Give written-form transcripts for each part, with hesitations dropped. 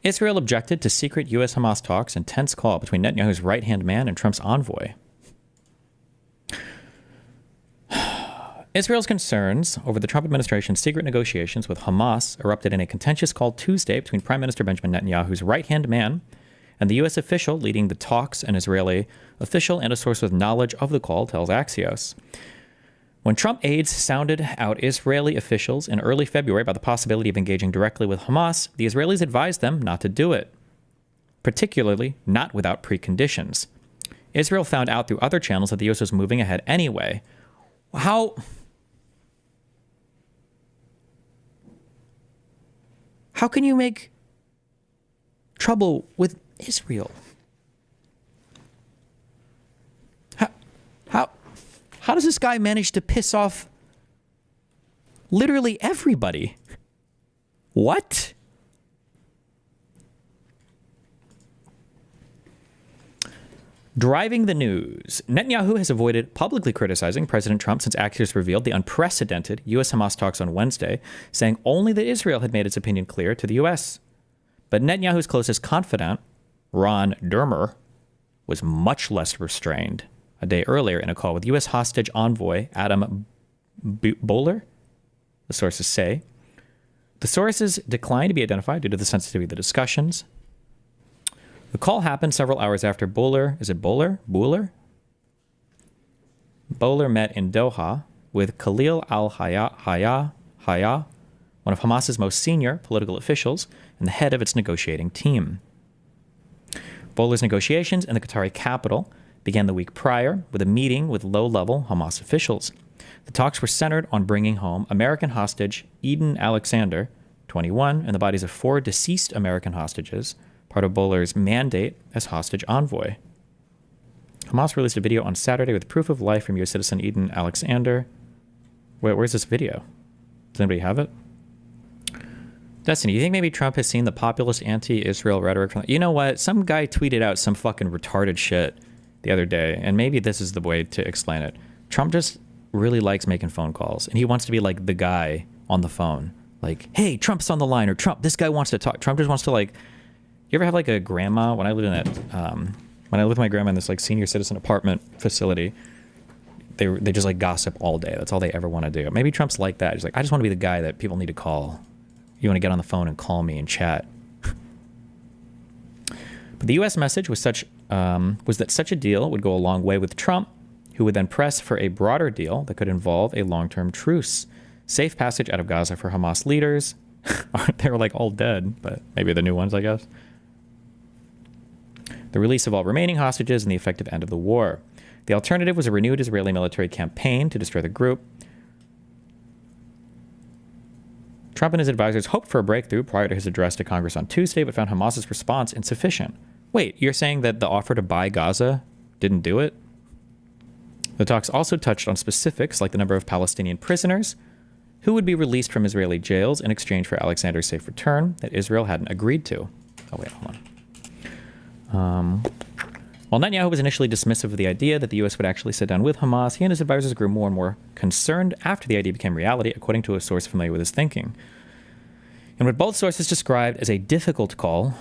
Israel objected to secret U.S.-Hamas talks and tense call between Netanyahu's right-hand man and Trump's envoy. Israel's concerns over the Trump administration's secret negotiations with Hamas erupted in a contentious call Tuesday between Prime Minister Benjamin Netanyahu's right-hand man and the U.S. official leading the talks, an Israeli official and a source with knowledge of the call, tells Axios. When Trump aides sounded out Israeli officials in early February about the possibility of engaging directly with Hamas, the Israelis advised them not to do it, particularly not without preconditions. Israel found out through other channels that the U.S. was moving ahead anyway. How can you make trouble with Israel? How does this guy manage to piss off literally everybody? What? Driving the news. Netanyahu has avoided publicly criticizing President Trump since Axios revealed the unprecedented U.S.-Hamas talks on Wednesday, saying only that Israel had made its opinion clear to the U.S. But Netanyahu's closest confidant, Ron Dermer, was much less restrained a day earlier in a call with U.S. hostage envoy Adam Boehler, the sources say. The sources declined to be identified due to the sensitivity of the discussions. The call happened several hours after Boehler met in Doha with Khalil al-Hayya, one of Hamas's most senior political officials and the head of its negotiating team. Boehler's negotiations in the Qatari capital began the week prior with a meeting with low-level Hamas officials. The talks were centered on bringing home American hostage Eden Alexander, 21, and the bodies of 4 deceased American hostages, part of Boehler's mandate as hostage envoy. Hamas released a video on Saturday with proof of life from U.S. citizen Eden Alexander. Wait, where's this video? Does anybody have it? Destiny, you think maybe Trump has seen the populist anti-Israel rhetoric from... You know what? Some guy tweeted out some fucking retarded shit the other day, and maybe this is the way to explain it. Trump just really likes making phone calls, and he wants to be like the guy on the phone. Like, hey, Trump's on the line, or Trump, this guy wants to talk. Trump just wants to like... You ever have like a grandma? When I lived in that, when I lived with my grandma in this like senior citizen apartment facility, they just like gossip all day. That's all they ever want to do. Maybe Trump's like that. He's like, I just want to be the guy that people need to call. You want to get on the phone and call me and chat. But the U.S. message was that such a deal would go a long way with Trump, who would then press for a broader deal that could involve a long-term truce, safe passage out of Gaza for Hamas leaders. They were like all dead, but maybe the new ones, I guess. The release of all remaining hostages and the effective end of the war. The alternative was a renewed Israeli military campaign to destroy the group. Trump and his advisors hoped for a breakthrough prior to his address to Congress on Tuesday, but found Hamas's response insufficient. Wait, you're saying that the offer to buy Gaza didn't do it? The talks also touched on specifics like the number of Palestinian prisoners who would be released from Israeli jails in exchange for Alexander's safe return that Israel hadn't agreed to. Oh, wait, hold on. While Netanyahu was initially dismissive of the idea that the U.S. would actually sit down with Hamas, he and his advisors grew more and more concerned after the idea became reality, according to a source familiar with his thinking. In what both sources described as a difficult call,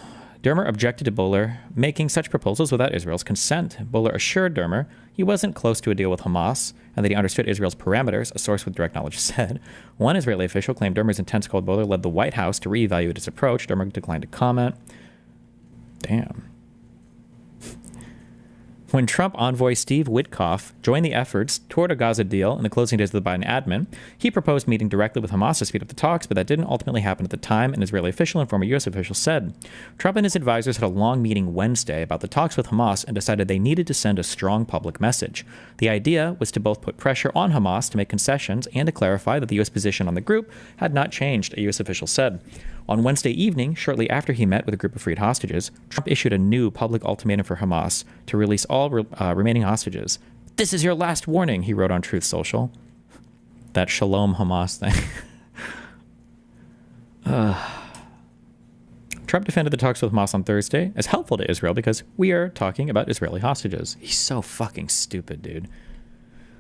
Dermer objected to Boehler making such proposals without Israel's consent. Boehler assured Dermer he wasn't close to a deal with Hamas and that he understood Israel's parameters, a source with direct knowledge said. One Israeli official claimed Dermer's intense call Boehler led the White House to reevaluate its approach. Dermer declined to comment. Damn. When Trump envoy Steve Witkoff joined the efforts toward a Gaza deal in the closing days of the Biden admin, he proposed meeting directly with Hamas to speed up the talks, but that didn't ultimately happen at the time, an Israeli official and former U.S. official said. Trump and his advisors had a long meeting Wednesday about the talks with Hamas and decided they needed to send a strong public message. The idea was to both put pressure on Hamas to make concessions and to clarify that the U.S. position on the group had not changed, a U.S. official said. On Wednesday evening, shortly after he met with a group of freed hostages, Trump issued a new public ultimatum for Hamas to release all remaining hostages. This is your last warning, he wrote on Truth Social. That Shalom Hamas thing. Trump defended the talks with Hamas on Thursday as helpful to Israel because we are talking about Israeli hostages. He's so fucking stupid, dude.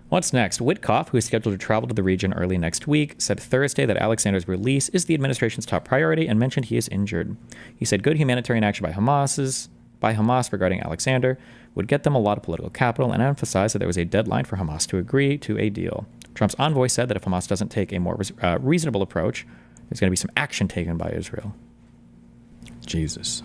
What's next? Witkoff, who is scheduled to travel to the region early next week, said Thursday that Alexander's release is the administration's top priority and mentioned he is injured. He said good humanitarian action by Hamas regarding Alexander would get them a lot of political capital and emphasized that there was a deadline for Hamas to agree to a deal. Trump's envoy said that if Hamas doesn't take a more reasonable approach, there's going to be some action taken by Israel. Jesus.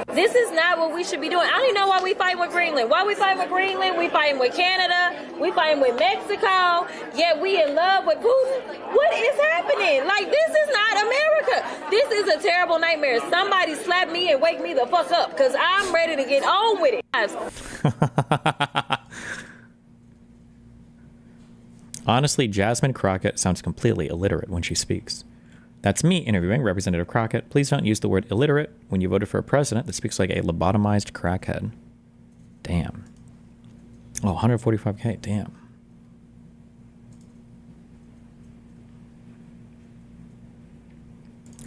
This is not what we should be doing. I don't even know why we fighting with Greenland. Why we fighting with Greenland? We fighting with Canada. We fighting with Mexico. Yet we in love with Putin. What is happening? Like, this is not America. This is a terrible nightmare. Somebody slap me and wake me the fuck up because I'm ready to get on with it. Honestly, Jasmine Crockett sounds completely illiterate when she speaks. That's me interviewing Representative Crockett. Please don't use the word illiterate when you voted for a president that speaks like a lobotomized crackhead. Damn. Oh, 145K. Damn.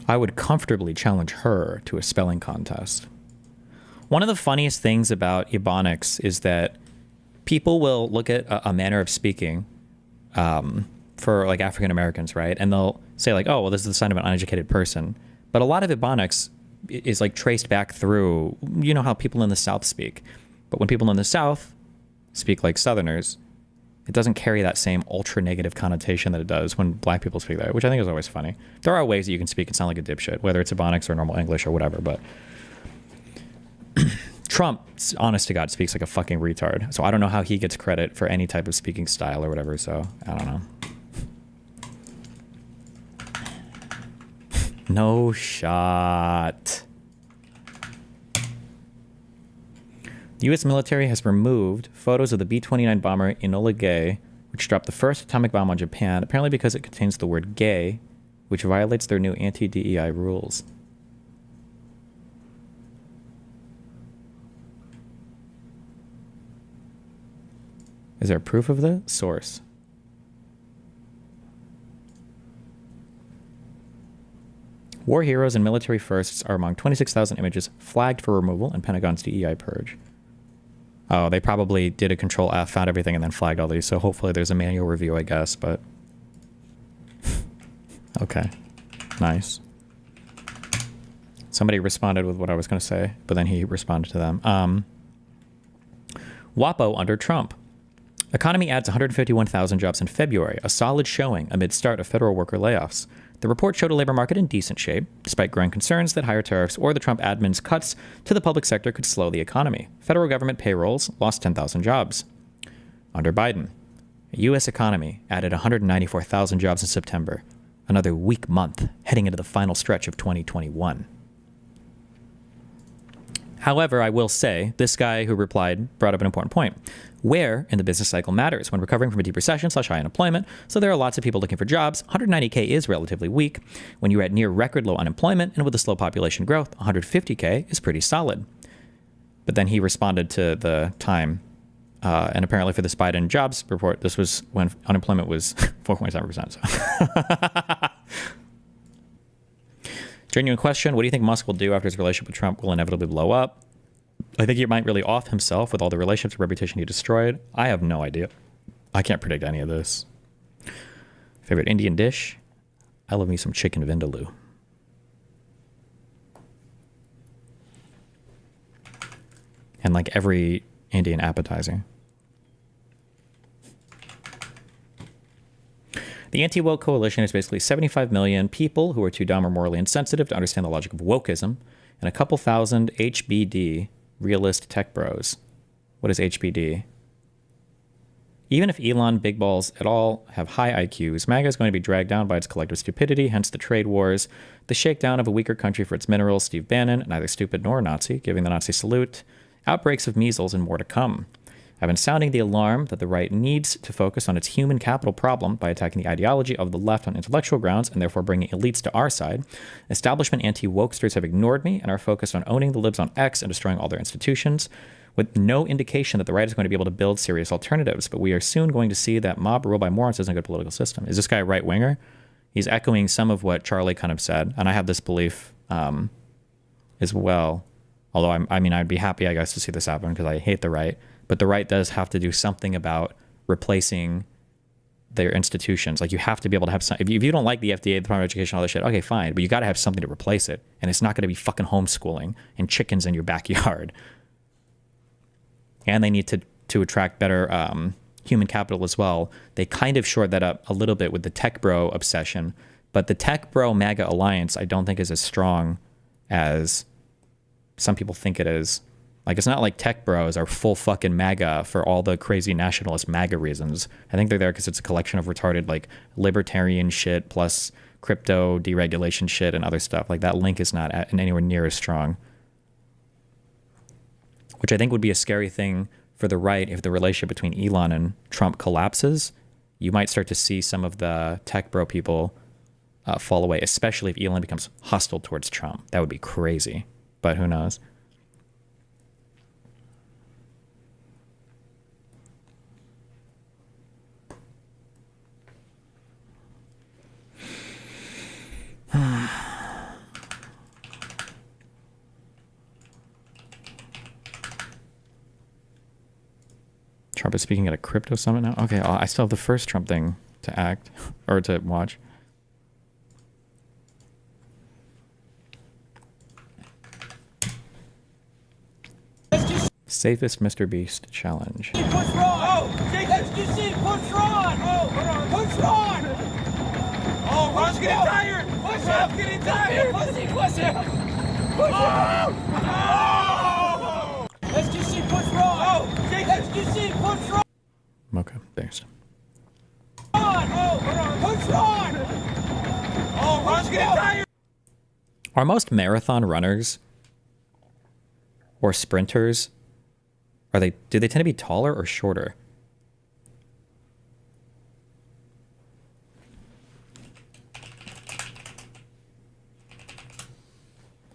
I would comfortably challenge her to a spelling contest. One of the funniest things about Ebonics is that people will look at a manner of speaking for like African Americans, right? And they'll say like, oh, well, this is the sign of an uneducated person. But a lot of Ebonics is like traced back through, you know how people in the South speak. But when people in the South speak like Southerners, it doesn't carry that same ultra negative connotation that it does when black people speak that, which I think is always funny. There are ways that you can speak and sound like a dipshit, whether it's Ebonics or normal English or whatever, but Trump, honest to God, speaks like a fucking retard. So I don't know how he gets credit for any type of speaking style or whatever, so I don't know. No shot. The U.S. military has removed photos of the B-29 bomber Enola Gay, which dropped the first atomic bomb on Japan, apparently because it contains the word gay, which violates their new anti-DEI rules. Is there proof of the source? War heroes and military firsts are among 26,000 images flagged for removal in Pentagon's DEI purge. Oh, they probably did a control F, found everything, and then flagged all these, so hopefully there's a manual review, I guess, but... Okay. Nice. Somebody responded with what I was going to say, but then he responded to them. WAPO under Trump. Economy adds 151,000 jobs in February, a solid showing amid start of federal worker layoffs. The report showed a labor market in decent shape, despite growing concerns that higher tariffs or the Trump admin's cuts to the public sector could slow the economy. Federal government payrolls lost 10,000 jobs. Under Biden, the U.S. economy added 194,000 jobs in September, another weak month heading into the final stretch of 2021. However, I will say, this guy who replied brought up an important point. Where in the business cycle matters when recovering from a deep recession / high unemployment, so there are lots of people looking for jobs. 190K is relatively weak. When you're at near record low unemployment and with a slow population growth, 150K is pretty solid. But then he responded to the time, and apparently for this Biden jobs report, this was when unemployment was 4.7%. So. Genuine question, what do you think Musk will do after his relationship with Trump will inevitably blow up? I think he might really off himself with all the relationships and reputation he destroyed. I have no idea. I can't predict any of this. Favorite Indian dish? I love me some chicken vindaloo. And like every Indian appetizer. The anti-woke coalition is basically 75 million people who are too dumb or morally insensitive to understand the logic of wokeism, and a couple thousand HBD, realist tech bros. What is HBD? Even if Elon, big balls at all have high IQs, MAGA is going to be dragged down by its collective stupidity, hence the trade wars, the shakedown of a weaker country for its minerals, Steve Bannon, neither stupid nor Nazi, giving the Nazi salute, outbreaks of measles, and more to come. I've been sounding the alarm that the right needs to focus on its human capital problem by attacking the ideology of the left on intellectual grounds and therefore bringing elites to our side. Establishment anti-wokesters have ignored me and are focused on owning the libs on X and destroying all their institutions, with no indication that the right is going to be able to build serious alternatives. But we are soon going to see that mob rule by morons isn't a good political system. Is this guy a right-winger? He's echoing some of what Charlie kind of said, and I have this belief as well. Although, I mean, I'd be happy, I guess, to see this happen because I hate the right. But the right does have to do something about replacing their institutions. Like, you have to be able to have some, if you don't like the FDA, the Department of Education, all this shit, okay, fine, but you got to have something to replace it, and it's not going to be fucking homeschooling and chickens in your backyard. And they need to attract better human capital as well. They kind of shored that up a little bit with the tech bro obsession, but the tech bro MAGA alliance I don't think is as strong as some people think it is. Like, it's not like tech bros are full fucking MAGA for all the crazy nationalist MAGA reasons. I think they're there because it's a collection of retarded, like, libertarian shit plus crypto deregulation shit and other stuff. Like, that link is not anywhere near as strong. Which I think would be a scary thing for the right if the relationship between Elon and Trump collapses. You might start to see some of the tech bro people fall away, especially if Elon becomes hostile towards Trump. That would be crazy, but who knows? Trump is speaking at a crypto summit now? Okay, I still have the first Trump thing to act, or to watch. Safest Mr. Beast challenge. Push Ron! Oh, let's just see, push Ron! Oh, hold on, push Ron! Oh, Ron's getting tired! Push him! Getting tired! Push him! Push him! Push him! Oh! Let's just see, push Ron! Oh, let's just see, push Ron! Okay, thanks. Oh, hold on, push Ron! Oh, Ron's getting tired! Are most marathon runners or sprinters, do they tend to be taller or shorter?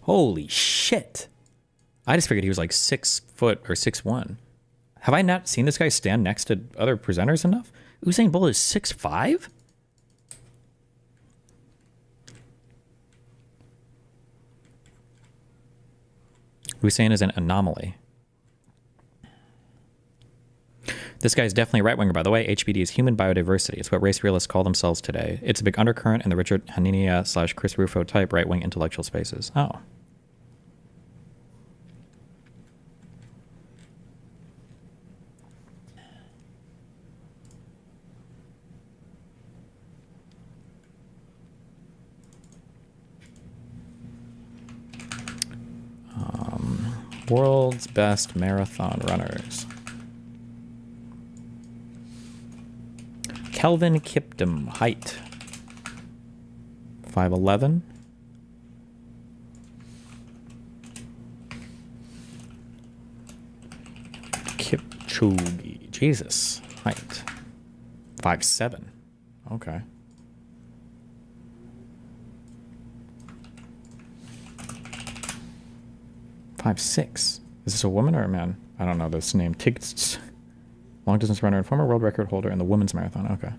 Holy shit. I just figured he was like 6 foot or 6'1". Have I not seen this guy stand next to other presenters enough? Usain Bolt is 6'5"? Usain is an anomaly. This guy is definitely a right-winger, by the way. HBD is human biodiversity. It's what race realists call themselves today. It's a big undercurrent in the Richard Hanania / Chris Rufo type right-wing intellectual spaces. Oh. World's best marathon runners. Kelvin Kiptum, height 5'11". Kipchoge, Jesus, height 5'7". Okay. Six. Is this a woman or a man? I don't know this name. Tigst. Long distance runner and former world record holder in the women's marathon. Okay.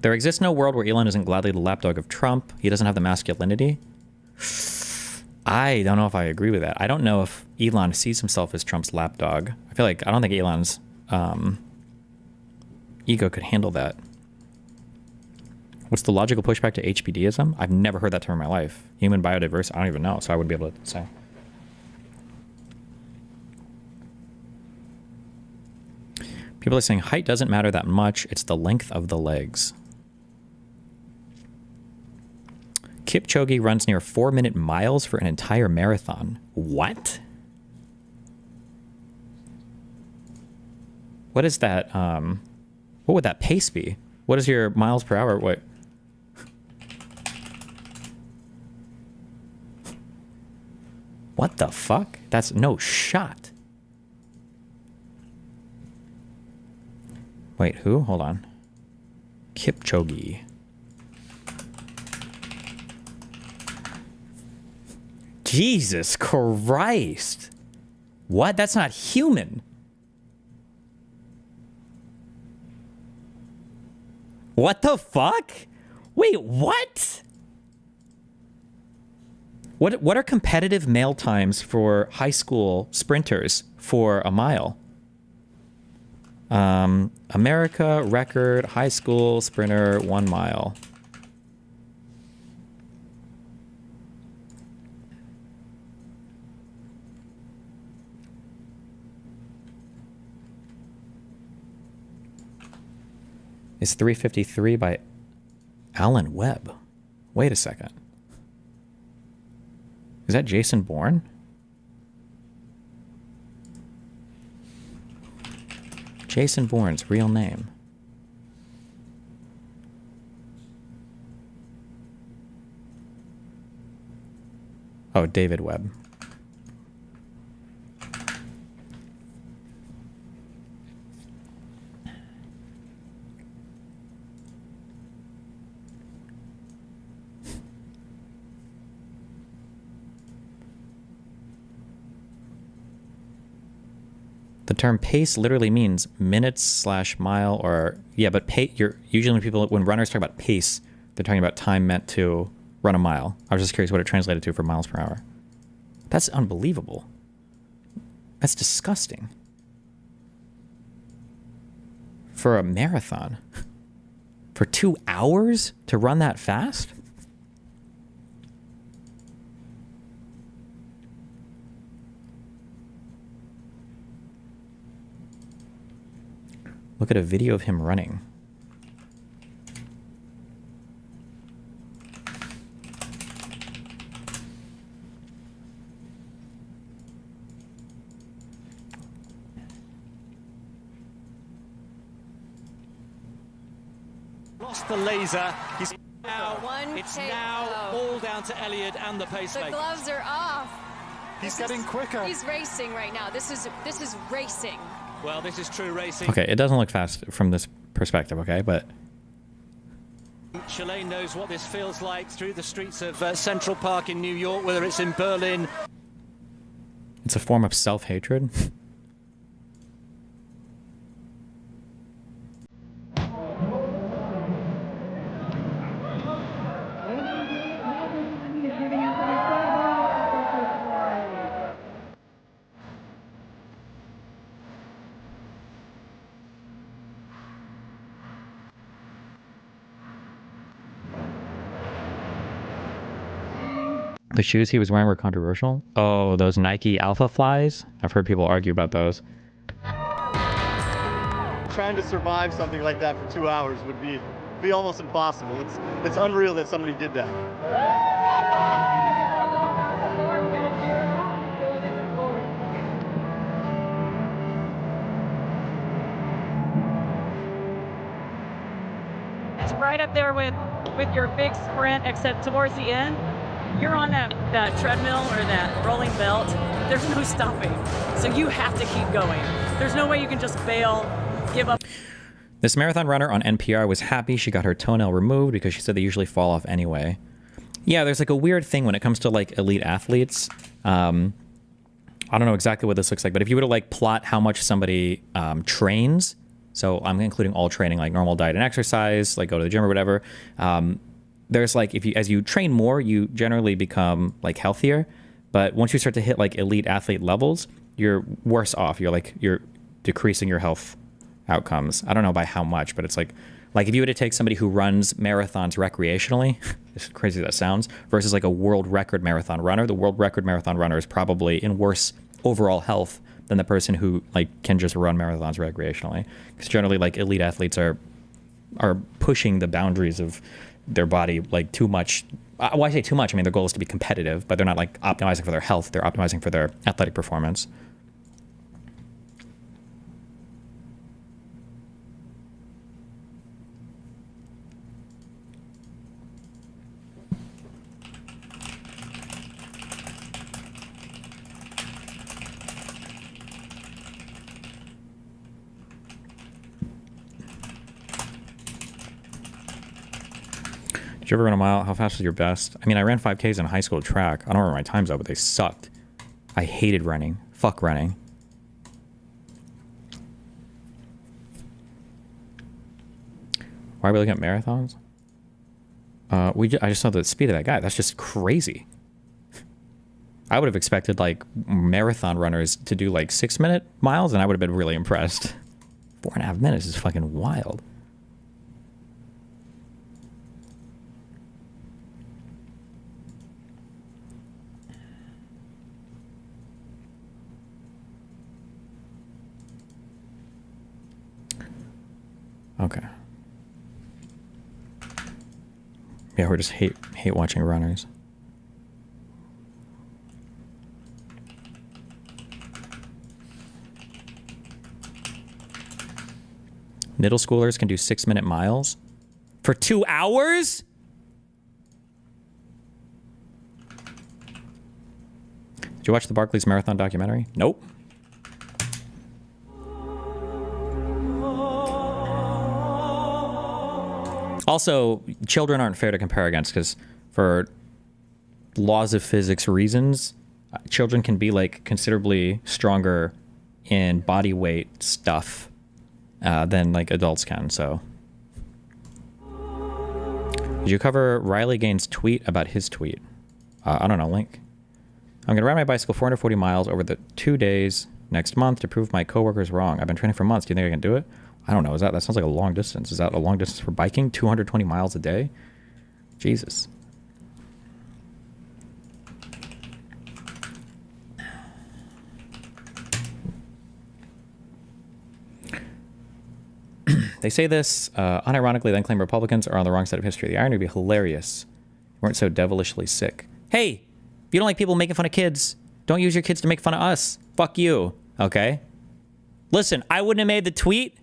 There exists no world where Elon isn't gladly the lapdog of Trump. He doesn't have the masculinity. I don't know if I agree with that. I don't know if Elon sees himself as Trump's lapdog. I don't think Elon's ego could handle that. What's the logical pushback to HPDism? I've never heard that term in my life. Human biodiversity, I don't even know, so I wouldn't be able to say. People are saying height doesn't matter that much. It's the length of the legs. Kipchoge runs near 4-minute miles for an entire marathon. What? What is that? What would that pace be? What is your miles per hour? What? What the fuck? That's no shot. Wait, who? Hold on. Kipchoge. Jesus Christ. What? That's not human. What the fuck? Wait, what? What are competitive male times for high school sprinters for a mile? America record high school sprinter 1 mile. Is 3:53 by Alan Webb. Wait a second. Is that Jason Bourne? Jason Bourne's real name. Oh, David Webb. The term pace literally means minutes / mile or yeah, but usually when runners talk about pace, they're talking about time meant to run a mile. I was just curious what it translated to for miles per hour. That's unbelievable. That's disgusting. For a marathon. For 2 hours to run that fast? Look at a video of him running. Lost the laser. He's now, it's now all down to Elliott and the pacemaker. The gloves are off. He's getting quicker. He's racing right now. This is racing. Well, this is true racing. Okay, it doesn't look fast from this perspective, okay, but... Shalane knows what this feels like through the streets of Central Park in New York, whether it's in Berlin. It's a form of self-hatred. The shoes he was wearing were controversial. Oh, those Nike Alpha Flies? I've heard people argue about those. Trying to survive something like that for 2 hours would be almost impossible. It's unreal that somebody did that. It's right up there with your big sprint, except towards the end, you're on that treadmill or that rolling belt. There's no stopping. So you have to keep going. There's no way you can just bail, give up. This marathon runner on NPR was happy she got her toenail removed because she said they usually fall off anyway. Yeah, there's like a weird thing when it comes to like elite athletes. I don't know exactly what this looks like, but if you were to like plot how much somebody trains, so I'm including all training, like normal diet and exercise, like go to the gym or whatever, there's like, as you train more, you generally become like healthier. But once you start to hit like elite athlete levels, you're worse off. You're decreasing your health outcomes. I don't know by how much, but it's like if you were to take somebody who runs marathons recreationally, as crazy as that sounds, versus like a world record marathon runner, the world record marathon runner is probably in worse overall health than the person who like can just run marathons recreationally. Because generally like elite athletes are pushing the boundaries of their body like too much. Well, I say too much. I mean, their goal is to be competitive, but they're not like optimizing for their health. They're optimizing for their athletic performance. Did you ever run a mile? How fast was your best? I mean, I ran 5Ks in high school track. I don't remember my times though, but they sucked. I hated running. Fuck running. Why are we looking at marathons? I just saw the speed of that guy. That's just crazy. I would have expected like marathon runners to do like 6-minute miles, and I would have been really impressed. 4.5 minutes is fucking wild. Okay. Yeah, we're just hate watching runners. Middle schoolers can do 6-minute miles for 2 hours? Did you watch the Barclays Marathon documentary? Nope. Also, children aren't fair to compare against because for laws of physics reasons, children can be like considerably stronger in body weight stuff than like adults can. So, did you cover Riley Gaines' tweet about his tweet? I don't know. Link. I'm gonna ride my bicycle 440 miles over the 2 days next month to prove my coworkers wrong. I've been training for months. Do you think I can do it? I don't know. That sounds like a long distance. Is that a long distance for biking? 220 miles a day? Jesus. They say this unironically, then claim Republicans are on the wrong side of history. The irony would be hilarious. You weren't so devilishly sick. Hey, if you don't like people making fun of kids, don't use your kids to make fun of us. Fuck you. Okay? Listen, I wouldn't have made the tweet.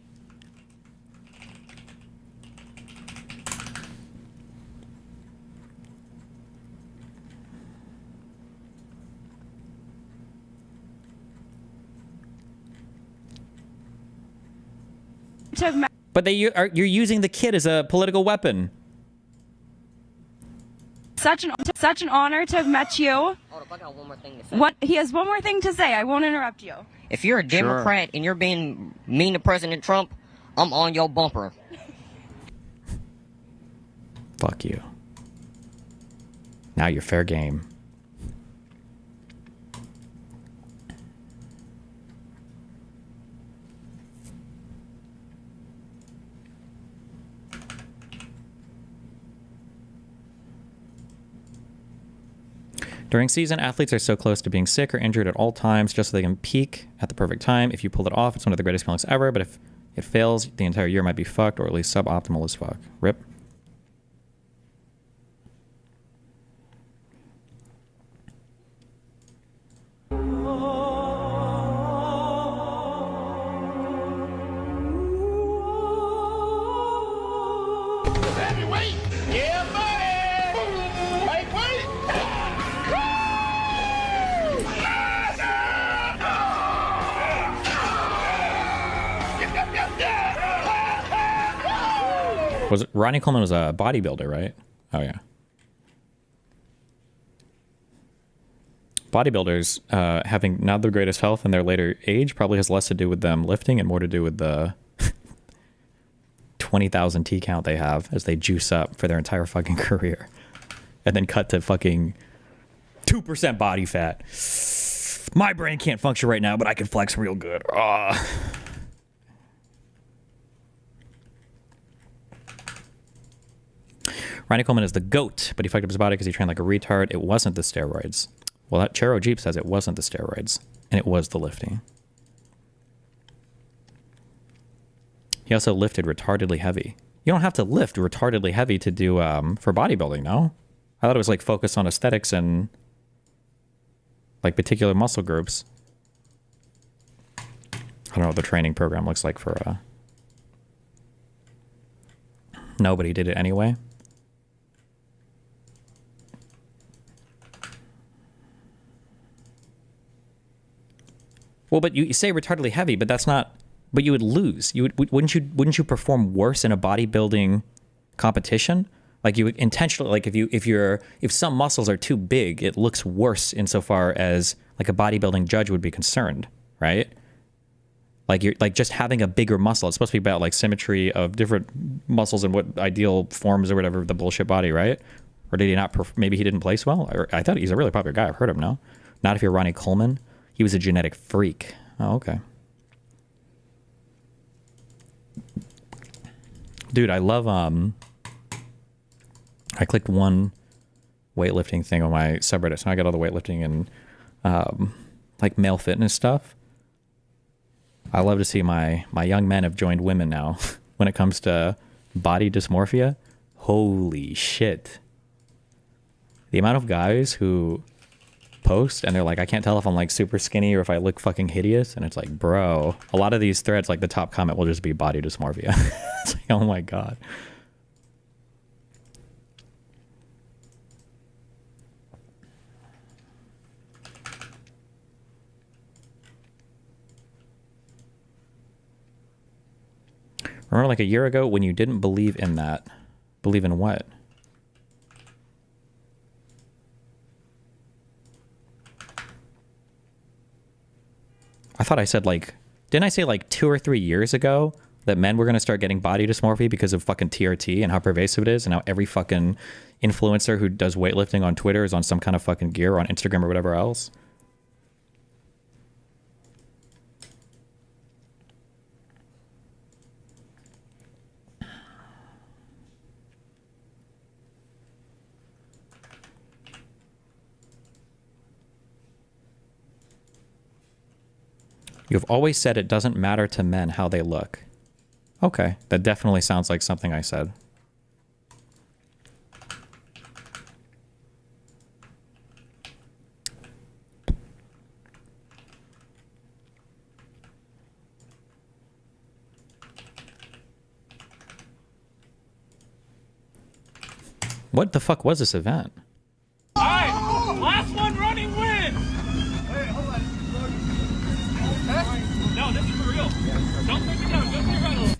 But you're using the kid as a political weapon. Such an honor to have met you. Hold up, I got one more thing to say. What? He has one more thing to say. I won't interrupt you. If you're a Democrat and you're being mean to President Trump, I'm on your bumper. Fuck you. Now you're fair game. During season, athletes are so close to being sick or injured at all times just so they can peak at the perfect time. If you pull it off, it's one of the greatest feelings ever, but if it fails, the entire year might be fucked, or at least suboptimal as fuck. Rip. Heavyweight! Yeah, buddy! Lightweight! Was it Ronnie Coleman was a bodybuilder, right? Oh yeah. Bodybuilders having not the greatest health in their later age probably has less to do with them lifting and more to do with the 20,000 T count they have as they juice up for their entire fucking career and then cut to fucking 2% body fat. My brain can't function right now, but I can flex real good. Ronnie Coleman is the GOAT, but he fucked up his body because he trained like a retard. It wasn't the steroids. Well, that Chero Jeep says it wasn't the steroids, and it was the lifting. He also lifted retardedly heavy. You don't have to lift retardedly heavy to do for bodybuilding, no? I thought it was like focused on aesthetics and like particular muscle groups. I don't know what the training program looks like for nobody did it anyway. Well, but you say retardedly heavy, but that's not. But you would lose. Wouldn't you perform worse in a bodybuilding competition? Like you would intentionally, like if some muscles are too big, it looks worse insofar as like a bodybuilding judge would be concerned, right? Like you're like just having a bigger muscle. It's supposed to be about like symmetry of different muscles and what ideal forms or whatever the bullshit body, right? Or did he not? Maybe he didn't place well. Or I thought he's a really popular guy. I've heard him. No, Not if you're Ronnie Coleman. He was a genetic freak. Oh, okay. Dude, I love, I clicked one weightlifting thing on my subreddit, so I got all the weightlifting and, like, male fitness stuff. I love to see my young men have joined women now when it comes to body dysmorphia. Holy shit. The amount of guys who post and they're like, I can't tell if I'm like super skinny or if I look fucking hideous. And it's like, bro, a lot of these threads, like the top comment will just be body dysmorphia. It's like, oh my God. Remember like a year ago when you didn't believe in that? Believe in what? I thought I said like, didn't I say like 2 or 3 years ago that men were going to start getting body dysmorphia because of fucking TRT and how pervasive it is, and how every fucking influencer who does weightlifting on Twitter is on some kind of fucking gear or on Instagram or whatever else? You've always said it doesn't matter to men how they look. Okay, that definitely sounds like something I said. What the fuck was this event? All right, last one running wins. Wait, hold on. No, this is for real. Don't take it down. Just take it right.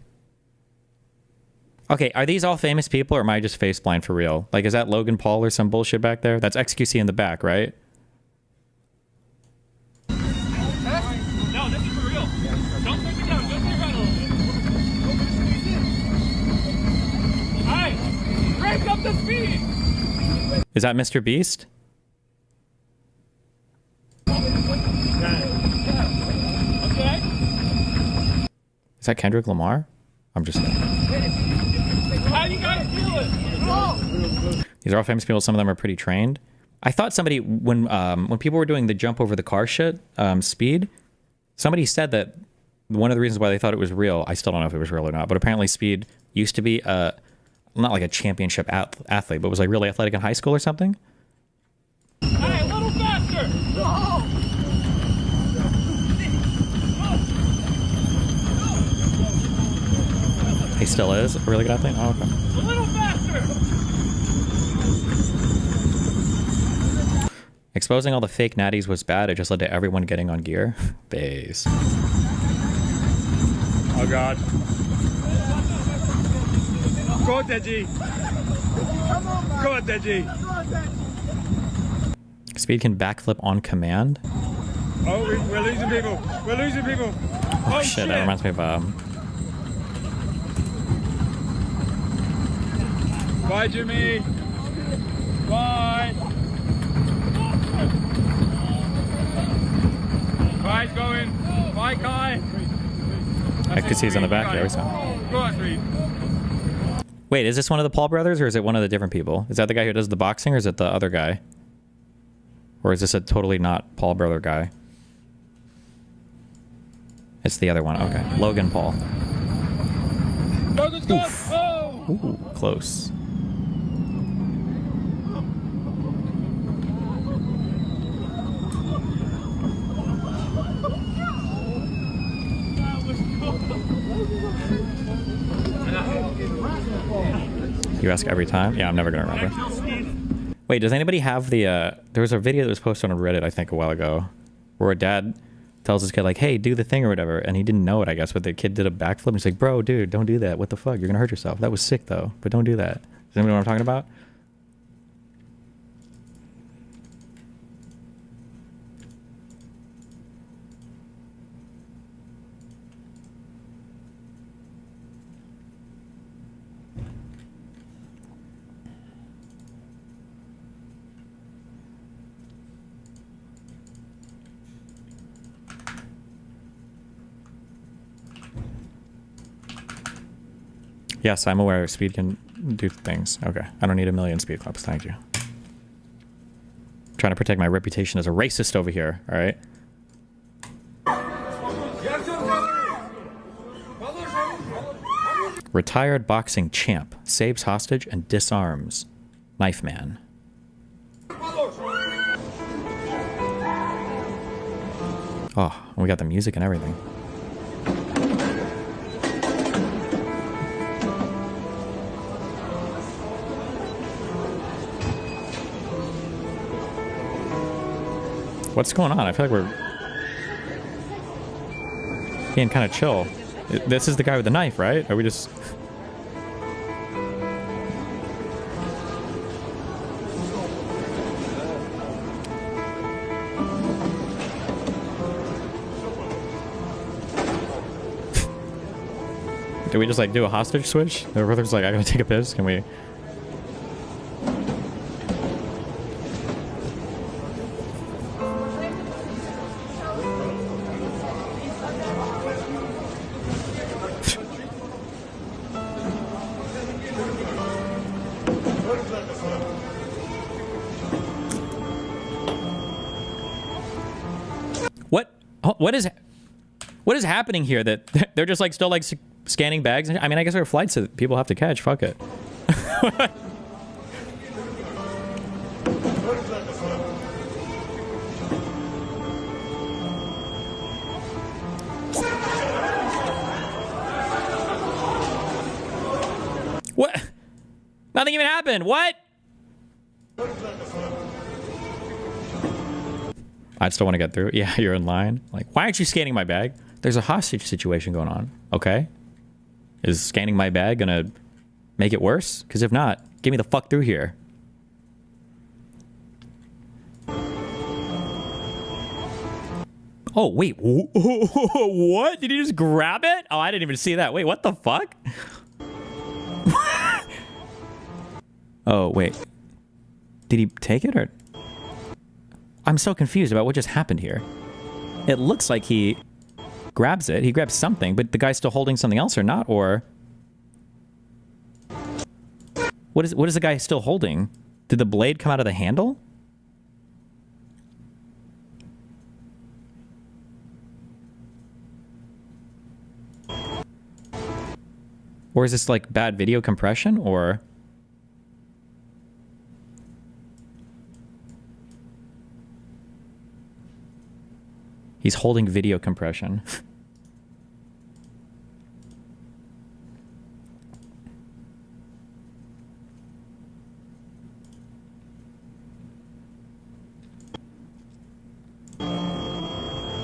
Okay, are these all famous people or am I just face blind for real? Like, is that Logan Paul or some bullshit back there? That's XQC in the back, right? No, this is for real. Don't take it down. Just take it right. All right, crank up the speed. Is that Mr. Beast? Okay. Is that Kendrick Lamar? I'm just kidding. How do you guys feel it? These are all famous people. Some of them are pretty trained. I thought somebody, when people were doing the jump over the car shit, Speed, somebody said that one of the reasons why they thought it was real, I still don't know if it was real or not, but apparently Speed used to be not like a championship athlete, but was like really athletic in high school or something. Hey, a little faster. He still is a really good athlete? Oh, okay. A little faster. Exposing all the fake natties was bad. It just led to everyone getting on gear. Base. Oh, God. Go, Deji. Go, Deji. Speed can backflip on command. Oh, we're losing people. We're losing people. Oh, shit, that reminds me of Bye, Jimmy. Bye. Kai's going. Bye, Kai. I could see he's on the back there. So. Go on, Reed. Wait, is this one of the Paul brothers or is it one of the different people? Is that the guy who does the boxing or is it the other guy? Or is this a totally not Paul brother guy? It's the other one. Okay. Logan Paul. Logan's gone. Oh! Ooh, close. You ask every time? Yeah, I'm never going to remember. Wait, does anybody have the... there was a video that was posted on Reddit, I think, a while ago, where a dad tells his kid, like, hey, do the thing or whatever, and he didn't know it, I guess, but the kid did a backflip, and he's like, bro, dude, don't do that. What the fuck? You're going to hurt yourself. That was sick, though, but don't do that. Does anybody know what I'm talking about? Yes, I'm aware speed can do things. Okay, I don't need a million speed clubs. Thank you. Trying to protect my reputation as a racist over here. All right. Retired boxing champ saves hostage and disarms knife man. Oh, we got the music and everything. What's going on? I feel like we're being kind of chill. This is the guy with the knife, right? Are we just... Did we just like do a hostage switch? The brother's like, I gotta take a piss. Can we? What? What is happening here? That they're just like still like scanning bags? I mean, I guess there are flights that people have to catch. Fuck it. What? Nothing even happened. What? I'd still want to get through. Yeah, you're in line. Like, why aren't you scanning my bag? There's a hostage situation going on. Okay. Is scanning my bag gonna make it worse? Because if not, get me the fuck through here. Oh, wait. What? Did he just grab it? Oh, I didn't even see that. Wait, what the fuck? Oh, wait. Did he take it or... I'm so confused about what just happened here. It looks like he grabs it. He grabs something, but the guy's still holding something else or not, or... What is the guy still holding? Did the blade come out of the handle? Or is this like bad video compression, or... He's holding video compression.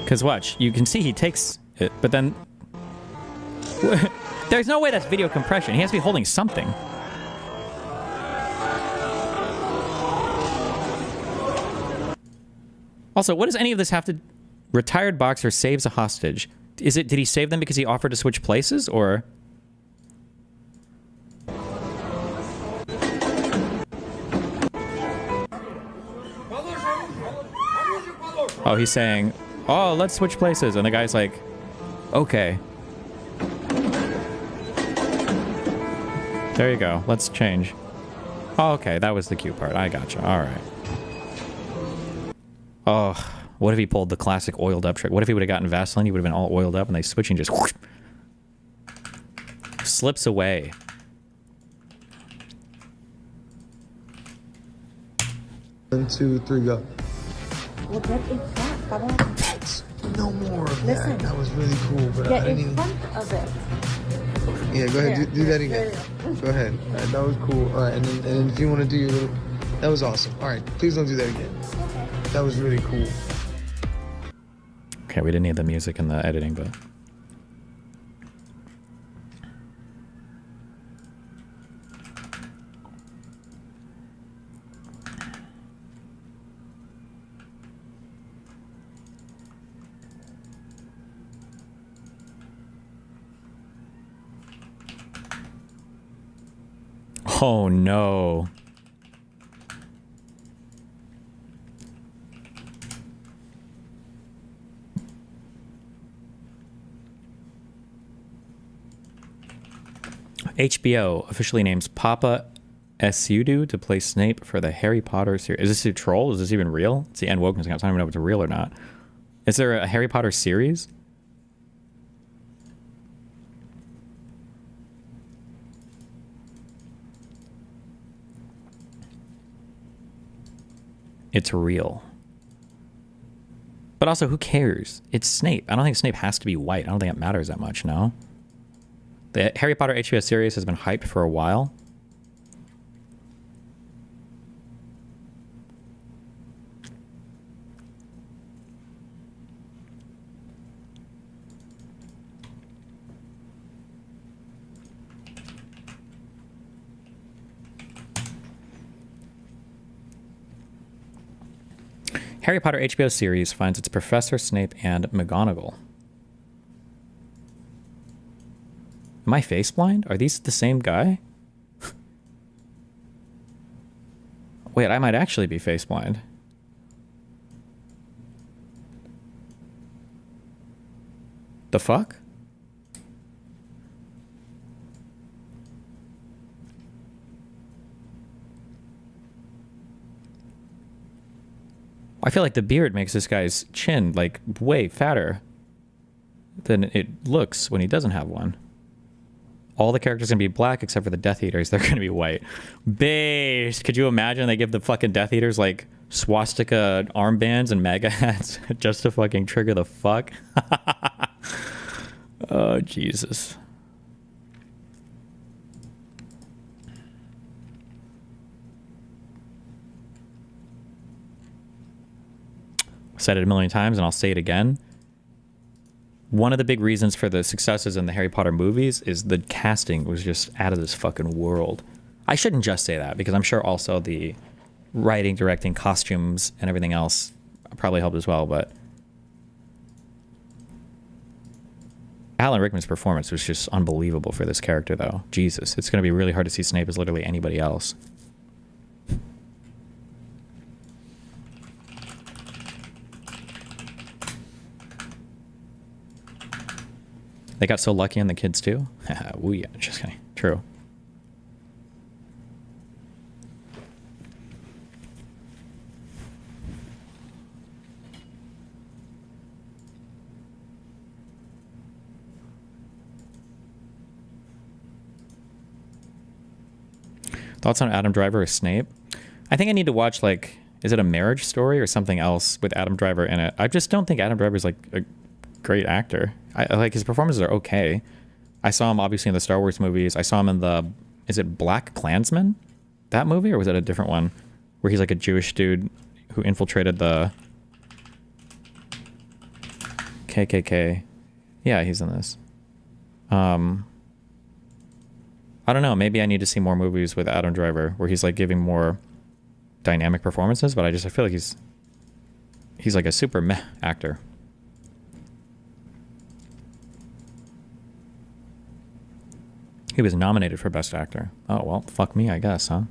Because watch, you can see he takes it, but then... There's no way that's video compression. He has to be holding something. Also, what does any of this have to... Retired boxer saves a hostage. Did he save them because he offered to switch places, or... Oh, he's saying, oh, let's switch places. And the guy's like, okay. There you go. Let's change. Oh, okay. That was the cute part. I gotcha. All right. Oh... What if he pulled the classic oiled up trick? What if he would have gotten Vaseline? He would have been all oiled up and they switch and just whoosh, slips away. One, two, three, go. Well, get in front. Vamos. That's no more of Listen. that. That was really cool, but Get I in didn't... front of it. Yeah, go ahead. There. Do that again. Go ahead. All right, that was cool. All right, and then if you want to do your little... That was awesome. All right, please don't do that again. That was really cool. Okay, we didn't need the music and the editing, but... Oh no. HBO officially names Papa Esudu to play Snape for the Harry Potter series. Is this a troll? Is this even real? It's the N Wokeness account. I don't even know if it's real or not. Is there a Harry Potter series? It's real. But also, who cares? It's Snape. I don't think Snape has to be white. I don't think it matters that much, no? The Harry Potter HBO series has been hyped for a while. Harry Potter HBO series finds its Professor Snape and McGonagall. Am I face blind? Are these the same guy? Wait, I might actually be face blind. The fuck? I feel like the beard makes this guy's chin like way fatter than it looks when he doesn't have one. All the characters are gonna be black except for the Death Eaters. They're gonna be white. Based. Could you imagine they give the fucking Death Eaters like swastika armbands and MAGA hats just to fucking trigger the fuck? Oh, Jesus. Said it a million times and I'll say it again. One of the big reasons for the successes in the Harry Potter movies is the casting was just out of this fucking world. I shouldn't just say that because I'm sure also the writing, directing, costumes, and everything else probably helped as well, but Alan Rickman's performance was just unbelievable for this character though. Jesus, it's going to be really hard to see Snape as literally anybody else. They got so lucky on the kids too? Ooh, yeah, just kidding. True. Thoughts on Adam Driver or Snape? I think I need to watch, like, is it a Marriage Story or something else with Adam Driver in it? I just don't think Adam Driver's like a great actor. I like his performances are okay. I saw him obviously in the Star Wars movies. I saw him in the, is it Black Klansman? That movie, or was it a different one where he's like a Jewish dude who infiltrated the KKK? Yeah, he's in this. I don't know. Maybe I need to see more movies with Adam Driver where he's like giving more dynamic performances. But I feel like he's like a super meh actor. He was nominated for Best Actor. Oh, well, fuck me, I guess, huh?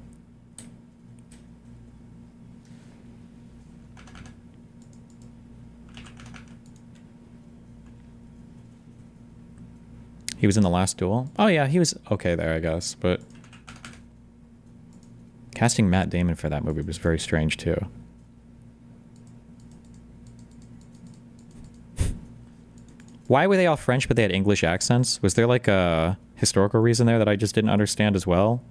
He was in The Last Duel? Oh, yeah, he was okay there, I guess, but casting Matt Damon for that movie was very strange, too. Why were they all French but they had English accents? Was there like a historical reason there that I just didn't understand as well?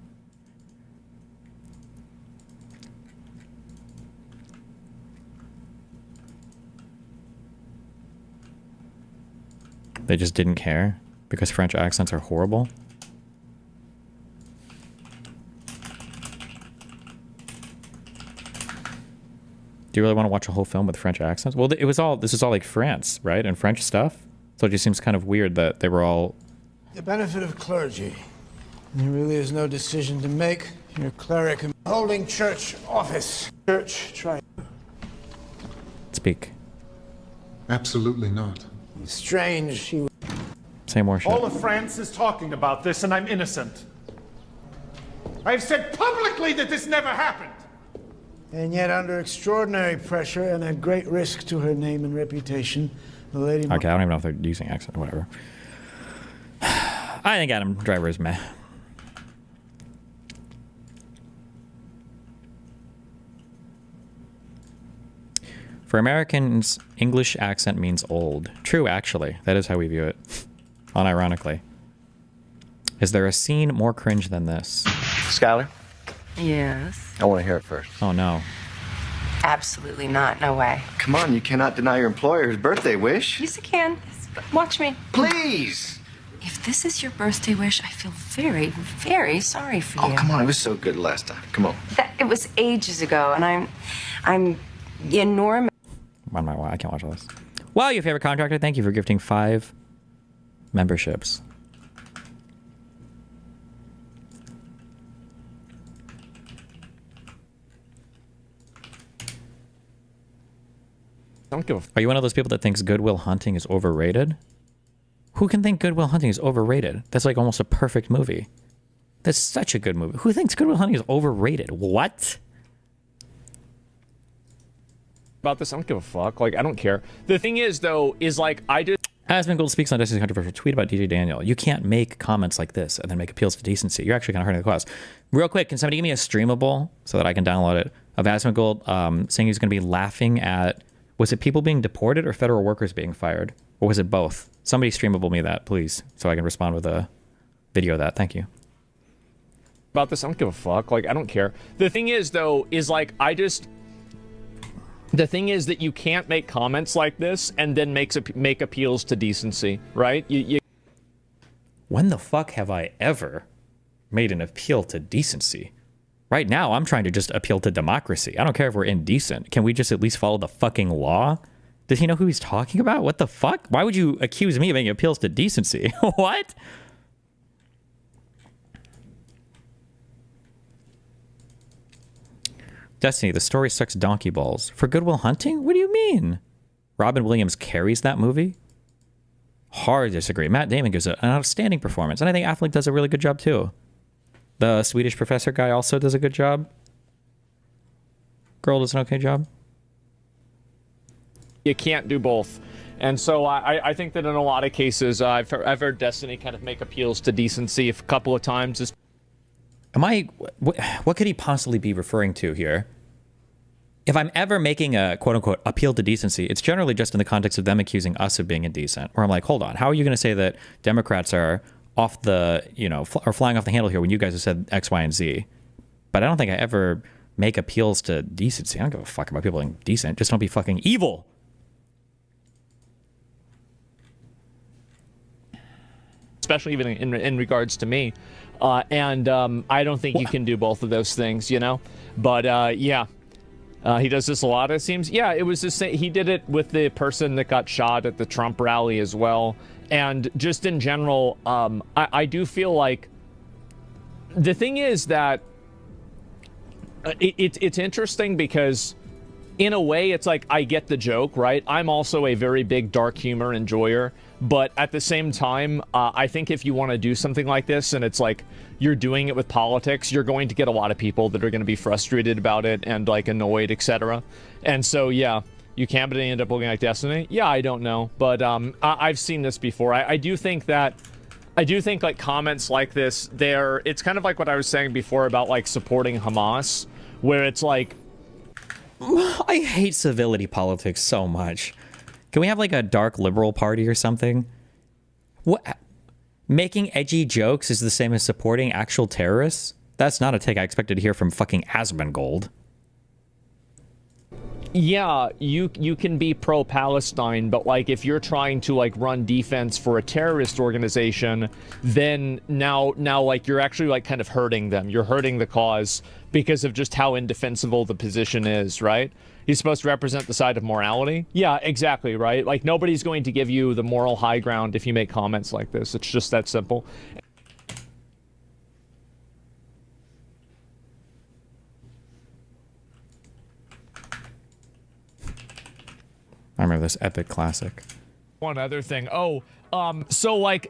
They just didn't care because French accents are horrible? Do you really want to watch a whole film with French accents? Well, this is all like France, right? And French stuff? So it just seems kind of weird that they were all... The benefit of clergy. There really is no decision to make. You're a cleric and holding church office. Church, try. Speak. Absolutely not. Strange. Say more shit. All of France is talking about this, and I'm innocent. I've said publicly that this never happened. And yet, under extraordinary pressure and at great risk to her name and reputation, the lady... Okay, I don't even know if they're using accent or whatever. I think Adam Driver is meh. For Americans, English accent means old. True, actually. That is how we view it. Unironically. Is there a scene more cringe than this? Skylar, Yes. I want to hear it first. Oh, no. Absolutely not. No way. Come on, you cannot deny your employer his birthday wish. Yes, I can. Watch me. Please! If this is your birthday wish, I feel very, very sorry for you. Oh, come on, it was so good last time. Come on. It was ages ago, and I'm enormous. I can't watch all this. Wow, your favorite contractor. Thank you for gifting 5 memberships. Don't give Are you one of those people that thinks Good Will Hunting is overrated? Who can think Good Will Hunting is overrated? That's like almost a perfect movie. That's such a good movie. Who thinks Good Will Hunting is overrated? What? about this. I don't give a fuck. Like, I don't care. The thing is, though, is like, Asmongold speaks on Destiny's controversial tweet about DJ Daniel. You can't make comments like this and then make appeals to decency. You're actually kind of hurting the cause. Real quick, can somebody give me a streamable so that I can download it of Asmongold saying he's going to be laughing at, was it people being deported or federal workers being fired? Or was it both? Somebody streamable me that, please, so I can respond with a video of that. Thank you. About this, I don't give a fuck. Like, I don't care. The thing is, though, is like, the thing is that you can't make comments like this and then make appeals to decency, right? When the fuck have I ever made an appeal to decency? Right now, I'm trying to just appeal to democracy. I don't care if we're indecent. Can we just at least follow the fucking law? Does he know who he's talking about? What the fuck? Why would you accuse me of making appeals to decency? What? Destiny, the story sucks donkey balls. For Good Will Hunting? What do you mean? Robin Williams carries that movie? Hard disagree. Matt Damon gives an outstanding performance, and I think Affleck does a really good job too. The Swedish professor guy also does a good job. Girl does an okay job. You can't do both. And so I think that in a lot of cases, I've heard Destiny kind of make appeals to decency a couple of times. What could he possibly be referring to here? If I'm ever making a quote-unquote appeal to decency, it's generally just in the context of them accusing us of being indecent. Where I'm like, hold on, how are you going to say that Democrats are off the, are flying off the handle here when you guys have said X, Y, and Z? But I don't think I ever make appeals to decency. I don't give a fuck about people being decent. Just don't be fucking evil. Especially even in regards to me. I don't think you can do both of those things, But, yeah. He does this a lot, it seems. Yeah, it was the same. He did it with the person that got shot at the Trump rally as well. And just in general, I do feel like the thing is that it's interesting because in a way it's like I get the joke, right? I'm also a very big dark humor enjoyer. But at the same time, I think if you want to do something like this and it's like you're doing it with politics, you're going to get a lot of people that are going to be frustrated about it and like annoyed, etc. And so, yeah, you can, but they end up looking like Destiny. Yeah, I don't know. But I've seen this before. I do think like comments like this, it's kind of like what I was saying before about like supporting Hamas, where it's like, I hate civility politics so much. Can we have like a dark liberal party or something? What? Making edgy jokes is the same as supporting actual terrorists? That's not a take I expected to hear from fucking Asmongold. Yeah, you can be pro-Palestine, but like if you're trying to like run defense for a terrorist organization, then now like you're actually like kind of hurting them. You're hurting the cause because of just how indefensible the position is, right? He's supposed to represent the side of morality. Yeah, exactly, right? Like nobody's going to give you the moral high ground if you make comments like this. It's just that simple. I remember this epic classic. One other thing. So like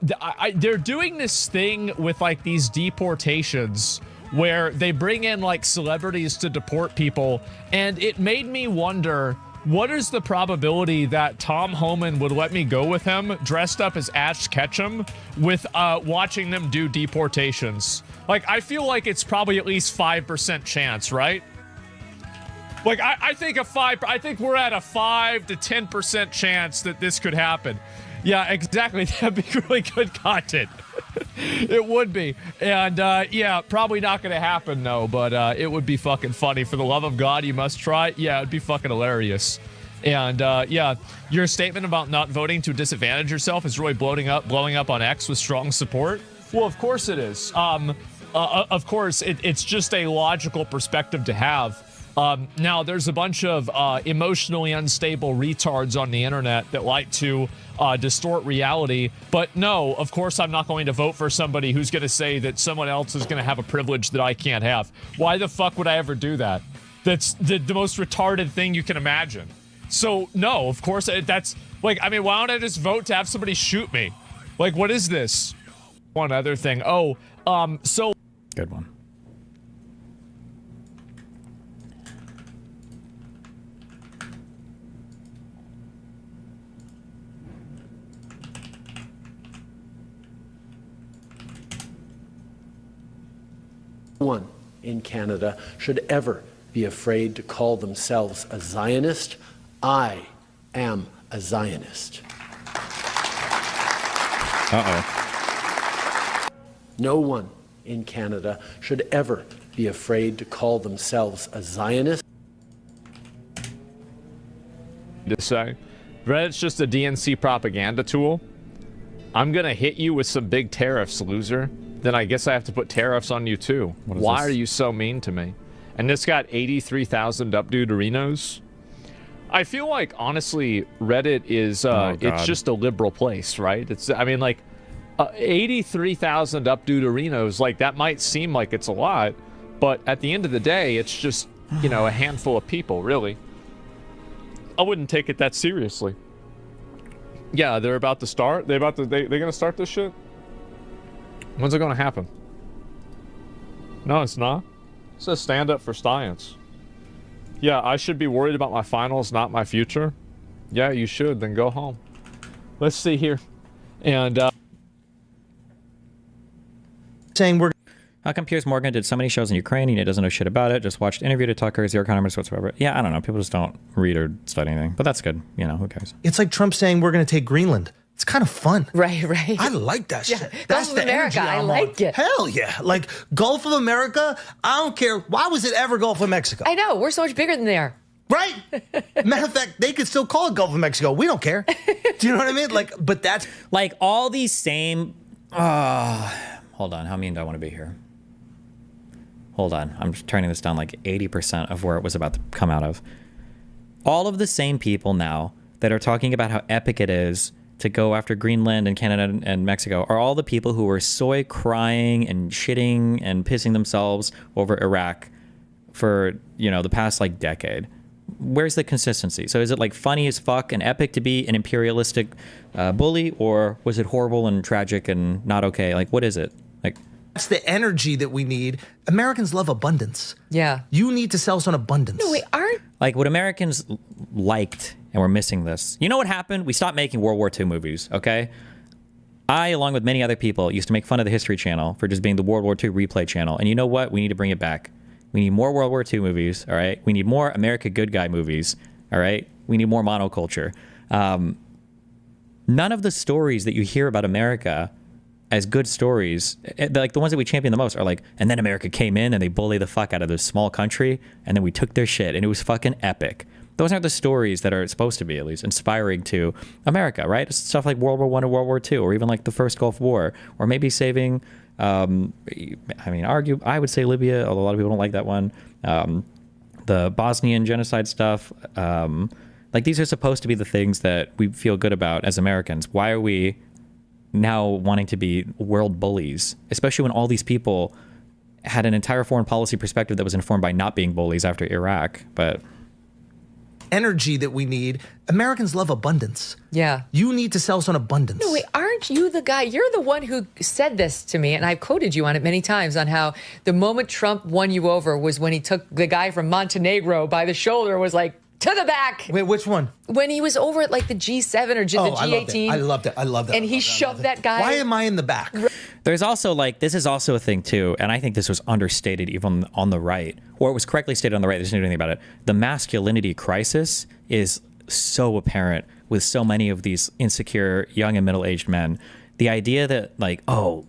they're doing this thing with like these deportations where they bring in like celebrities to deport people, and it made me wonder, what is the probability that Tom Homan would let me go with him dressed up as Ash Ketchum with watching them do deportations? Like, I feel like it's probably at least 5% chance, right? Like, I think we're at a 5 to 10% chance that this could happen. Yeah, exactly. That'd be really good content. It would be. And, yeah, probably not going to happen, no, but it would be fucking funny. For the love of God, you must try. Yeah, it'd be fucking hilarious. And, yeah, your statement about not voting to disadvantage yourself is really blowing up on X with strong support. Well, of course it is. Of course, it's just a logical perspective to have. Now, there's a bunch of emotionally unstable retards on the internet that like to distort reality. But no, of course, I'm not going to vote for somebody who's going to say that someone else is going to have a privilege that I can't have. Why the fuck would I ever do that? That's the most retarded thing you can imagine. So, no, of course, that's like, I mean, why don't I just vote to have somebody shoot me? Like, what is this? One other thing. Oh, so. Good one. No one in Canada should ever be afraid to call themselves a Zionist. I am a Zionist. Uh-oh. No one in Canada should ever be afraid to call themselves a Zionist. To say, Reddit's just a DNC propaganda tool. I'm gonna hit you with some big tariffs, loser. Then I guess I have to put tariffs on you too. Why are you so mean to me? And this got 83,000 updude-arinos. I feel like, honestly, Reddit is, it's just a liberal place, right? It's, I mean, like, 83,000 updude-arinos, like, that might seem like it's a lot, but at the end of the day, it's just, you know, a handful of people, really. I wouldn't take it that seriously. Yeah, they're about to start. They're gonna start this shit? When's it gonna happen? No, it's not. It says stand up for science. Yeah, I should be worried about my finals, not my future. Yeah, you should. Then go home. Let's see here. And, saying we're... How come Piers Morgan did so many shows in Ukraine and he doesn't know shit about it? Just watched Interview to Tucker, zero comments whatsoever. Yeah, I don't know. People just don't read or study anything. But that's good. You know, who cares? It's like Trump saying we're going to take Greenland. It's kind of fun. Right. I like that shit. Yeah. That's Gulf the of America, energy I I'm like on. it. Hell yeah. Like, Gulf of America, I don't care. Why was it ever Gulf of Mexico? I know. We're so much bigger than they are. Right? Matter of fact, they could still call it Gulf of Mexico. We don't care. Do you know what I mean? Like, but that's... Like, all these same... hold on. How mean do I want to be here? Hold on. I'm just turning this down like 80% of where it was about to come out of. All of the same people now that are talking about how epic it is to go after Greenland and Canada and Mexico are all the people who were soy crying and shitting and pissing themselves over Iraq for, you know, the past like decade. Where's the consistency? So is it like funny as fuck and epic to be an imperialistic bully, or was it horrible and tragic and not okay? Like, what is it? Like, that's the energy that we need. Americans love abundance. Yeah. You need to sell us on abundance. No, we aren't. Like, what Americans liked, and we're missing this. You know what happened? We stopped making World War II movies, okay? I, along with many other people, used to make fun of the History Channel for just being the World War II replay channel. And you know what? We need to bring it back. We need more World War II movies, all right? We need more America Good Guy movies, all right? We need more monoculture. None of the stories that you hear about America as good stories, like the ones that we champion the most, are like, and then America came in and they bullied the fuck out of this small country, and then we took their shit, and it was fucking epic. Those aren't the stories that are supposed to be, at least, inspiring to America, right? It's stuff like World War I and World War II, or even like the first Gulf War, or maybe saving, I would say Libya, although a lot of people don't like that one. The Bosnian genocide stuff. Like, these are supposed to be the things that we feel good about as Americans. Why are we now wanting to be world bullies, especially when all these people had an entire foreign policy perspective that was informed by not being bullies after Iraq? But energy that we need. Americans love abundance. Yeah. You need to sell us on abundance. No, wait, aren't you the guy? You're the one who said this to me, and I've quoted you on it many times, on how the moment Trump won you over was when he took the guy from Montenegro by the shoulder, was like, To the back. Wait, which one? When he was over at like the G7 or the G18. I loved it. And he shoved that guy. Why am I in the back? There's also like, this is also a thing too, and I think this was understated even on the right, or it was correctly stated on the right. There's no anything about it. The masculinity crisis is so apparent with so many of these insecure young and middle-aged men. The idea that like, oh,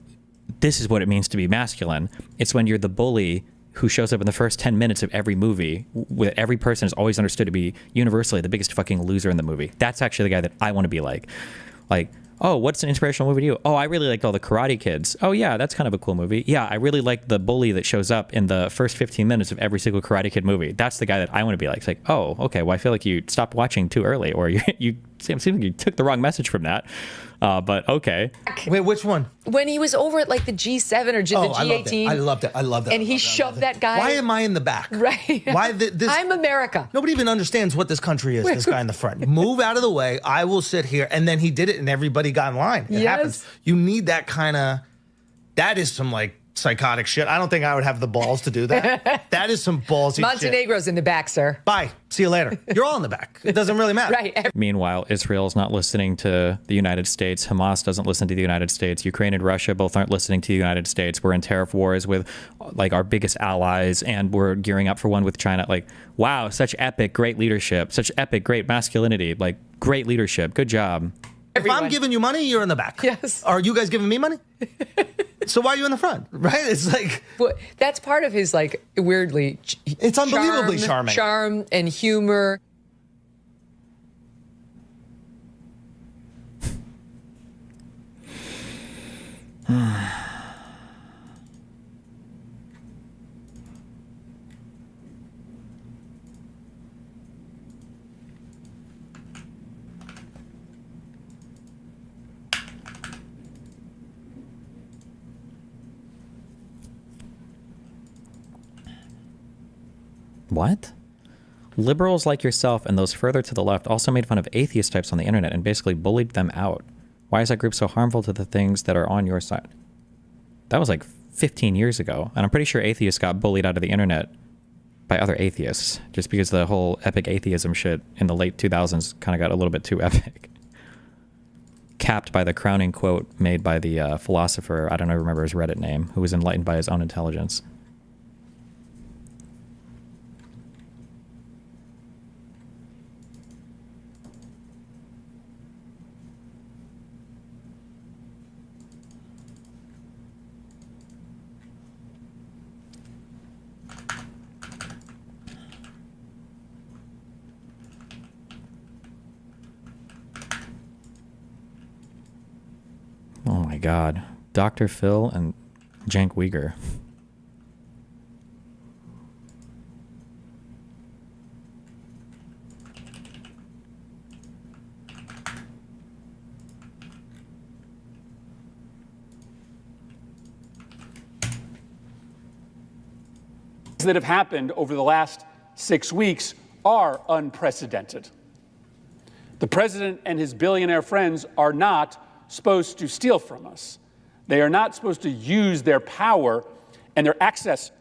this is what it means to be masculine. It's when you're the bully who shows up in the first 10 minutes of every movie, with every person is always understood to be universally the biggest fucking loser in the movie. That's actually the guy that I want to be like. Like, oh, what's an inspirational movie to you? Oh, I really liked all the Karate Kids. Oh yeah, that's kind of a cool movie. Yeah, I really like the bully that shows up in the first 15 minutes of every single Karate Kid movie. That's the guy that I want to be like. It's like, oh, okay, well, I feel like you stopped watching too early, or you seems like you took the wrong message from that. But okay. Wait, which one? When he was over at like the G7 or the G18. I loved it. And he shoved that guy. Why am I in the back? Right. Why this? I'm America. Nobody even understands what this country is. This guy in the front. Move out of the way. I will sit here. And then he did it, and everybody got in line. It happens. You need that kind of. That is some like psychotic shit. I don't think I would have the balls to do that. That is some ballsy shit. Montenegro's in the back, sir. Bye. See you later. You're all in the back. It doesn't really matter. Right. Meanwhile, Israel's not listening to the United States. Hamas doesn't listen to the United States. Ukraine and Russia both aren't listening to the United States. We're in tariff wars with like our biggest allies, and we're gearing up for one with China. Like, wow, such epic, great leadership. Such epic, great masculinity. Like, great leadership. Good job. If I'm giving you money, you're in the back. Yes. Are you guys giving me money? So why are you in the front? Right? It's like. Well, that's part of his like weirdly. It's unbelievably charming. Charm and humor. What? Liberals like yourself and those further to the left also made fun of atheist types on the internet and basically bullied them out. Why is that group so harmful to the things that are on your side? That was like 15 years ago, and I'm pretty sure atheists got bullied out of the internet by other atheists, just because the whole epic atheism shit in the late 2000s kind of got a little bit too epic. Capped by the crowning quote made by the philosopher, I don't remember his Reddit name, who was enlightened by his own intelligence. Oh my God. Dr. Phil and Cenk Uygur. That have happened over the last 6 weeks are unprecedented. The president and his billionaire friends are not supposed to steal from us. They are not supposed to use their power and their access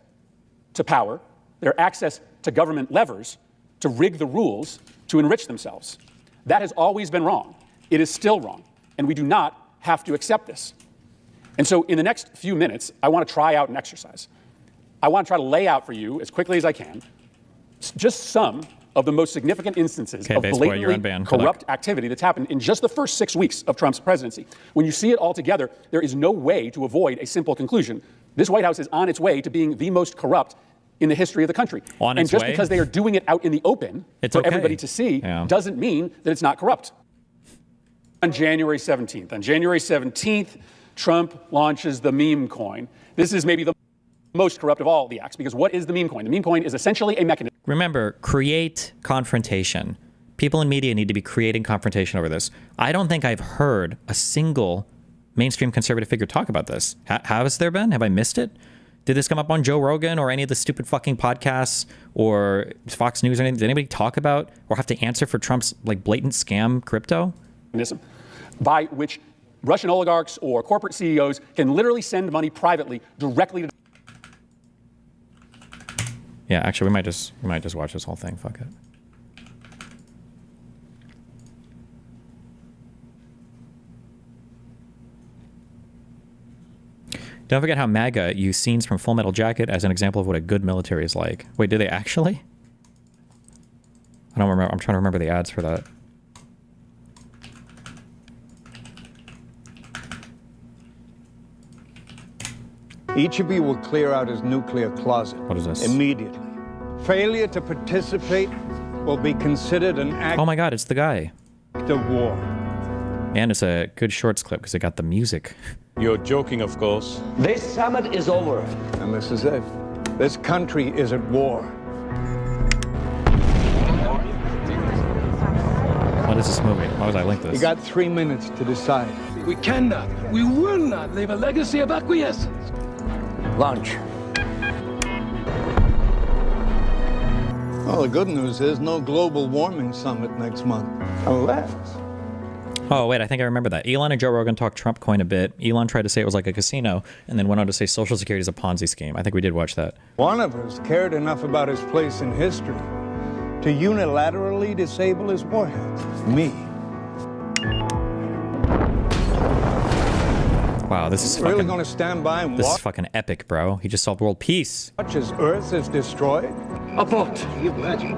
to power, their access to government levers, to rig the rules to enrich themselves. That has always been wrong. It is still wrong, and we do not have to accept this. And so in the next few minutes, I want to try out an exercise. I want to try to lay out for you, as quickly as I can, just some of the most significant instances of blatantly corrupt activity that's happened in just the first 6 weeks of Trump's presidency. When you see it all together, there is no way to avoid a simple conclusion. This White House is on its way to being the most corrupt in the history of the country. And just because they are doing it out in the open for everybody to see doesn't mean that it's not corrupt. On January 17th, Trump launches the meme coin. This is maybe the most corrupt of all the acts, because what is the meme coin? The meme coin is essentially a mechanism. Remember, create confrontation. People in media need to be creating confrontation over this. I don't think I've heard a single mainstream conservative figure talk about this. Has there been? Have I missed it? Did this come up on Joe Rogan or any of the stupid fucking podcasts or Fox News or anything? Did anybody talk about or have to answer for Trump's like blatant scam crypto? By which Russian oligarchs or corporate CEOs can literally send money privately directly to. Yeah, actually, we might just watch this whole thing. Fuck it. Don't forget how MAGA used scenes from Full Metal Jacket as an example of what a good military is like. Wait, do they actually? I don't remember. I'm trying to remember the ads for that. Each of you will clear out his nuclear closet. What is this? Immediately. Failure to participate will be considered an act Oh my god, it's the guy. of war. And it's a good shorts clip because it got the music. You're joking, of course. This summit is over. And this is it. This country is at war. What is this movie? Why was I link this? You got 3 minutes to decide. We cannot, we will not leave a legacy of acquiescence. Lunch. Well, the good news is no global warming summit next month. Unless... Oh, wait, I think I remember that. Elon and Joe Rogan talked Trump coin a bit. Elon tried to say it was like a casino, and then went on to say Social Security is a Ponzi scheme. I think we did watch that. one of us cared enough about his place in history to unilaterally disable his warheads. Me. Wow, this is Really fucking... going to stand by and This is watch fucking epic, bro. He just solved world peace. as Earth is destroyed? Abort, you imagine.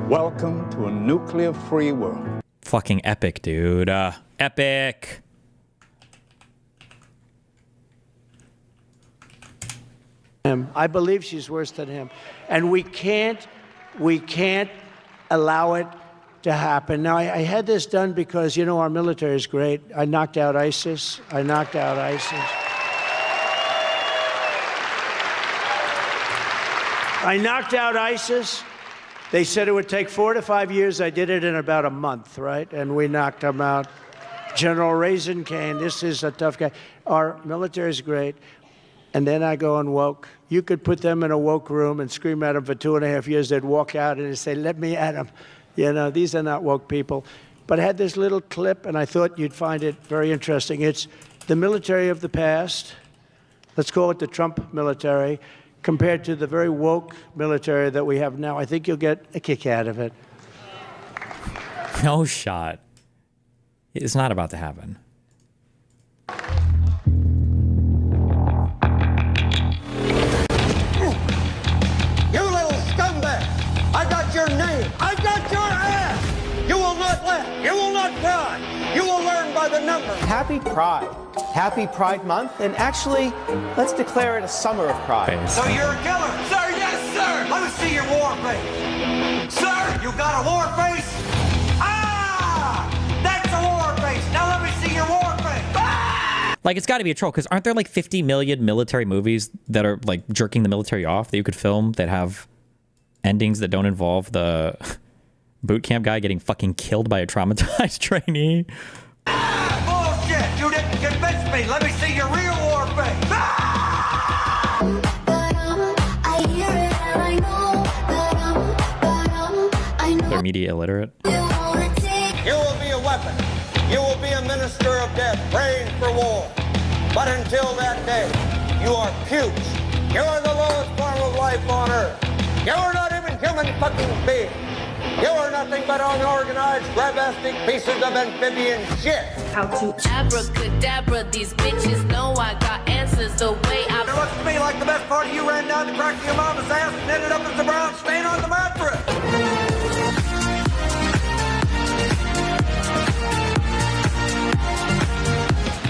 Welcome to a nuclear-free world. Fucking epic, dude. Epic. I believe she's worse than him. And we can't allow it to happen. Now, I had this done because, you know, our military is great. I knocked out ISIS. I knocked out ISIS. They said it would take 4 to 5 years. I did it in about a month, right? And we knocked them out. General Raisin Kane, this is a tough guy. Our military is great. And then I go on woke. You could put them in a woke room and scream at them for 2.5 years. They'd walk out and they'd say, let me at them. You know, these are not woke people. But I had this little clip, and I thought you'd find it very interesting. It's the military of the past. Let's call it the Trump military, compared to the very woke military that we have now. I think you'll get a kick out of it. No shot. It's not about to happen. You little scumbag! I got your name! I got your ass! You will not laugh! You will not cry! You will learn by the numbers! Happy Pride. Happy Pride Month. And actually, let's declare it a summer of pride. So you're a killer? Sir, yes, sir! Let me see your war face! Sir, you got a war face? Ah! That's a war face! Now let me see your war face! Ah! Like, it's got to be a troll, because aren't there like 50 million military movies that are like jerking the military off that you could film that have endings that don't involve the boot camp guy getting fucking killed by a traumatized trainee? Bullshit! You didn't convince me! Let me see your real war face! They're media illiterate. You will be a weapon. You will be a minister of death, praying for war. But until that day, you are pukes. You are the lowest form of life on earth. You are not even human fucking beings. You are nothing but unorganized, grabastic pieces of amphibian shit. How to abracadabra, these bitches know I got answers the way I... It looks to me like the best part of you ran down the crack of your mama's ass and ended up as a brown stain on the mattress.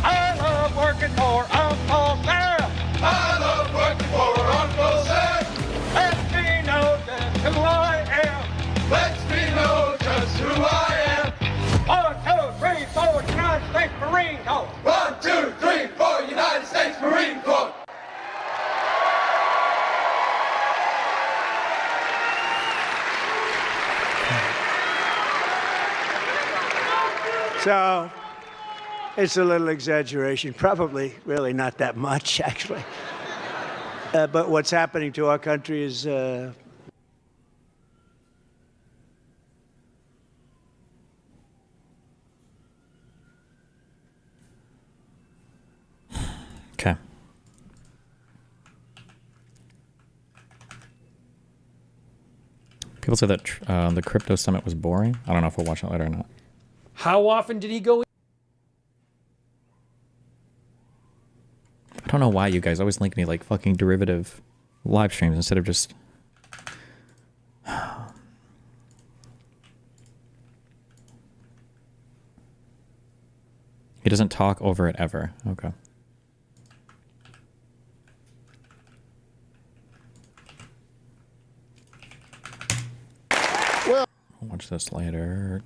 I love working for Uncle Sam. I love working for Uncle Sam. Lets me know just who I am. Lets me know just who I am. 1, 2, 3, 4, United States Marine Corps. 1, 2, 3, 4, United States Marine Corps. So it's a little exaggeration, probably really not that much, actually. But what's happening to our country is Okay. People say that the crypto summit was boring. I don't know if we'll watch it later or not. How often did he go don't know why you guys always link me like fucking derivative live streams instead of just... He doesn't talk over it ever. Okay. Well, I'll watch this later.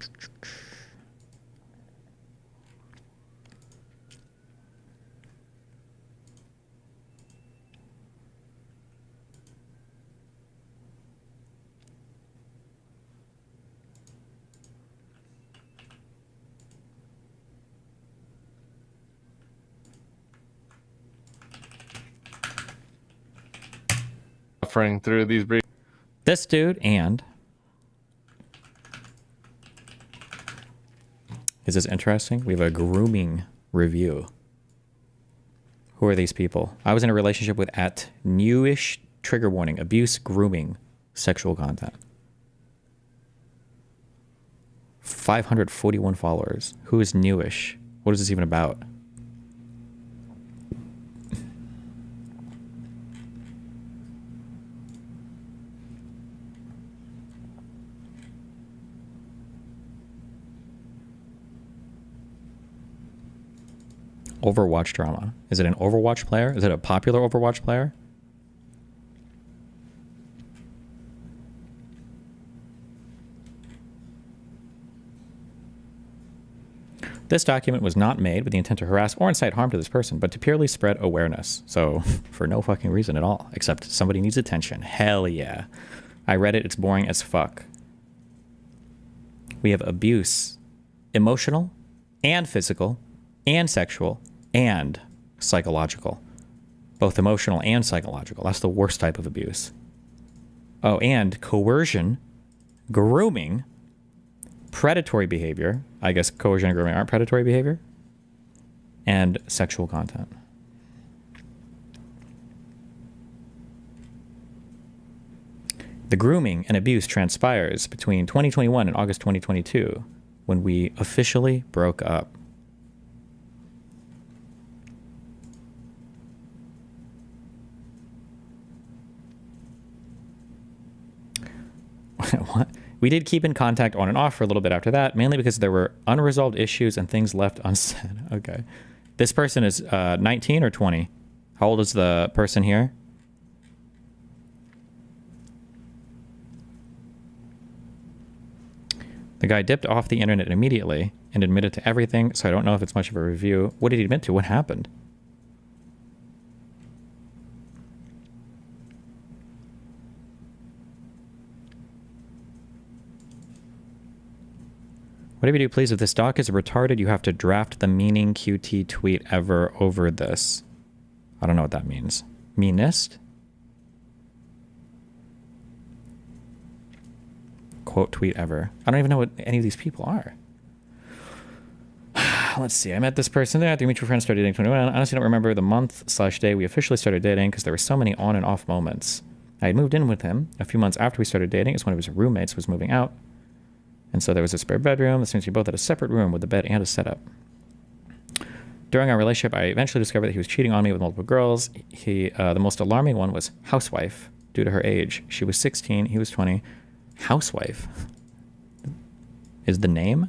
Suffering through these brief. This dude and... Is this interesting? We have a grooming review. Who are these people? I was in a relationship with @newish, trigger warning, abuse, grooming, sexual content. 541 followers. Who is newish? What is this even about? Overwatch drama. Is it an Overwatch player? Is it a popular Overwatch player? This document was not made with the intent to harass or incite harm to this person, but to purely spread awareness. So, for no fucking reason at all, except somebody needs attention. Hell yeah. I read it, it's boring as fuck. We have abuse, emotional and physical and sexual and psychological. Both emotional and psychological. That's the worst type of abuse. Oh, and coercion, grooming, predatory behavior. I guess coercion and grooming aren't predatory behavior. And sexual content. The grooming and abuse transpires between 2021 and August 2022, when we officially broke up. What? We did keep in contact on and off for a little bit after that, mainly because there were unresolved issues and things left unsaid. Okay. This person is 19 or 20? How old is the person here? The guy dipped off the internet immediately and admitted to everything, so I don't know if it's much of a review. What did he admit to? What happened? Whatever you do, please, if this doc is retarded, you have to draft the meaning QT tweet ever over this. I don't know what that means. Meanest? Quote tweet ever. I don't even know what any of these people are. Let's see. I met this person there. Through mutual friends, started dating 21. I honestly don't remember the month/day we officially started dating because there were so many on and off moments. I had moved in with him a few months after we started dating as one of his roommates was moving out. And so there was a spare bedroom. This means we both had a separate room with a bed and a setup. During our relationship, I eventually discovered that he was cheating on me with multiple girls. The most alarming one was housewife, due to her age. She was 16, he was 20. Housewife is the name?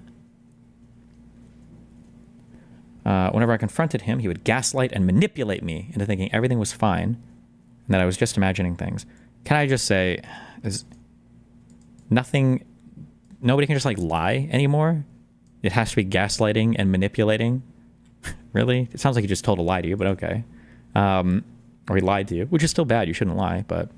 Whenever I confronted him, he would gaslight and manipulate me into thinking everything was fine and that I was just imagining things. Can I just say, is nothing... Nobody can just, like, lie anymore? It has to be gaslighting and manipulating? Really? It sounds like he just told a lie to you, but okay. Or he lied to you, which is still bad. You shouldn't lie, but...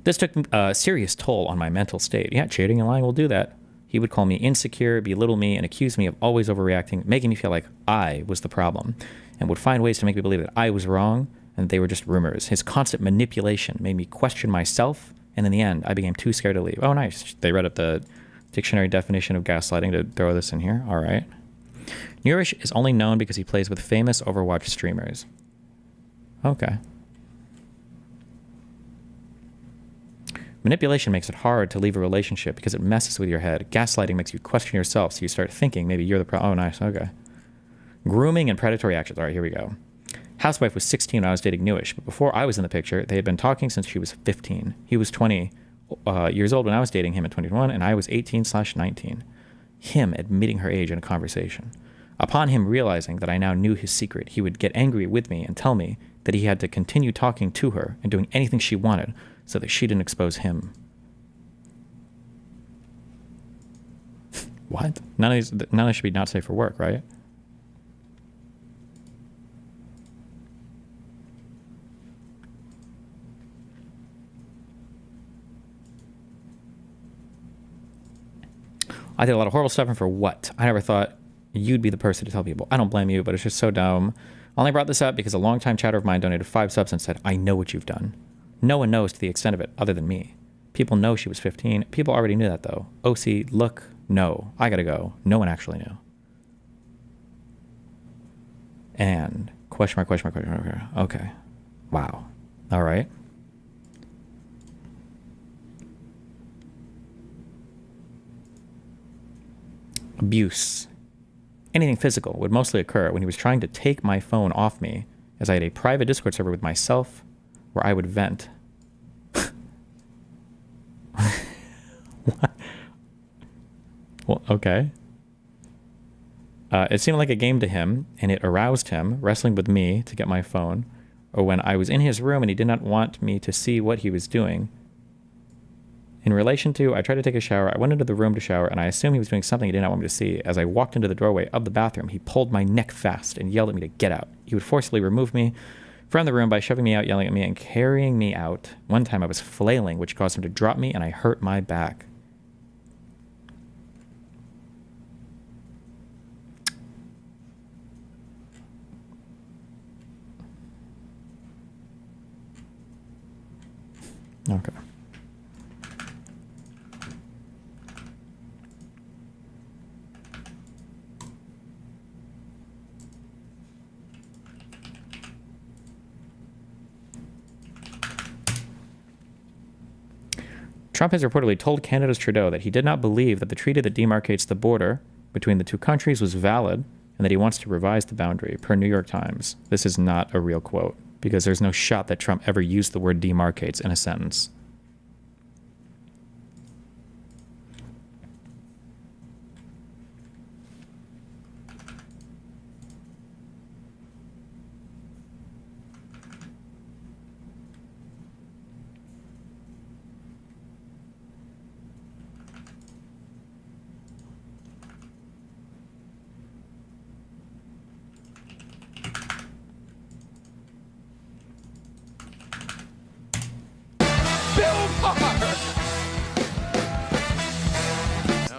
This took a serious toll on my mental state. Yeah, cheating and lying will do that. He would call me insecure, belittle me, and accuse me of always overreacting, making me feel like I was the problem, and would find ways to make me believe that I was wrong and that they were just rumors. His constant manipulation made me question myself, and in the end, I became too scared to leave. Oh, nice. They read up the dictionary definition of gaslighting to throw this in here. All right. Newish is only known because he plays with famous Overwatch streamers. Okay. Manipulation makes it hard to leave a relationship because it messes with your head. Gaslighting makes you question yourself, so you start thinking maybe you're the problem. Oh, nice. Okay. Grooming and predatory actions. All right, here we go. Housewife was 16 when I was dating Newish, but before I was in the picture, they had been talking since she was 15. He was 20 years old when I was dating him in 2021, and I was 18/19. Him admitting her age in a conversation. Upon him realizing that I now knew his secret, he would get angry with me and tell me that he had to continue talking to her and doing anything she wanted so that she didn't expose him. What? None of these should be not safe for work, right? I did a lot of horrible stuff, and for what? I never thought you'd be the person to tell people. I don't blame you, but it's just so dumb. I only brought this up because a longtime chatter of mine donated 5 subs and said, I know what you've done. No one knows to the extent of it other than me. People know she was 15. People already knew that, though. OC, look, no. I gotta go. No one actually knew. And question mark, question mark, question mark. Okay. Wow. All right. Abuse. Anything physical would mostly occur when he was trying to take my phone off me, as I had a private Discord server with myself where I would vent. What? Well, okay. It seemed like a game to him, and it aroused him, wrestling with me to get my phone, or when I was in his room and he did not want me to see what he was doing. In relation to, I tried to take a shower, I went into the room to shower, and I assumed he was doing something he did not want me to see. As I walked into the doorway of the bathroom, he pulled my neck fast and yelled at me to get out. He would forcibly remove me from the room by shoving me out, yelling at me, and carrying me out. One time I was flailing, which caused him to drop me, and I hurt my back. Okay. Trump has reportedly told Canada's Trudeau that he did not believe that the treaty that demarcates the border between the two countries was valid and that he wants to revise the boundary, per New York Times. This is not a real quote, because there's no shot that Trump ever used the word demarcates in a sentence.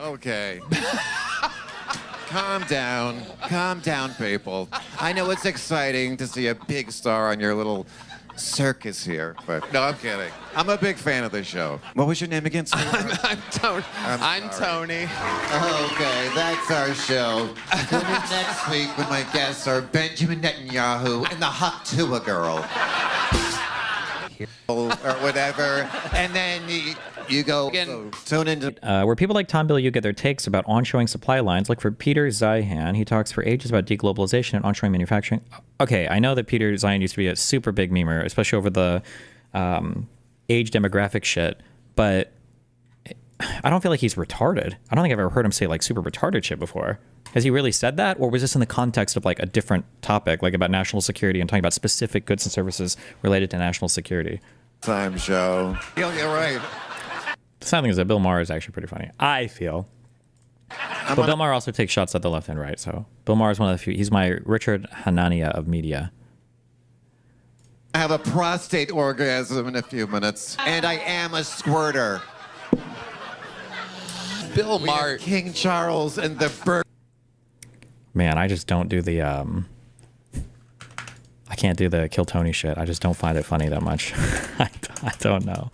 Okay. Calm down, people. I know it's exciting to see a big star on your little circus here, but no, I'm kidding. I'm a big fan of the show. What was your name again? I'm Tony. I'm Tony. Okay, that's our show. Tune in next week when my guests are Benjamin Netanyahu and the Haktua girl. Or whatever, and then you go tune into where people like Tom Bilyeu get their takes about onshoring supply lines. Look for Peter Zeihan. He talks for ages about deglobalization and onshoring manufacturing. Okay, I know that Peter Zeihan used to be a super big memer, especially over the age demographic shit, but I don't feel like he's retarded. I don't think I've ever heard him say like super retarded shit before. Has he really said that? Or was this in the context of like a different topic, like about national security and talking about specific goods and services related to national security? Time show. You're right. The sad thing is that Bill Maher is actually pretty funny, I feel. But Bill Maher also takes shots at the left and right, so Bill Maher is one of the few. He's my Richard Hanania of media. I have a prostate orgasm in a few minutes, and I am a squirter. Bill Maher. King Charles and the bird. Man, I just don't do the, I can't do the Kill Tony shit. I just don't find it funny that much. I don't know.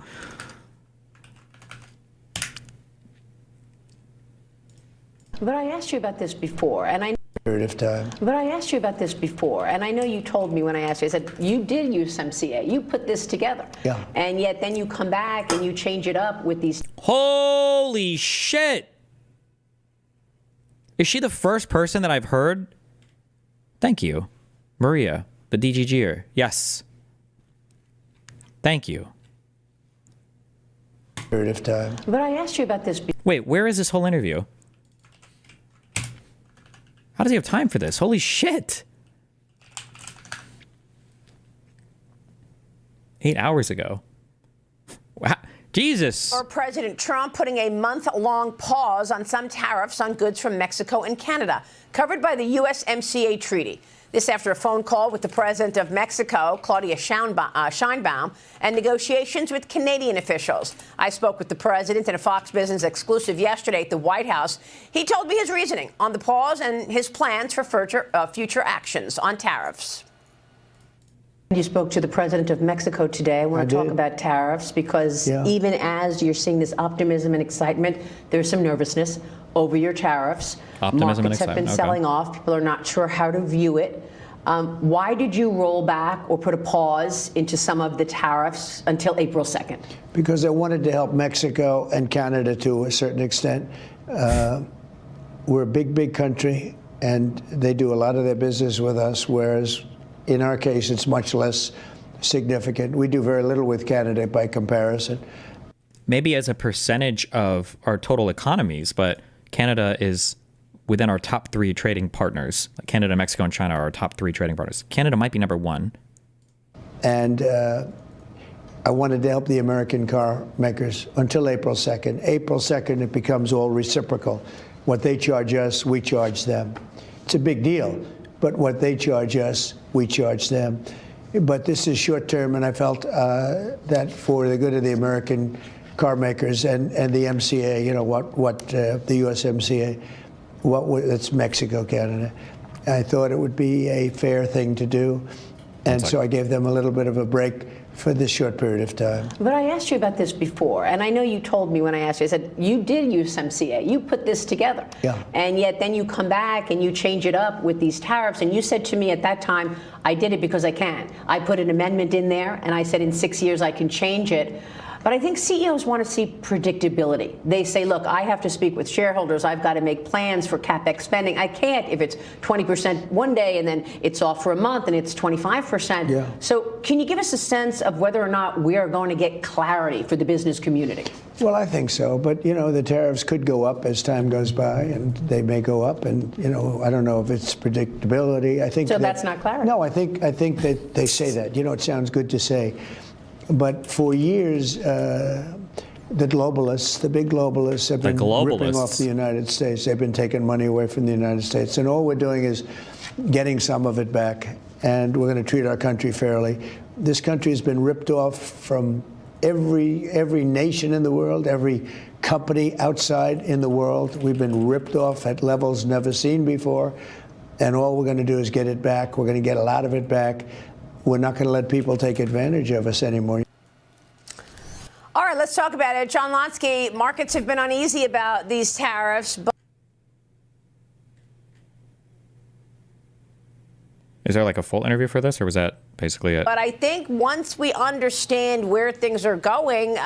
But I asked you about this before, and I... Period of time. But I asked you about this before, and I know you told me when I asked you, I said, you did use some CA. You put this together. Yeah. And yet then you come back and you change it up with these... Holy shit! Is she the first person that I've heard? Thank you, Maria. The DGGer. Yes. Thank you. Period of time. But I asked you about this. Wait, where is this whole interview? How does he have time for this? Holy shit. 8 hours ago. Wow. Jesus. Or President Trump putting a month-long pause on some tariffs on goods from Mexico and Canada, covered by the USMCA treaty. This after a phone call with the president of Mexico, Claudia Sheinbaum, and negotiations with Canadian officials. I spoke with the president in a Fox Business exclusive yesterday at the White House. He told me his reasoning on the pause and his plans for future actions on tariffs. You spoke to the president of Mexico today. I want to talk about tariffs because even as you're seeing this optimism and excitement, there's some nervousness over your tariffs. Optimism Markets and have been excitement, selling off. People are not sure how to view it. Why did you roll back or put a pause into some of the tariffs until April 2nd? Because I wanted to help Mexico and Canada to a certain extent. We're a big country, and they do a lot of their business with us, whereas in our case, it's much less significant. We do very little with Canada by comparison. Maybe as a percentage of our total economies, but Canada is within our top 3 trading partners. Canada, Mexico, and China are our top 3 trading partners. Canada might be number 1. And I wanted to help the American car makers until April 2nd. April 2nd, it becomes all reciprocal. What they charge us, we charge them. It's a big deal, but what they charge us, we charge them. But this is short term, and I felt that for the good of the American car makers and the MCA, you know, the USMCA, that's Mexico, Canada. I thought it would be a fair thing to do. And so I gave them a little bit of a break for this short period of time. But I asked you about this before, and I know you told me when I asked you, I said, you did use some CA. You put this together. Yeah. And yet then you come back and you change it up with these tariffs. And you said to me at that time, I did it because I can. I put an amendment in there, and I said in 6 years I can change it. But I think CEOs want to see predictability. They say, look, I have to speak with shareholders. I've got to make plans for CapEx spending. I can't if it's 20% one day and then it's off for a month and it's 25%. Yeah. So can you give us a sense of whether or not we are going to get clarity for the business community? Well, I think so. But, you know, the tariffs could go up as time goes by, and they may go up. And, you know, I don't know if it's predictability. I think so that's not clarity. No, I think that they say that. You know, it sounds good to say. But for years, the globalists, the big globalists, have been ripping off the United States. They've been taking money away from the United States. And all we're doing is getting some of it back. And we're going to treat our country fairly. This country has been ripped off from every nation in the world, every company outside in the world. We've been ripped off at levels never seen before. And all we're going to do is get it back. We're going to get a lot of it back. We're not going to let people take advantage of us anymore. All right, let's talk about it. John Lonsky, markets have been uneasy about these tariffs. But Is there like a full interview for this, or was that basically it? But I think once we understand where things are going,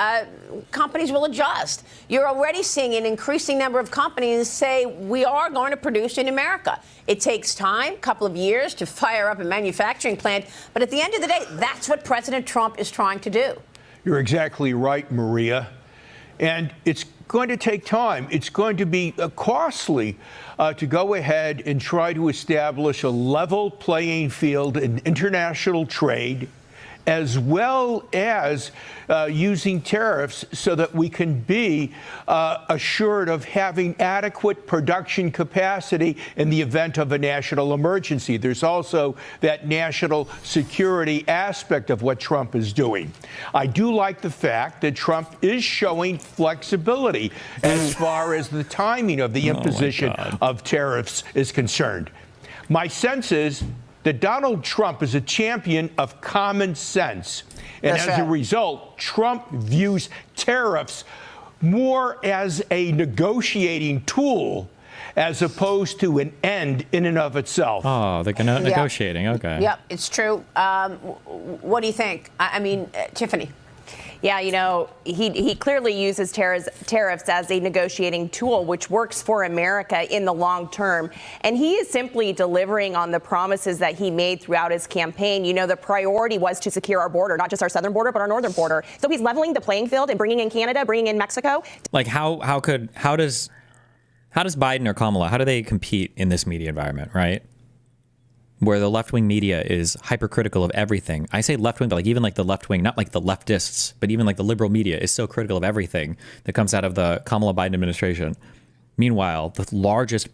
companies will adjust. You're already seeing an increasing number of companies say we are going to produce in America. It takes time, a couple of years to fire up a manufacturing plant. But at the end of the day, that's what President Trump is trying to do. You're exactly right, Maria. And it's going to take time. It's going to be costly to go ahead and try to establish a level playing field in international trade, as well as using tariffs so that we can be assured of having adequate production capacity in the event of a national emergency. There's also that national security aspect of what Trump is doing. I do like the fact that Trump is showing flexibility as far as the timing of the imposition of tariffs is concerned. My sense is that Donald Trump is a champion of common sense. And as a result, Trump views tariffs more as a negotiating tool as opposed to an end in and of itself. Oh, they're negotiating. Okay. Yep, it's true. What do you think? I mean, Tiffany. Yeah, you know, he clearly uses tariffs as a negotiating tool, which works for America in the long term. And he is simply delivering on the promises that he made throughout his campaign. You know, the priority was to secure our border, not just our southern border, but our northern border. So he's leveling the playing field and bringing in Canada, bringing in Mexico. Like, how does Biden or Kamala, how do they compete in this media environment, right? Where the left-wing media is hypercritical of everything. I say left-wing, but like even like the left-wing, not like the leftists, but even like the liberal media is so critical of everything that comes out of the Kamala Biden administration. Meanwhile, the largest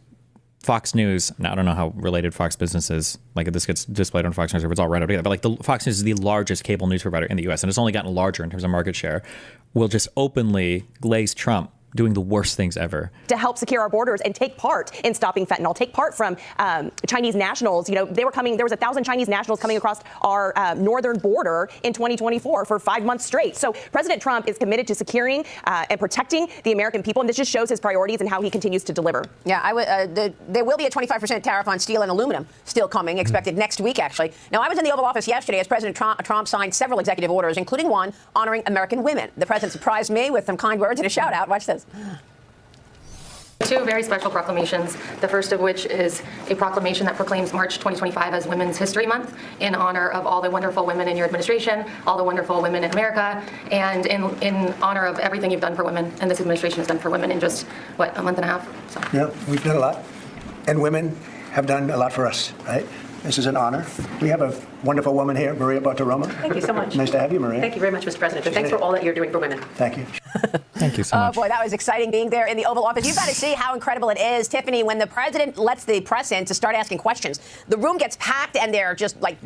Fox News, now I don't know how related Fox Business is, like if this gets displayed on Fox News or if it's all right up together, but like the Fox News is the largest cable news provider in the US, and it's only gotten larger in terms of market share, will just openly glaze Trump doing the worst things ever. To help secure our borders and take part in stopping fentanyl, take part from Chinese nationals. You know, there was 1,000 Chinese nationals coming across our northern border in 2024 for 5 months straight. So President Trump is committed to securing and protecting the American people, and this just shows his priorities and how he continues to deliver. Yeah, there will be a 25% tariff on steel and aluminum still coming, expected next week, actually. Now, I was in the Oval Office yesterday as President Trump signed several executive orders, including one honoring American women. The president surprised me with some kind words and a shout out. Watch this. Two very special proclamations, the first of which is a proclamation that proclaims March 2025 as Women's History Month in honor of all the wonderful women in your administration, all the wonderful women in America, and in honor of everything you've done for women and this administration has done for women in just, what, a month and a half? So. Yeah, we've done a lot, and women have done a lot for us, right? This is an honor. We have a wonderful woman here, Maria Bartiromo. Thank you so much. Nice to have you, Maria. Thank you very much, Mr. President. And thanks for all that you're doing for women. Thank you. Thank you so much. Oh, boy, that was exciting being there in the Oval Office. You've got to see how incredible it is, Tiffany, when the president lets the press in to start asking questions. The room gets packed, and they're just, like,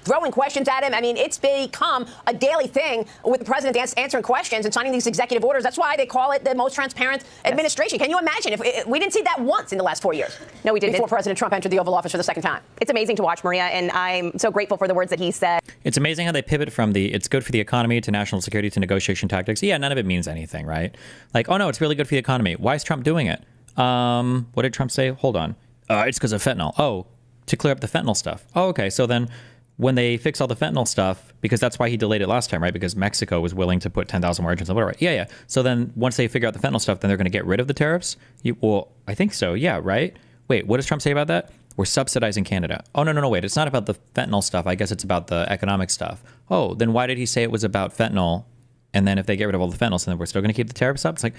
throwing questions at him. I mean, it's become a daily thing with the president answering questions and signing these executive orders. That's why they call it the most transparent administration. Can you imagine if we didn't see that once in the last 4 years? No, we didn't. Before President Trump entered the Oval Office for the second time. It's amazing to watch, Maria, and I'm so grateful for the words that he said. It's amazing how they pivot from the it's good for the economy to national security to negotiation tactics. Yeah, none of it means anything, right? Like, oh no, it's really good for the economy. Why is Trump doing it? What did Trump say? Hold on. It's because of fentanyl. Oh, to clear up the fentanyl stuff. Oh, okay. So then when they fix all the fentanyl stuff, because that's why he delayed it last time, right? Because Mexico was willing to put 10,000 more agents on whatever. Yeah. So then once they figure out the fentanyl stuff, then they're going to get rid of the tariffs? Well, I think so. Yeah, right? Wait, what does Trump say about that? We're subsidizing Canada. Oh, no, wait. It's not about the fentanyl stuff. I guess it's about the economic stuff. Oh, then why did he say it was about fentanyl? And then if they get rid of all the fentanyl, then we're still going to keep the tariffs up? It's like,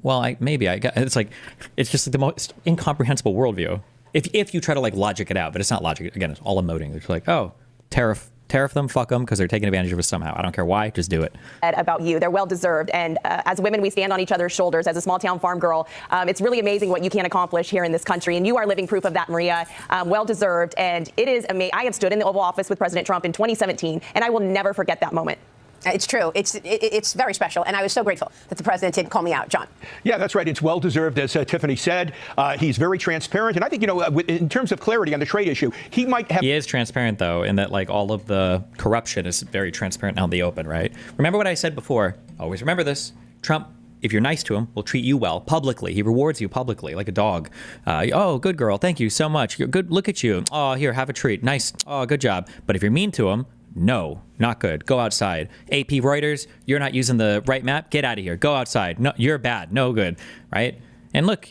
well, it's like, it's just like the most incomprehensible worldview. If you try to like logic it out, but it's not logic. Again, it's all emoting. It's like, oh, tariff them, fuck them, because they're taking advantage of us somehow. I don't care why, just do it. About you, they're well deserved, and as women, we stand on each other's shoulders. As a small town farm girl, it's really amazing what you can accomplish here in this country, and you are living proof of that, Maria. Well deserved, and it is amazing. I have stood in the Oval Office with President Trump in 2017, and I will never forget that moment. It's true. It's very special, and I was so grateful that the president did call me out. John. Yeah, that's right. It's well-deserved, as Tiffany said. He's very transparent, and I think, in terms of clarity on the trade issue, he might have... He is transparent, though, in that, like, all of the corruption is very transparent out in the open, right? Remember what I said before. Always remember this. Trump, if you're nice to him, will treat you well publicly. He rewards you publicly, like a dog. Oh, good girl. Thank you so much. You're good. Look at you. Oh, here, have a treat. Nice. Oh, good job. But if you're mean to him, no, not good. Go outside. AP Reuters, you're not using the right map. Get out of here. Go outside. No, you're bad. No good. Right? And look,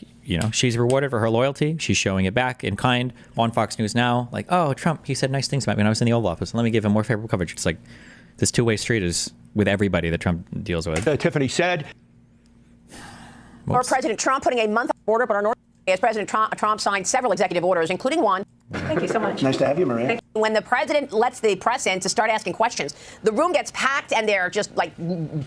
she's rewarded for her loyalty. She's showing it back in kind on Fox News now. Like, oh, Trump, he said nice things about me when I was in the Oval Office. Let me give him more favorable coverage. It's like this two-way street is with everybody that Trump deals with. Tiffany said. Or President Trump putting a month on the border, but our north. As President Trump signed several executive orders, including one. Thank you so much. Nice to have you, Maria. When the president lets the press in to start asking questions, the room gets packed, and they're just like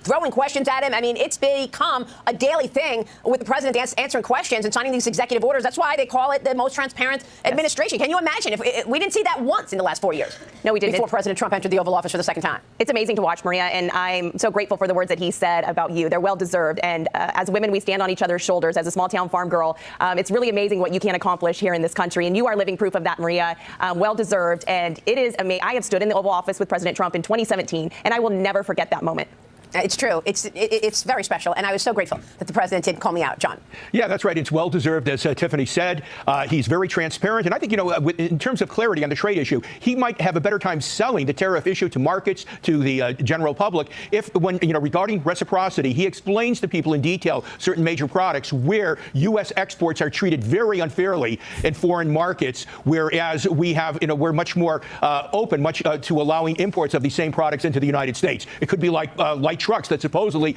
throwing questions at him. I mean, it's become a daily thing with the president answering questions and signing these executive orders. That's why they call it the most transparent administration. Can you imagine if we didn't see that once in the last 4 years? No, we didn't. Before President Trump entered the Oval Office for the second time. It's amazing to watch, Maria, and I'm so grateful for the words that he said about you. They're well deserved, and as women, we stand on each other's shoulders. As a small town farm girl, it's really amazing what you can accomplish here in this country, and you are living proof of that, Maria. Well deserved, and it is amazing. I have stood in the Oval Office with President Trump in 2017, and I will never forget that moment. It's true. It's very special, and I was so grateful that the president did call me out, John. Yeah, that's right. It's well deserved, as Tiffany said. He's very transparent, and I think in terms of clarity on the trade issue, he might have a better time selling the tariff issue to markets, to the general public, if when regarding reciprocity, he explains to people in detail certain major products where U.S. exports are treated very unfairly in foreign markets, whereas we're much more open, to allowing imports of these same products into the United States. It could be like light trucks that supposedly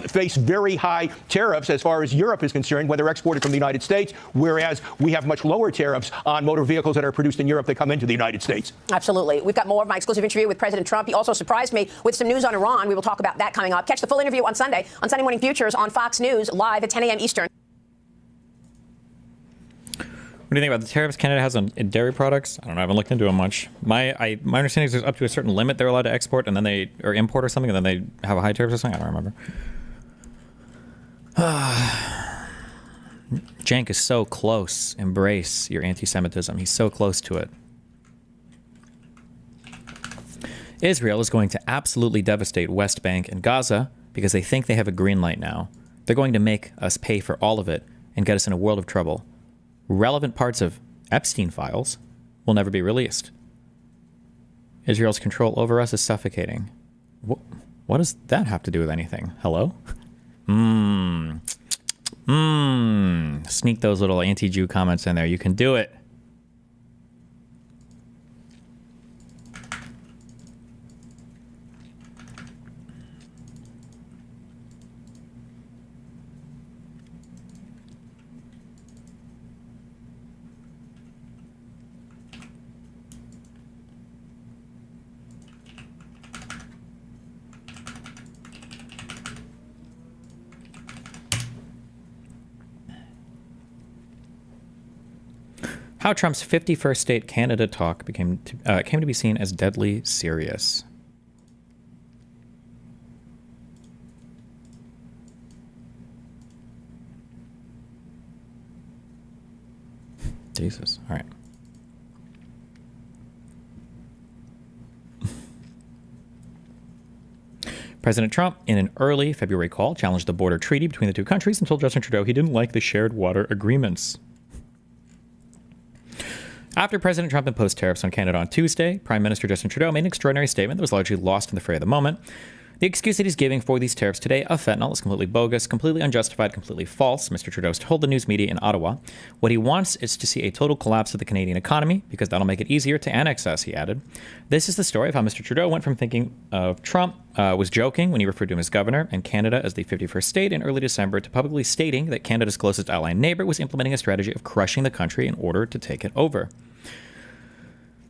face very high tariffs as far as Europe is concerned when they're exported from the United States, whereas we have much lower tariffs on motor vehicles that are produced in Europe that come into the United States. Absolutely. We've got more of my exclusive interview with President Trump. He also surprised me with some news on Iran. We will talk about that coming up. Catch the full interview on Sunday Morning Futures on Fox News, live at 10 a.m. Eastern. What do you think about the tariffs Canada has on dairy products? I don't know. I haven't looked into them much. My understanding is there's up to a certain limit they're allowed to export, and then or import or something, and then they have a high tariff or something. I don't remember. Cenk is so close. Embrace your anti-Semitism. He's so close to it. Israel is going to absolutely devastate West Bank and Gaza because they think they have a green light now. They're going to make us pay for all of it and get us in a world of trouble. Relevant parts of Epstein files will never be released. Israel's control over us is suffocating. What does that have to do with anything? Hello? Sneak those little anti-Jew comments in there. You can do it. How Trump's 51st state Canada talk came to be seen as deadly serious. Jesus. All right. President Trump, in an early February call, challenged the border treaty between the two countries and told Justin Trudeau he didn't like the shared water agreements. After President Trump imposed tariffs on Canada on Tuesday, Prime Minister Justin Trudeau made an extraordinary statement that was largely lost in the fray of the moment. The excuse that he's giving for these tariffs today of fentanyl is completely bogus, completely unjustified, completely false, Mr. Trudeau told the news media in Ottawa. What he wants is to see a total collapse of the Canadian economy, because that'll make it easier to annex us, he added. This is the story of how Mr. Trudeau went from thinking of Trump was joking when he referred to him as governor and Canada as the 51st state in early December to publicly stating that Canada's closest ally and neighbor was implementing a strategy of crushing the country in order to take it over.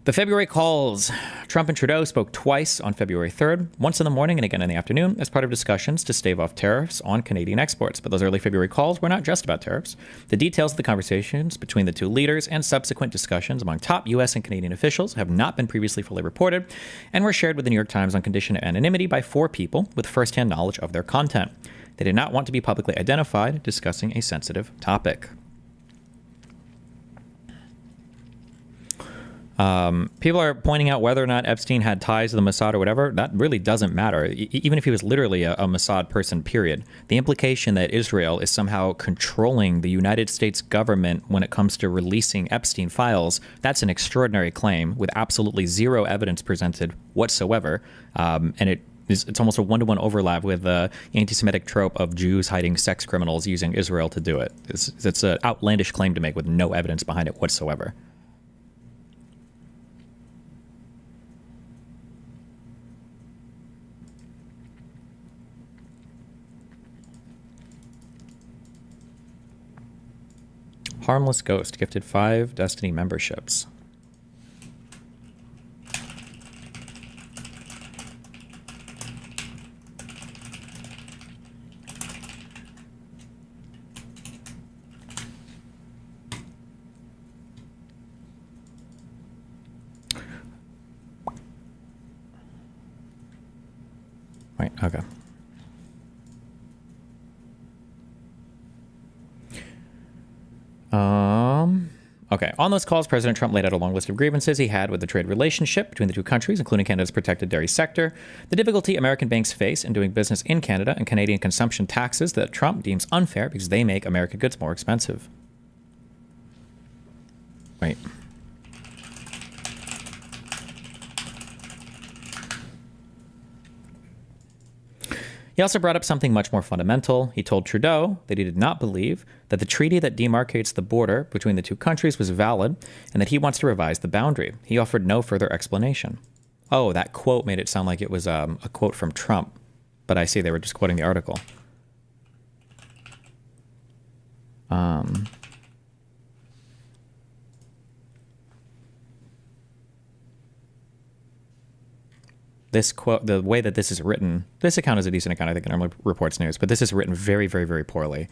The February calls. Trump and Trudeau spoke twice on February 3rd, once in the morning and again in the afternoon, as part of discussions to stave off tariffs on Canadian exports. But those early February calls were not just about tariffs. The details of the conversations between the two leaders and subsequent discussions among top U.S. and Canadian officials have not been previously fully reported and were shared with the New York Times on condition of anonymity by 4 people with firsthand knowledge of their content. They did not want to be publicly identified discussing a sensitive topic. People are pointing out whether or not Epstein had ties to the Mossad or whatever. That really doesn't matter. Even if he was literally a Mossad person, period. The implication that Israel is somehow controlling the United States government when it comes to releasing Epstein files, that's an extraordinary claim with absolutely zero evidence presented whatsoever. And it's almost a one-to-one overlap with the anti-Semitic trope of Jews hiding sex criminals using Israel to do it. It's an outlandish claim to make with no evidence behind it whatsoever. Harmless Ghost gifted 5 Destiny memberships. Wait, okay. Okay, Okay. On those calls, President Trump laid out a long list of grievances he had with the trade relationship between the two countries, including Canada's protected dairy sector, the difficulty American banks face in doing business in Canada, and Canadian consumption taxes that Trump deems unfair because they make American goods more expensive. Wait. He also brought up something much more fundamental. He told Trudeau that he did not believe that the treaty that demarcates the border between the two countries was valid and that he wants to revise the boundary. He offered no further explanation. Oh, that quote made it sound like it was a quote from Trump, but I see they were just quoting the article. This quote, the way that this is written, this account is a decent account. I think it normally reports news, but this is written very, very, very poorly.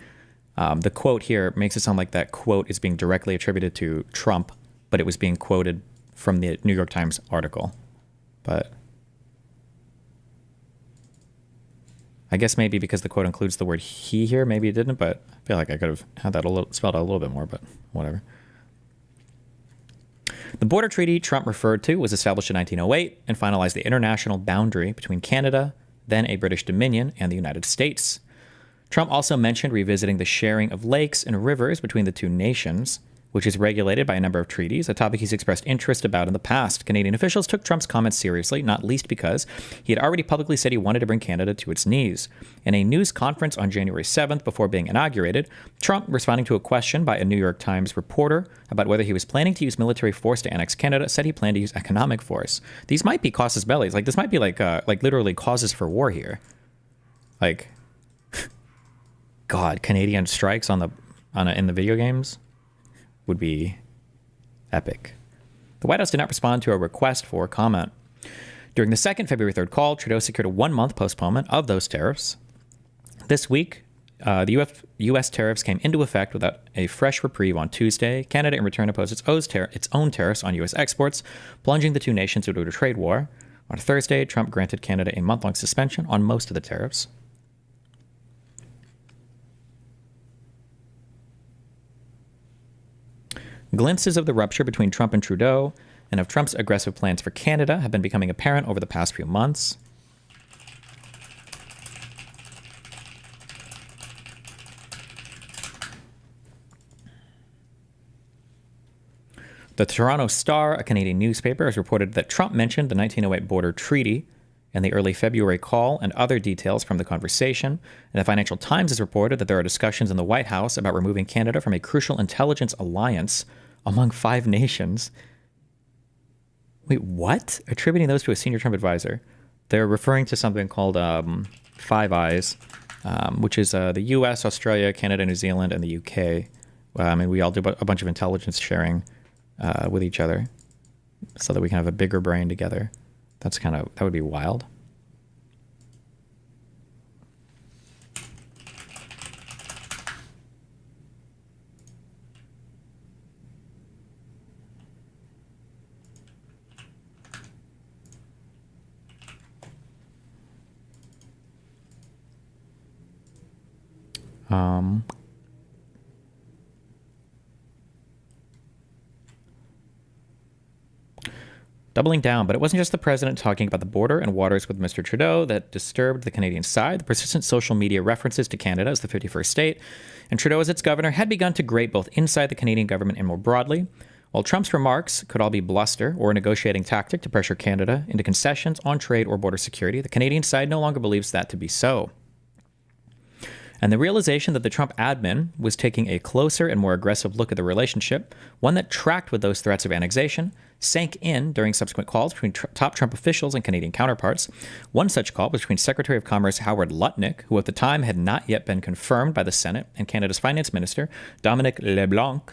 The quote here makes it sound like that quote is being directly attributed to Trump, but it was being quoted from the New York Times article. But I guess maybe because the quote includes the word he here, maybe it didn't, but I feel like I could have had that spelled out a little bit more, but whatever. The border treaty Trump referred to was established in 1908 and finalized the international boundary between Canada, then a British Dominion, and the United States. Trump also mentioned revisiting the sharing of lakes and rivers between the two nations, which is regulated by a number of treaties, a topic he's expressed interest about in the past. Canadian officials took Trump's comments seriously, not least because he had already publicly said he wanted to bring Canada to its knees. In a news conference on January 7th, before being inaugurated, Trump, responding to a question by a New York Times reporter about whether he was planning to use military force to annex Canada, said he planned to use economic force. These might be casus belli. Like, this might be like literally causes for war here. Like, God, Canadian strikes in the video games would be epic. The White House did not respond to a request for comment. During the second February 3rd call, Trudeau secured a 1-month postponement of those tariffs. This week, the U.S. tariffs came into effect without a fresh reprieve on Tuesday. Canada, in return, imposed its own tariffs on U.S. exports, plunging the two nations into a trade war. On Thursday, Trump granted Canada a month-long suspension on most of the tariffs. Glimpses of the rupture between Trump and Trudeau and of Trump's aggressive plans for Canada have been becoming apparent over the past few months. The Toronto Star, a Canadian newspaper, has reported that Trump mentioned the 1908 border treaty in the early February call and other details from the conversation. And the Financial Times has reported that there are discussions in the White House about removing Canada from a crucial intelligence alliance among 5 nations. Wait, what? Attributing those to a senior Trump advisor. They're referring to something called Five Eyes, which is the US, Australia, Canada, New Zealand, and the UK. And we all do a bunch of intelligence sharing with each other so that we can have a bigger brain together. That would be wild. Doubling down, but it wasn't just the president talking about the border and waters with Mr. Trudeau that disturbed the Canadian side. The persistent social media references to Canada as the 51st state and Trudeau as its governor had begun to grate both inside the Canadian government and more broadly. While Trump's remarks could all be bluster or a negotiating tactic to pressure Canada into concessions on trade or border security, the Canadian side no longer believes that to be so. And the realization that the Trump admin was taking a closer and more aggressive look at the relationship, one that tracked with those threats of annexation, sank in during subsequent calls between top Trump officials and Canadian counterparts. One such call was between Secretary of Commerce Howard Lutnick, who at the time had not yet been confirmed by the Senate, and Canada's Finance Minister Dominic LeBlanc.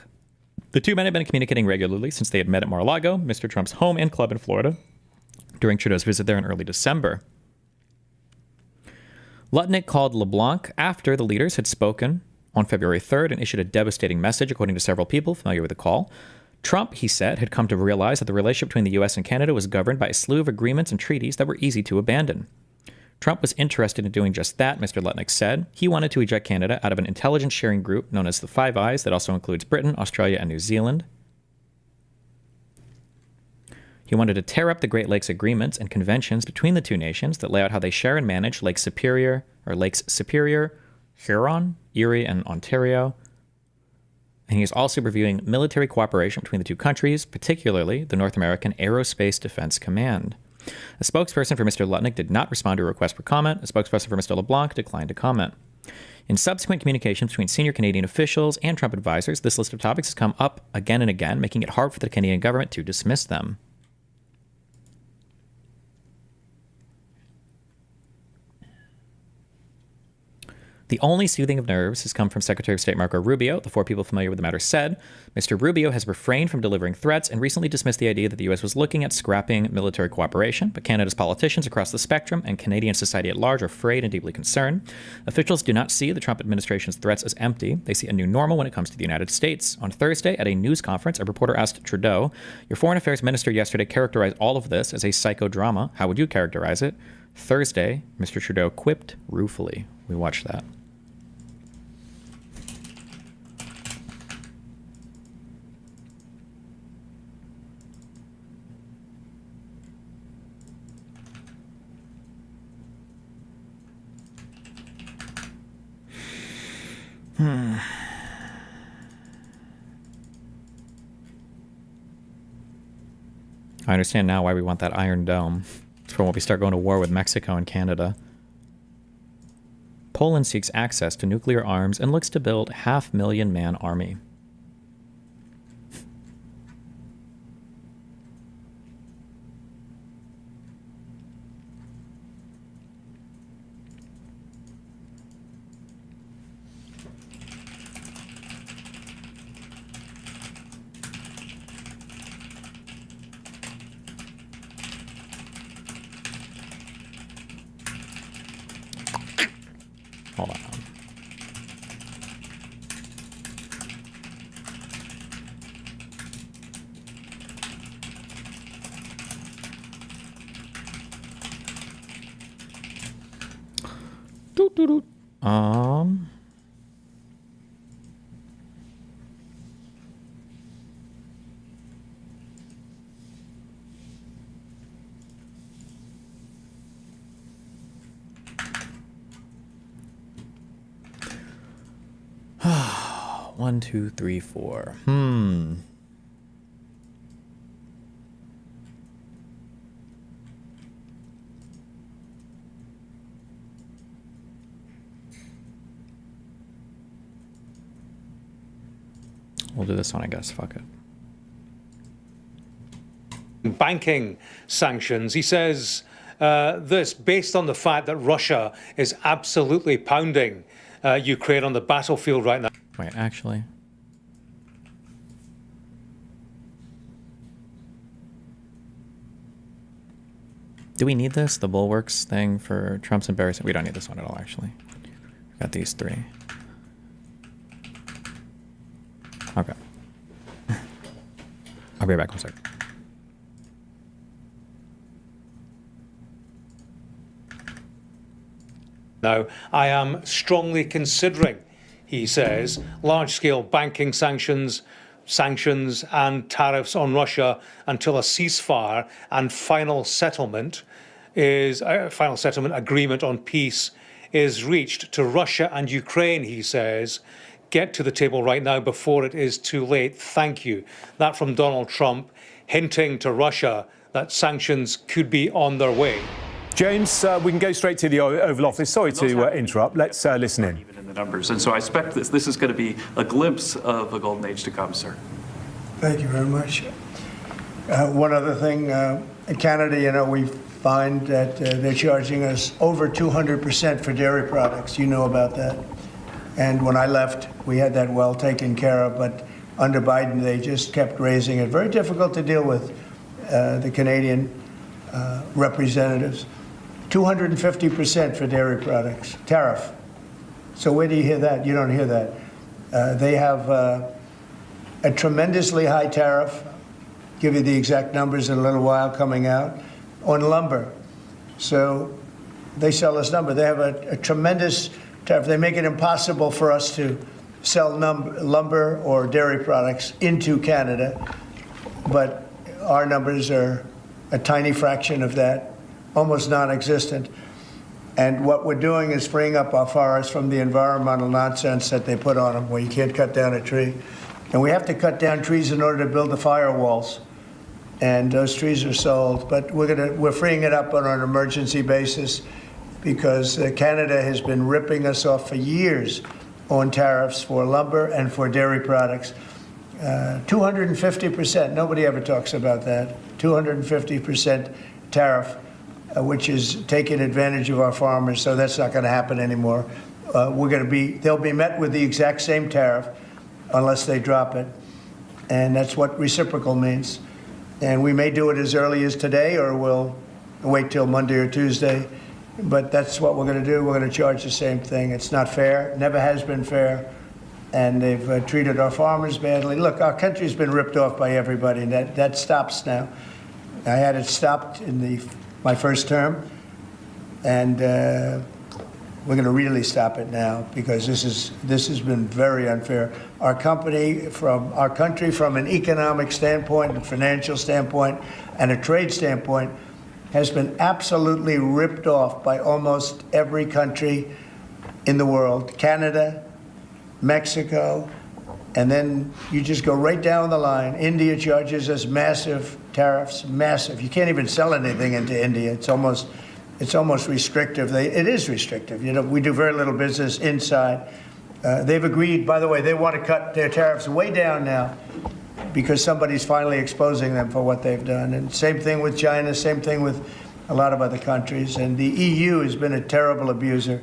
The two men had been communicating regularly since they had met at Mar-a-Lago, Mr. Trump's home and club in Florida, during Trudeau's visit there in early December. Lutnick called LeBlanc after the leaders had spoken on February 3rd and issued a devastating message, according to several people familiar with the call. Trump, he said, had come to realize that the relationship between the U.S. and Canada was governed by a slew of agreements and treaties that were easy to abandon. Trump was interested in doing just that, Mr. Lutnick said. He wanted to eject Canada out of an intelligence sharing group known as the Five Eyes that also includes Britain, Australia, and New Zealand. He wanted to tear up the Great Lakes agreements and conventions between the two nations that lay out how they share and manage Lakes Superior, Huron, Erie, and Ontario. And he's also reviewing military cooperation between the two countries, particularly the North American Aerospace Defense Command. A spokesperson for Mr. Lutnick did not respond to a request for comment. A spokesperson for Mr. LeBlanc declined to comment. In subsequent communications between senior Canadian officials and Trump advisors, this list of topics has come up again and again, making it hard for the Canadian government to dismiss them. The only soothing of nerves has come from Secretary of State Marco Rubio. The 4 people familiar with the matter said, Mr. Rubio has refrained from delivering threats and recently dismissed the idea that the U.S. was looking at scrapping military cooperation, but Canada's politicians across the spectrum and Canadian society at large are afraid and deeply concerned. Officials do not see the Trump administration's threats as empty. They see a new normal when it comes to the United States. On Thursday, at a news conference, a reporter asked Trudeau, your foreign affairs minister yesterday characterized all of this as a psychodrama. How would you characterize it? Thursday, Mr. Trudeau quipped ruefully. We watched that. I understand now why we want that Iron Dome. It's for when we start going to war with Mexico and Canada. Poland seeks access to nuclear arms and looks to build 500,000-man army. Hold on. One, two, three, four. We'll do this one, I guess. Fuck it. Banking sanctions. He says this based on the fact that Russia is absolutely pounding Ukraine on the battlefield right now. Wait, actually. Do we need this? The bulwarks thing for Trump's embarrassment? We don't need this one at all, actually. We've got these 3. Okay. I'll be right back in a second. Now, I am strongly considering, he says, large-scale banking sanctions and tariffs on Russia until a ceasefire and final settlement agreement on peace is reached. To Russia and Ukraine, he says, get to the table right now before it is too late. Thank you. That from Donald Trump, hinting to Russia that sanctions could be on their way. James, we can go straight to the Oval Office. Sorry to interrupt. Let's listen in. Even in the numbers. And so I expect this is going to be a glimpse of a golden age to come, sir. Thank you very much. One other thing, in Canada, we find that they're charging us over 200% for dairy products. You know about that. And when I left, we had that well taken care of. But under Biden, they just kept raising it. Very difficult to deal with the Canadian representatives. 250% for dairy products, tariff. So where do you hear that? You don't hear that. They have a tremendously high tariff. Give you the exact numbers in a little while coming out on lumber. So they sell us lumber. They have a tremendous tariff. They make it impossible for us to sell lumber or dairy products into Canada. But our numbers are a tiny fraction of that, almost non-existent. And what we're doing is freeing up our forests from the environmental nonsense that they put on them, where you can't cut down a tree. And we have to cut down trees in order to build the firewalls. And those trees are sold. But we're freeing it up on an emergency basis because Canada has been ripping us off for years on tariffs for lumber and for dairy products. 250%. Nobody ever talks about that. 250% tariff, which is taking advantage of our farmers. So that's not going to happen anymore. They'll be met with the exact same tariff unless they drop it. And that's what reciprocal means. And we may do it as early as today, or we'll wait till Monday or Tuesday. But that's what we're going to do. We're going to charge the same thing. It's not fair. Never has been fair. And they've treated our farmers badly. Look, our country's been ripped off by everybody, and that stops now. I had it stopped in my first term, and we're going to really stop it now because this has been very unfair. Our country, from an economic standpoint, and financial standpoint, and a trade standpoint, has been absolutely ripped off by almost every country in the world. Canada, Mexico, and then you just go right down the line. India charges us massive tariffs, massive. You can't even sell anything into India. It's almost restrictive. It is restrictive. You know, we do very little business inside. They've agreed, by the way, they want to cut their tariffs way down now because somebody's finally exposing them for what they've done. And same thing with China, same thing with a lot of other countries. And the EU has been a terrible abuser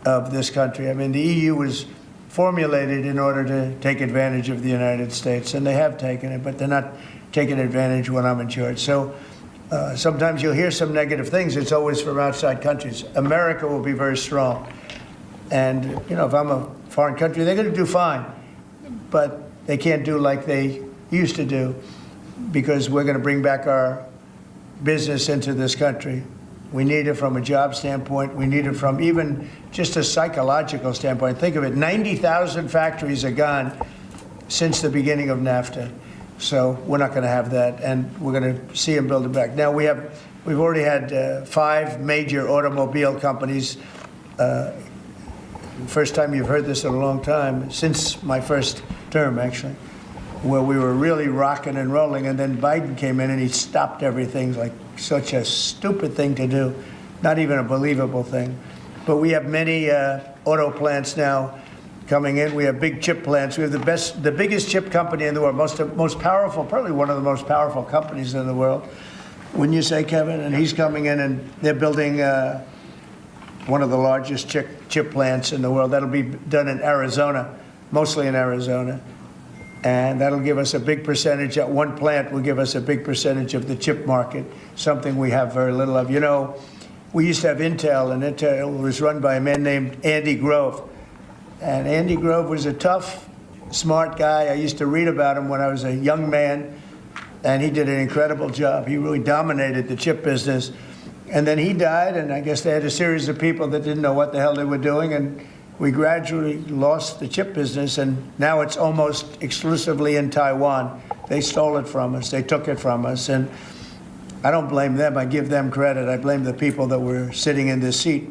of this country. I mean, the EU was formulated in order to take advantage of the United States, and they have taken it, but they're not taking advantage when I'm in charge. So sometimes you'll hear some negative things. It's always from outside countries. America will be very strong. And, you know, if I'm a foreign country, they're going to do fine. But they can't do like they used to do because we're going to bring back our business into this country. We need it from a job standpoint. We need it from even just a psychological standpoint. Think of it, 90,000 factories are gone since the beginning of NAFTA. So we're not going to have that, and we're going to see them build it back. Now, we've already had 5 major automobile companies. First time you've heard this in a long time, since my first term, actually, where we were really rocking and rolling, and then Biden came in and he stopped everything, like such a stupid thing to do, not even a believable thing. But we have many auto plants now coming in. We have big chip plants. We have the biggest chip company in the world, most powerful, probably one of the most powerful companies in the world. Wouldn't you say, Kevin? And he's coming in and they're building one of the largest chip plants in the world. That'll be done in Arizona, mostly in Arizona. And that'll give us a big percentage. At one plant will give us a big percentage of the chip market, something we have very little of. You know, we used to have Intel, and Intel was run by a man named Andy Grove. And Andy Grove was a tough, smart guy. I used to read about him when I was a young man, and he did an incredible job. He really dominated the chip business. And then he died, and I guess they had a series of people that didn't know what the hell they were doing, and we gradually lost the chip business, and now it's almost exclusively in Taiwan. They stole it from us. They took it from us, and I don't blame them. I give them credit. I blame the people that were sitting in this seat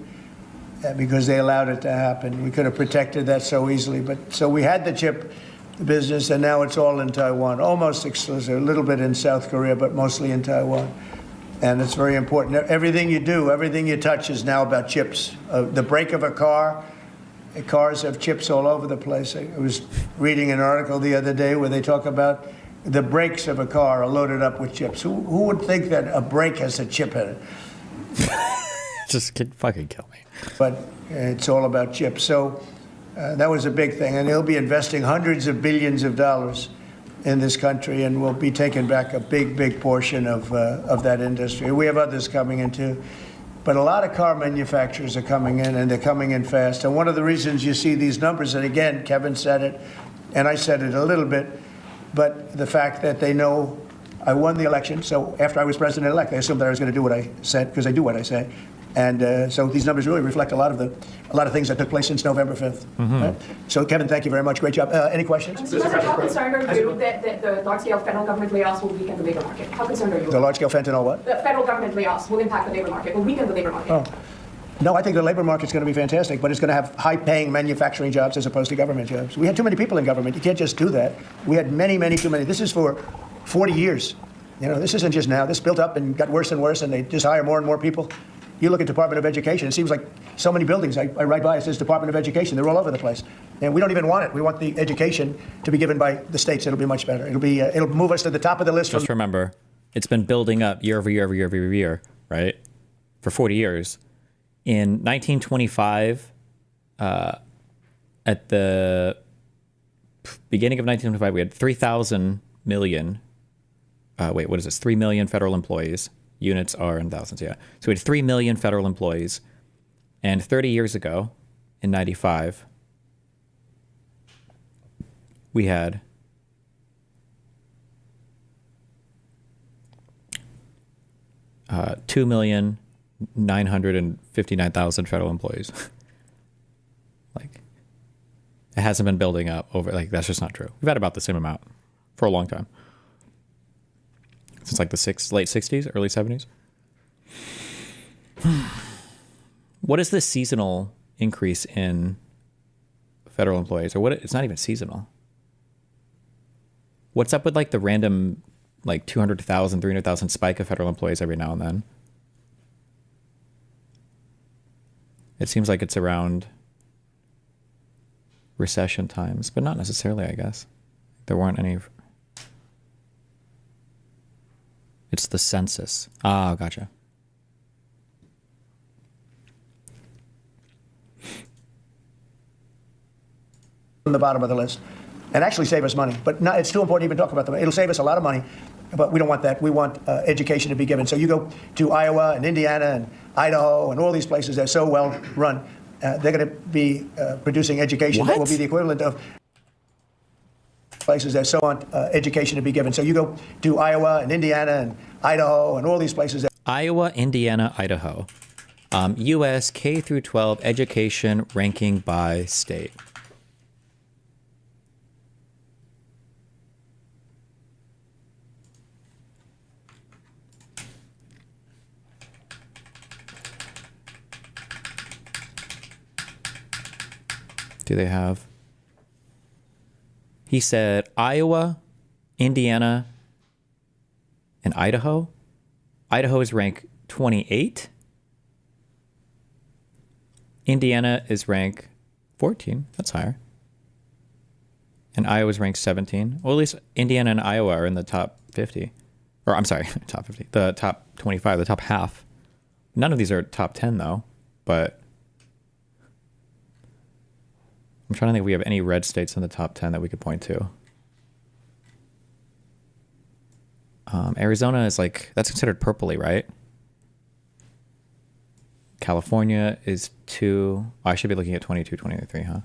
because they allowed it to happen. We could have protected that so easily. But so we had the chip business, and now it's all in Taiwan, almost exclusive, a little bit in South Korea, but mostly in Taiwan. And it's very important. Everything you do, everything you touch is now about chips. The brake of a car, cars have chips all over the place. I was reading an article the other day where they talk about the brakes of a car are loaded up with chips. Who would think that a brake has a chip in it? Just fucking kill me. But it's all about chips. So that was a big thing. And they'll be investing hundreds of billions of dollars in this country, and we'll be taking back a big, big portion of that industry. We have others coming in too. But a lot of car manufacturers are coming in, and they're coming in fast. And one of the reasons you see these numbers, and again, Kevin said it, and I said it a little bit, but the fact that they know I won the election. So after I was president-elect, they assumed that I was going to do what I said, because I do what I say. And so these numbers really reflect a lot of things that took place since November 5th. Right? So, Kevin, thank you very much. Great job. Any questions? Mr. President, how concerned are you that the large-scale federal government layoffs will weaken the labor market? How concerned are you? The large-scale fentanyl what? The federal government layoffs will impact the labor market, will weaken the labor market. Oh. No, I think the labor market's going to be fantastic, but it's going to have high-paying manufacturing jobs as opposed to government jobs. We had too many people in government. You can't just do that. We had many too many. This is for 40 years. You know, this isn't just now. This built up and got worse and worse, and they just hire more and more people. You look at Department of Education, it seems like so many buildings. I ride by, it says Department of Education. They're all over the place. And we don't even want it. We want the education to be given by the states. It'll be much better. It'll move us to the top of the list. Just remember, it's been building up year over year, right? For 40 years. In 1925, at the beginning of 1925, we had 3,000 million. What is this? 3 million federal employees. Units are in thousands, yeah. So we had 3 million federal employees. And 30 years ago, in 95, we had 2,959,000 federal employees. Like, it hasn't been building up over, like, that's just not true. We've had about the same amount for a long time. Since like the late 60s, early 70s. What is the seasonal increase in federal employees? Or what? It's not even seasonal. What's up with like the random like 200,000, 300,000 spike of federal employees every now and then? It seems like it's around recession times, but not necessarily, I guess. There weren't any. It's the census. Ah, gotcha. On the bottom of the list, and actually save us money. But not, it's too important to even talk about them. It'll save us a lot of money, but we don't want that. We want education to be given. So you go to Iowa and Indiana and Idaho and all these places that are so well run. They're going to be producing education that will be the equivalent of places that so want education to be given. So you go to Iowa and Indiana and Idaho and all these places. Iowa, Indiana, Idaho. U.S. K through 12 education ranking by state. Do they have? He said Iowa, Indiana, and Idaho. Idaho is ranked 28. Indiana is ranked 14. That's higher. And Iowa is ranked 17. Well, at least Indiana and Iowa are in the top 50. Or I'm sorry, top 50. The top 25, the top half. None of these are top 10 though, but I'm trying to think if we have any red states in the top 10 that we could point to. Arizona is like, that's considered purpley, right? California is 2. Oh, I should be looking at 22, 23, huh?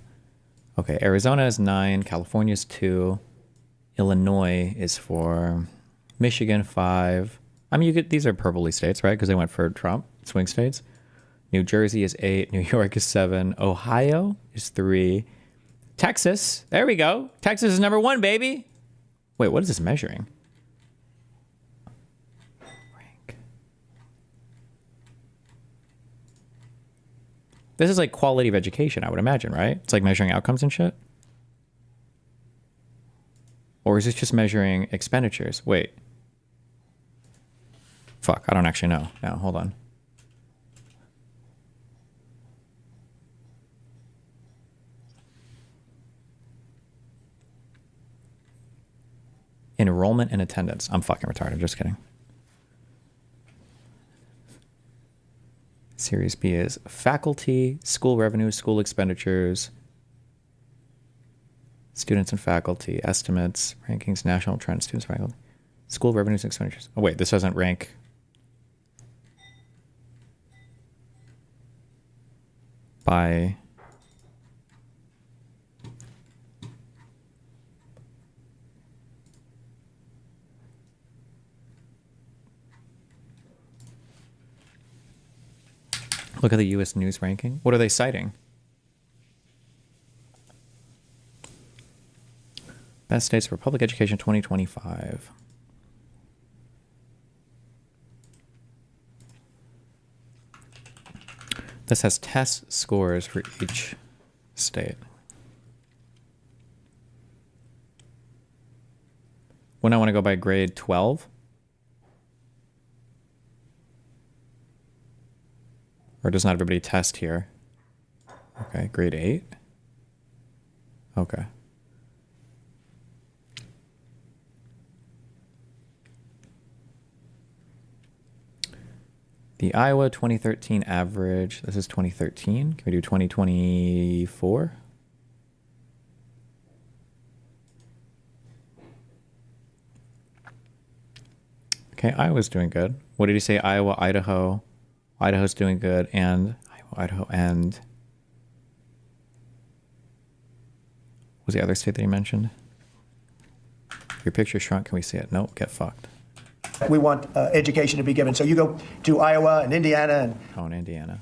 Okay, Arizona is 9. California is 2. Illinois is 4. Michigan 5. I mean, these are purpley states, right? Because they went for Trump, swing states. New Jersey is 8. New York is 7. Ohio is 3. Texas, there we go. Texas is number 1, baby. Wait, what is this measuring? Rank. This is like quality of education, I would imagine, right? It's like measuring outcomes and shit. Or is this just measuring expenditures? Wait. Fuck, I don't actually know. Now, hold on. Enrollment and attendance. I'm fucking retarded. Just kidding. Series B is faculty, school revenue, school expenditures, students and faculty, estimates, rankings, national trends, students, faculty, school revenues and expenditures. Oh, wait, this doesn't rank. By Look at the U.S. News ranking. What are they citing? Best states for public education 2025. This has test scores for each state. When I want to go by grade 12? Or does not everybody test here? Okay, grade 8? Okay. The Iowa 2013 average, this is 2013. Can we do 2024? Okay, Iowa's doing good. What did he say? Iowa, Idaho. Idaho's doing good, and Idaho, and what was the other state that he mentioned? Your picture shrunk. Can we see it? Nope, get fucked. We want education to be given. So you go to Iowa and Indiana and... Oh, and Indiana.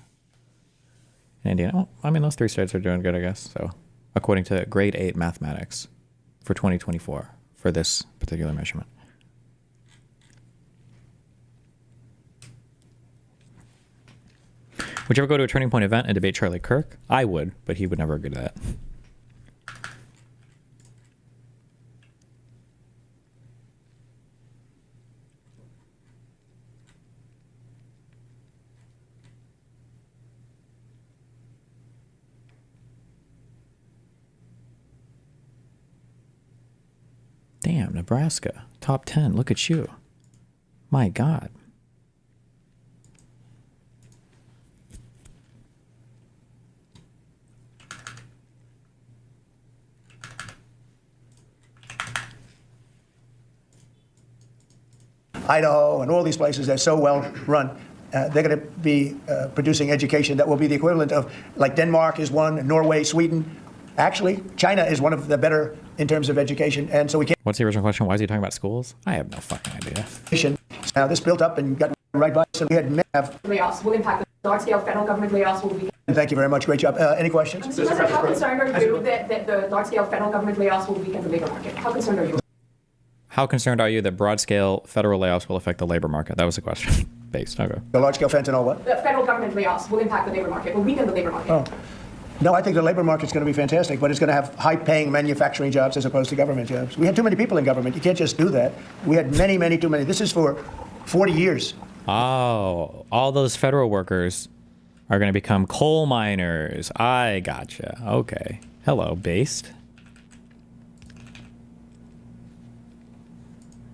Oh, I mean, those three states are doing good, I guess. So, according to grade 8 mathematics for 2024 for this particular measurement. Would you ever go to a Turning Point event and debate Charlie Kirk? I would, but he would never agree to that. Damn, Nebraska. Top 10. Look at you. My God. Idaho and all these places, they're so well run. They're going to be producing education that will be the equivalent of, like Denmark is one, Norway, Sweden. Actually, China is one of the better in terms of education, and so we can't... What's the original question? Why is he talking about schools? I have no fucking idea. Now, this built up and got right by us, and we had layoffs will impact the large-scale federal government layoffs will be... Thank you very much. Great job. Any questions? Mr. President, how concerned are you that the large-scale federal government layoffs will weaken the labor market? How concerned are you? How concerned are you that broad-scale federal layoffs will affect the labor market? That was the question. Based. Okay. The large-scale fentanyl what? The federal government layoffs will impact the labor market, will weaken the labor market. Oh. No, I think the labor market's going to be fantastic, but it's going to have high-paying manufacturing jobs as opposed to government jobs. We had too many people in government. You can't just do that. We had many, too many. This is for 40 years. Oh, all those federal workers are going to become coal miners. I gotcha. Okay. Hello, based.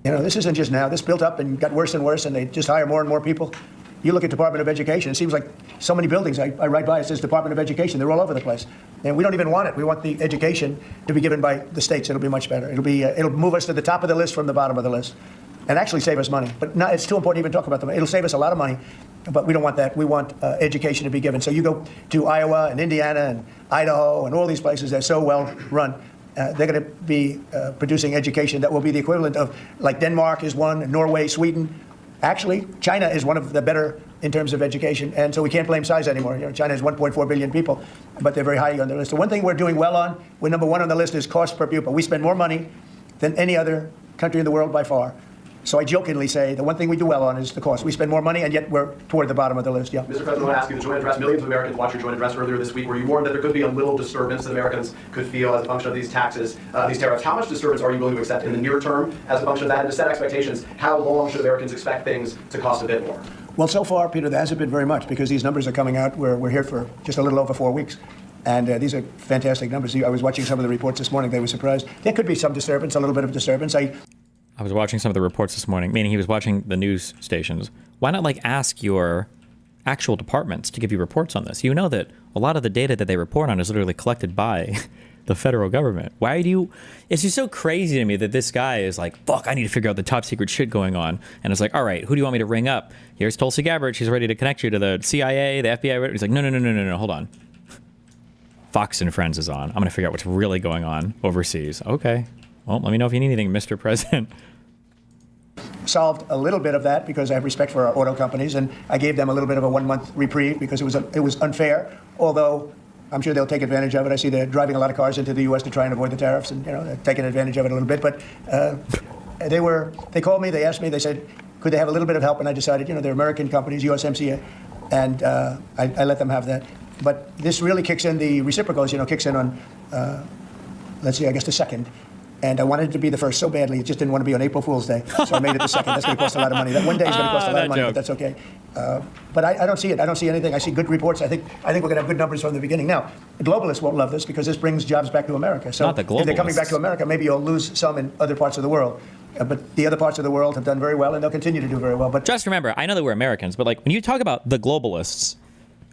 You know, this isn't just now. This built up and got worse and worse, and they just hire more and more people. You look at Department of Education, it seems like so many buildings I ride by, it says Department of Education. They're all over the place. And we don't even want it. We want the education to be given by the states. It'll be much better. It'll move us to the top of the list from the bottom of the list and actually save us money. But it's too important to even talk about them. It'll save us a lot of money, but we don't want that. We want education to be given. So you go to Iowa and Indiana and Idaho and all these places, they're so well run. They're going to be producing education that will be the equivalent of, like Denmark is one, Norway, Sweden. Actually, China is one of the better in terms of education, and so we can't blame size anymore. You know, China has 1.4 billion people, but they're very high on the list. The one thing we're doing well on, we're number one on the list, is cost per pupil. We spend more money than any other country in the world by far. So I jokingly say the one thing we do well on is the cost. We spend more money, and yet we're toward the bottom of the list. Yeah. Mr. President, I want to ask you, the joint address, millions of Americans watched your joint address earlier this week, where you warned that there could be a little disturbance that Americans could feel as a function of these taxes, these tariffs. How much disturbance are you willing to accept in the near term as a function of that? And to set expectations, how long should Americans expect things to cost a bit more? Well, so far, Peter, there hasn't been very much because these numbers are coming out. We're here for just a little over 4 weeks. And these are fantastic numbers. I was watching some of the reports this morning. They were surprised. There could be some disturbance, a little bit of disturbance. I was watching some of the reports this morning, meaning he was watching the news stations. Why not, like, ask your actual departments to give you reports on this? You know that a lot of the data that they report on is literally collected by the federal government. Why do you... It's just so crazy to me that this guy is like, fuck, I need to figure out the top secret shit going on. And it's like, all right, who do you want me to ring up? Here's Tulsi Gabbard. She's ready to connect you to the CIA, the FBI. He's like, no, hold on. Fox and Friends is on. I'm going to figure out what's really going on overseas. Okay. Well, let me know if you need anything, Mr. President. solved a little bit of that because I have respect for our auto companies, and I gave them a little bit of a 1-month reprieve because it was unfair, although I'm sure they'll take advantage of it. I see they're driving a lot of cars into the U.S. to try and avoid the tariffs, and they're taking advantage of it a little bit. But they called me, they asked me, they said, could they have a little bit of help? And I decided, they're American companies, USMCA, and I let them have that. But this really kicks in the reciprocals, kicks in on, let's see, I guess the 2nd. And I wanted it to be the first so badly, it just didn't want to be on April Fool's Day. So I made it the 2nd. That's going to cost a lot of money. That one day is going to cost a lot of money, but that's okay. But I don't see it. I don't see anything. I see good reports. I think we're going to have good numbers from the beginning. Now, the globalists won't love this because this brings jobs back to America. So Not the globalists. If they're coming back to America, maybe you'll lose some in other parts of the world. But the other parts of the world have done very well, and they'll continue to do very well. But just remember, I know that we're Americans, but when you talk about the globalists,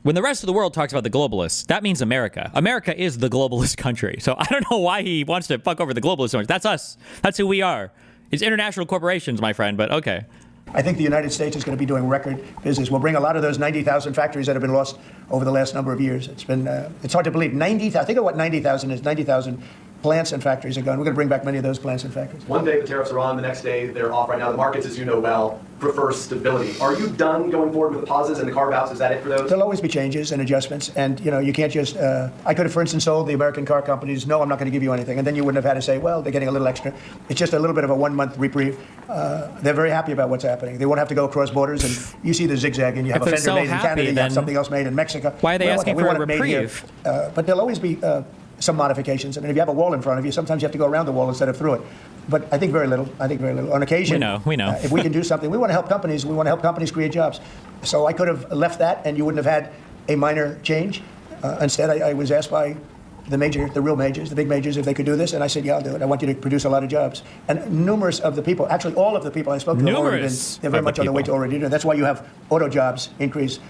when the rest of the world talks about the globalists, that means America. America is the globalist country. So I don't know why he wants to fuck over the globalists so much. That's us. That's who we are. It's international corporations, my friend, but okay. I think the United States is going to be doing record business. We'll bring a lot of those 90,000 factories that have been lost over the last number of years. It's hard to believe. 90,000. Think of what 90,000 is. 90,000 plants and factories are gone. We're going to bring back many of those plants and factories. One day the tariffs are on, the next day they're off. Right now the markets, as you know well, prefer stability. Are you done going forward with the pauses and the carve-outs? Is that it for those? There'll always be changes and adjustments, and you can't just. I could have, for instance, told the American car companies, "No, I'm not going to give you anything," and then you wouldn't have had to say, "Well, they're getting a little extra." It's just a little bit of a 1-month reprieve. They're very happy about what's happening. They won't have to go across borders, and you see the zigzag, and you have a fender made in Canada, you have something else made in Mexico. Why are they asking for a reprieve? But there'll always be some modifications. I mean, if you have a wall in front of you, sometimes you have to go around the wall instead of through it. But I think very little. On occasion, we know. If we can do something, we want to help companies. We want to help companies create jobs. So I could have left that, and you wouldn't have had a minor change. Instead, I was asked by the real majors, the big majors, if they could do this, and I said, yeah, I'll do it. I want you to produce a lot of jobs. And numerous of the people, actually all of the people I spoke to, they're very much on the way to already do it. That's why you have auto jobs increase.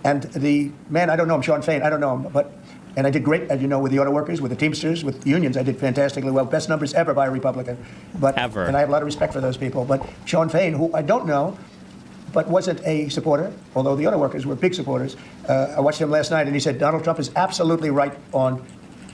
And the man, I don't know him, Sean Fain, I don't know him, and I did great, as you know, with the auto workers, with the Teamsters, with unions. I did fantastically well. Best numbers ever by a Republican. Ever. And I have a lot of respect for those people. But Sean Fain, who I don't know, but wasn't a supporter, although the auto workers were big supporters. I watched him last night, and he said Donald Trump is absolutely right on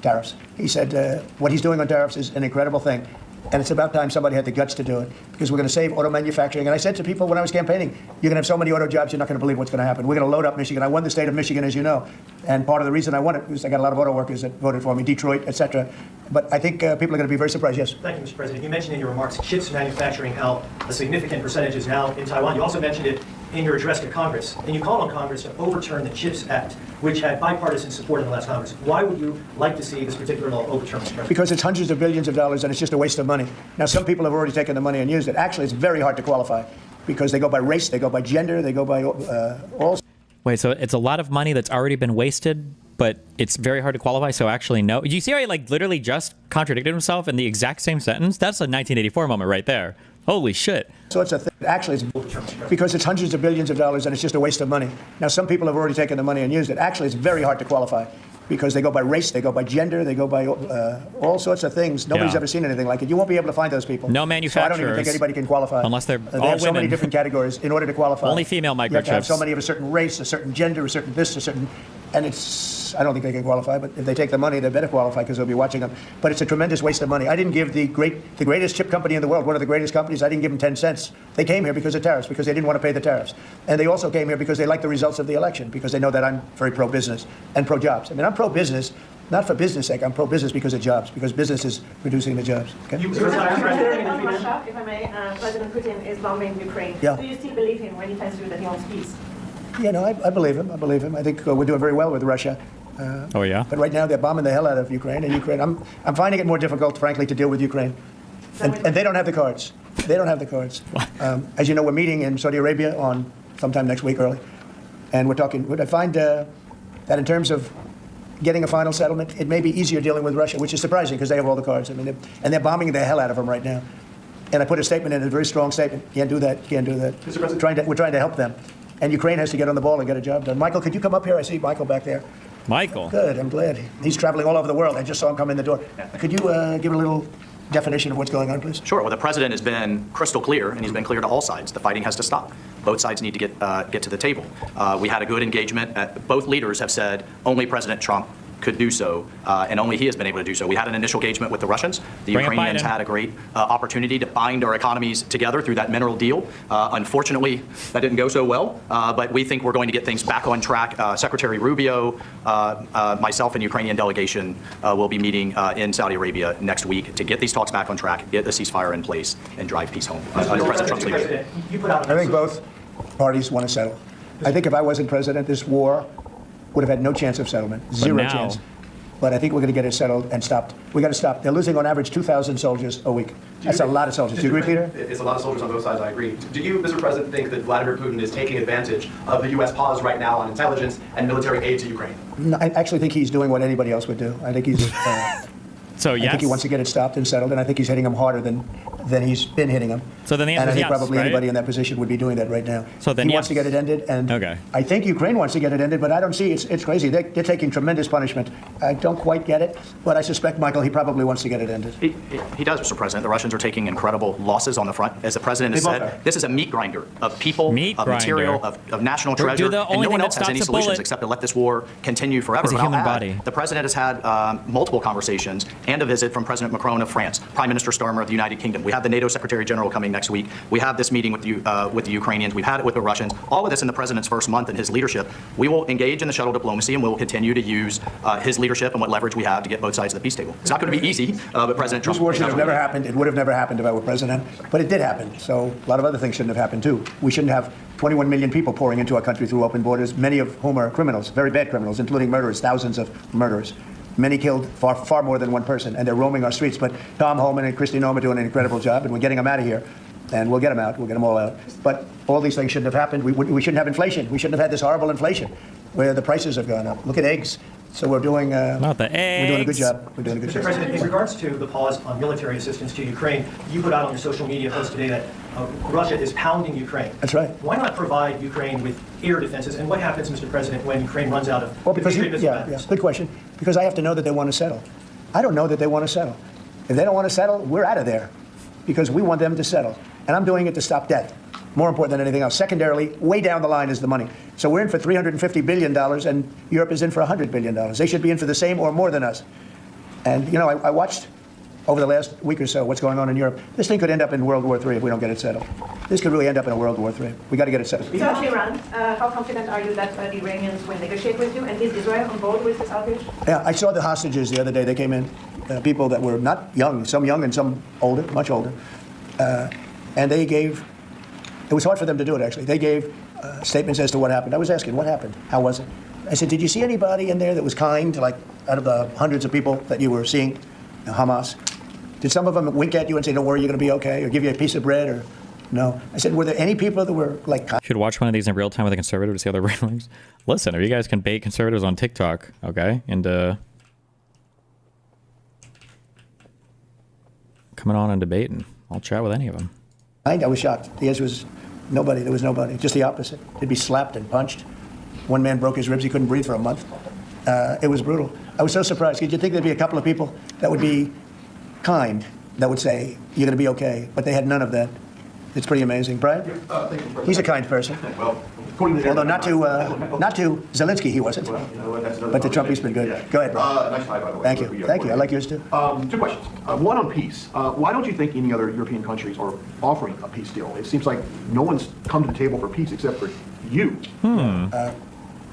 tariffs. He said what he's doing on tariffs is an incredible thing. And it's about time somebody had the guts to do it, because we're going to save auto manufacturing. And I said to people when I was campaigning, you're going to have so many auto jobs, you're not going to believe what's going to happen. We're going to load up Michigan. I won the state of Michigan, as you know. And part of the reason I won it was I got a lot of auto workers that voted for me, Detroit, et cetera. But I think people are going to be very surprised, yes. Thank you, Mr. President. You mentioned in your remarks chips manufacturing, how a significant percentage is now in Taiwan. You also mentioned it in your address to Congress, and you called on Congress to overturn the CHIPS Act, which had bipartisan support in the last Congress. Why would you like to see this particular law overturned, Mr. President? Because it's hundreds of billions of dollars, and it's just a waste of money. Now, some people have already taken the money and used it. Actually, it's very hard to qualify, because they go by race, they go by gender, they go by all. Wait, so it's a lot of money that's already been wasted, but it's very hard to qualify, so actually no. Do you see how he literally just contradicted himself in the exact same sentence? That's a 1984 moment right there. Holy shit. So it's actually, it's because it's hundreds of billions of dollars, and it's just a waste of money. Now, some people have already taken the money and used it. Actually, it's very hard to qualify, because they go by race, they go by gender, they go by all sorts of things. Nobody's ever seen anything like it. You won't be able to find those people. No manufacturers. So I don't even think anybody can qualify. Unless they're they all have so women. many different categories in order to qualify. Only female microchips. You have to have so many of a certain race, a certain gender, a certain this, a certain... And I don't think they can qualify, but if they take the money, they better qualify, because they'll be watching them. But it's a tremendous waste of money. I didn't give the greatest chip company in the world, one of the greatest companies, I didn't give them 10 cents. They came here because of tariffs, because they didn't want to pay the tariffs. And they also came here because they like the results of the election, because they know that I'm very pro-business and pro-jobs. I mean, I'm pro-business, not for business sake. I'm pro-business because of jobs, because business is producing the jobs. Okay? Russia, if I may, President Putin is bombing Ukraine. Yeah. Do you still believe him when he tells you that he wants peace? Yeah, no, I believe him. I believe him. I think we're doing very well with Russia. Oh, yeah? But right now they're bombing the hell out of Ukraine. I'm finding it more difficult, frankly, to deal with Ukraine. And they don't have the cards. They don't have the cards. As you know, we're meeting in Saudi Arabia on sometime next week early. And we're talking, I find that in terms of getting a final settlement, it may be easier dealing with Russia, which is surprising, because they have all the cards. I mean, they're bombing the hell out of them right now. And I put a statement in, a very strong statement. Can't do that, can't do that. We're trying to help them. And Ukraine has to get on the ball and get a job done. Michael, could you come up here? I see Michael back there. Michael? Good, I'm glad. He's traveling all over the world. I just saw him come in the door. Could you give a little definition of what's going on, please? Sure. Well, the president has been crystal clear, and he's been clear to all sides. The fighting has to stop. Both sides need to get to the table. We had a good engagement. Both leaders have said only President Trump could do so, and only he has been able to do so. We had an initial engagement with the Russians. The Bring up Ukrainians Biden. had a great opportunity to bind our economies together through that mineral deal. Unfortunately, that didn't go so well, but we think we're going to get things back on track. Secretary Rubio, myself, and Ukrainian delegation will be meeting in Saudi Arabia next week to get these talks back on track, get a ceasefire in place, and drive peace home under President Trump's leadership. I think both parties want to settle. I think if I wasn't president, this war would have had no chance of settlement, zero now- chance. But I think we're going to get it settled and stopped. We got to stop. They're losing on average 2,000 soldiers a week. That's a lot of soldiers. Do you agree, Peter? It's a lot of soldiers on both sides, I agree. Do you, Mr. President, think that Vladimir Putin is taking advantage of the U.S. pause right now on intelligence and military aid to Ukraine? No, I actually think he's doing what anybody else would do. I think he's. So I think he wants to get it stopped and settled, and I think he's hitting them harder than he's been hitting them. So then the answer and I is think yes, probably right? anybody in that position would be doing that right now. So then he wants to yes. get it ended, and Okay. I think Ukraine wants to get it ended, but I don't see it's crazy. They're taking tremendous punishment. I don't quite get it, but I suspect, Michael, he probably wants to get it ended. He does, Mr. President. The Russians are taking incredible losses on the front. As the president has They both said, are. this is a meat grinder of people, Meat of material, grinder. of national We're- treasure, the and only no one thing else that has any stops a solutions bullet except to let this war continue forever. is a But I'll human add, body. the president has had multiple conversations and a visit from President Macron of France, Prime Minister Starmer of the United Kingdom. We have the NATO Secretary General coming next week. We have this meeting with the Ukrainians. We've had it with the Russians. All of this in the president's first month in his leadership. We will engage in the shuttle diplomacy, and we will continue to use his leadership and what leverage we have to get both sides of the peace table. It's not going to be easy, but President Trump. This war should have never happened. It would have never happened if I were president, but it did happen. So a lot of other things shouldn't have happened too. We shouldn't have 21 million people pouring into our country through open borders, many of whom are criminals, very bad criminals, including murderers, thousands of murderers. Many killed far more than one person, and they're roaming our streets. But Tom Homan and Kristi Noem are doing an incredible job, and we're getting them out of here. And we'll get them out. We'll get them all out. But all these things shouldn't have happened. We shouldn't have inflation. We shouldn't have had this horrible inflation where the prices have gone up. Look at eggs. So we're doing. Not the We're doing a good eggs. job. We're doing a good Mr. job. President, in regards to the pause on military assistance to Ukraine, you put out on your social media post today that Russia is pounding Ukraine. That's right. Why not provide Ukraine with air defenses? And what happens, Mr. President, when Ukraine runs out of Well, because Patriot missile batteries? good question. Because I have to know that they want to settle. I don't know that they want to settle. If they don't want to settle, we're out of there, because we want them to settle. And I'm doing it to stop debt. More important than anything else. Secondarily, way down the line is the money. So we're in for $350 billion, and Europe is in for $100 billion. They should be in for the same or more than us. And, you know, I watched over the last week or so what's going on in Europe. This thing could end up in World War III if we don't get it settled. This could really end up in a World War III. We got to get it settled. So, Iran, how confident are you that the Iranians will negotiate with you? And is Israel on board with this outage? Yeah, I saw the hostages the other day. They came in, people that were not young, some young and some older, much older. And they gave, it was hard for them to do it, actually. They gave statements as to what happened. I was asking, what happened? How was it? I said, did you see anybody in there that was kind, like out of the hundreds of people that you were seeing, Hamas? Did some of them wink at you and say, don't worry, you're going to be okay, or give you a piece of bread, or no? I said, were there any people that were like kind? Should watch one of these in real time with a conservative to see how their ratings. Listen, if you guys can bait conservatives on TikTok, okay, and coming on and debating, I'll chat with any of them. I was shocked. The answer was nobody. There was nobody. Just the opposite. They'd be slapped and punched. One man broke his ribs. He couldn't breathe for a month. It was brutal. I was so surprised. Did you think there'd be a couple of people that would be kind, that would say, you're going to be okay? But they had none of that. It's pretty amazing. Brian? He's a kind person. Although not to Zelensky, he wasn't. But to Trump, he's been good. Go ahead, Brian. Nice tie, by the way. Thank you. Thank you. I like yours, too. 2 questions. One on peace. Why don't you think any other European countries are offering a peace deal? It seems like no one's come to the table for peace except for you.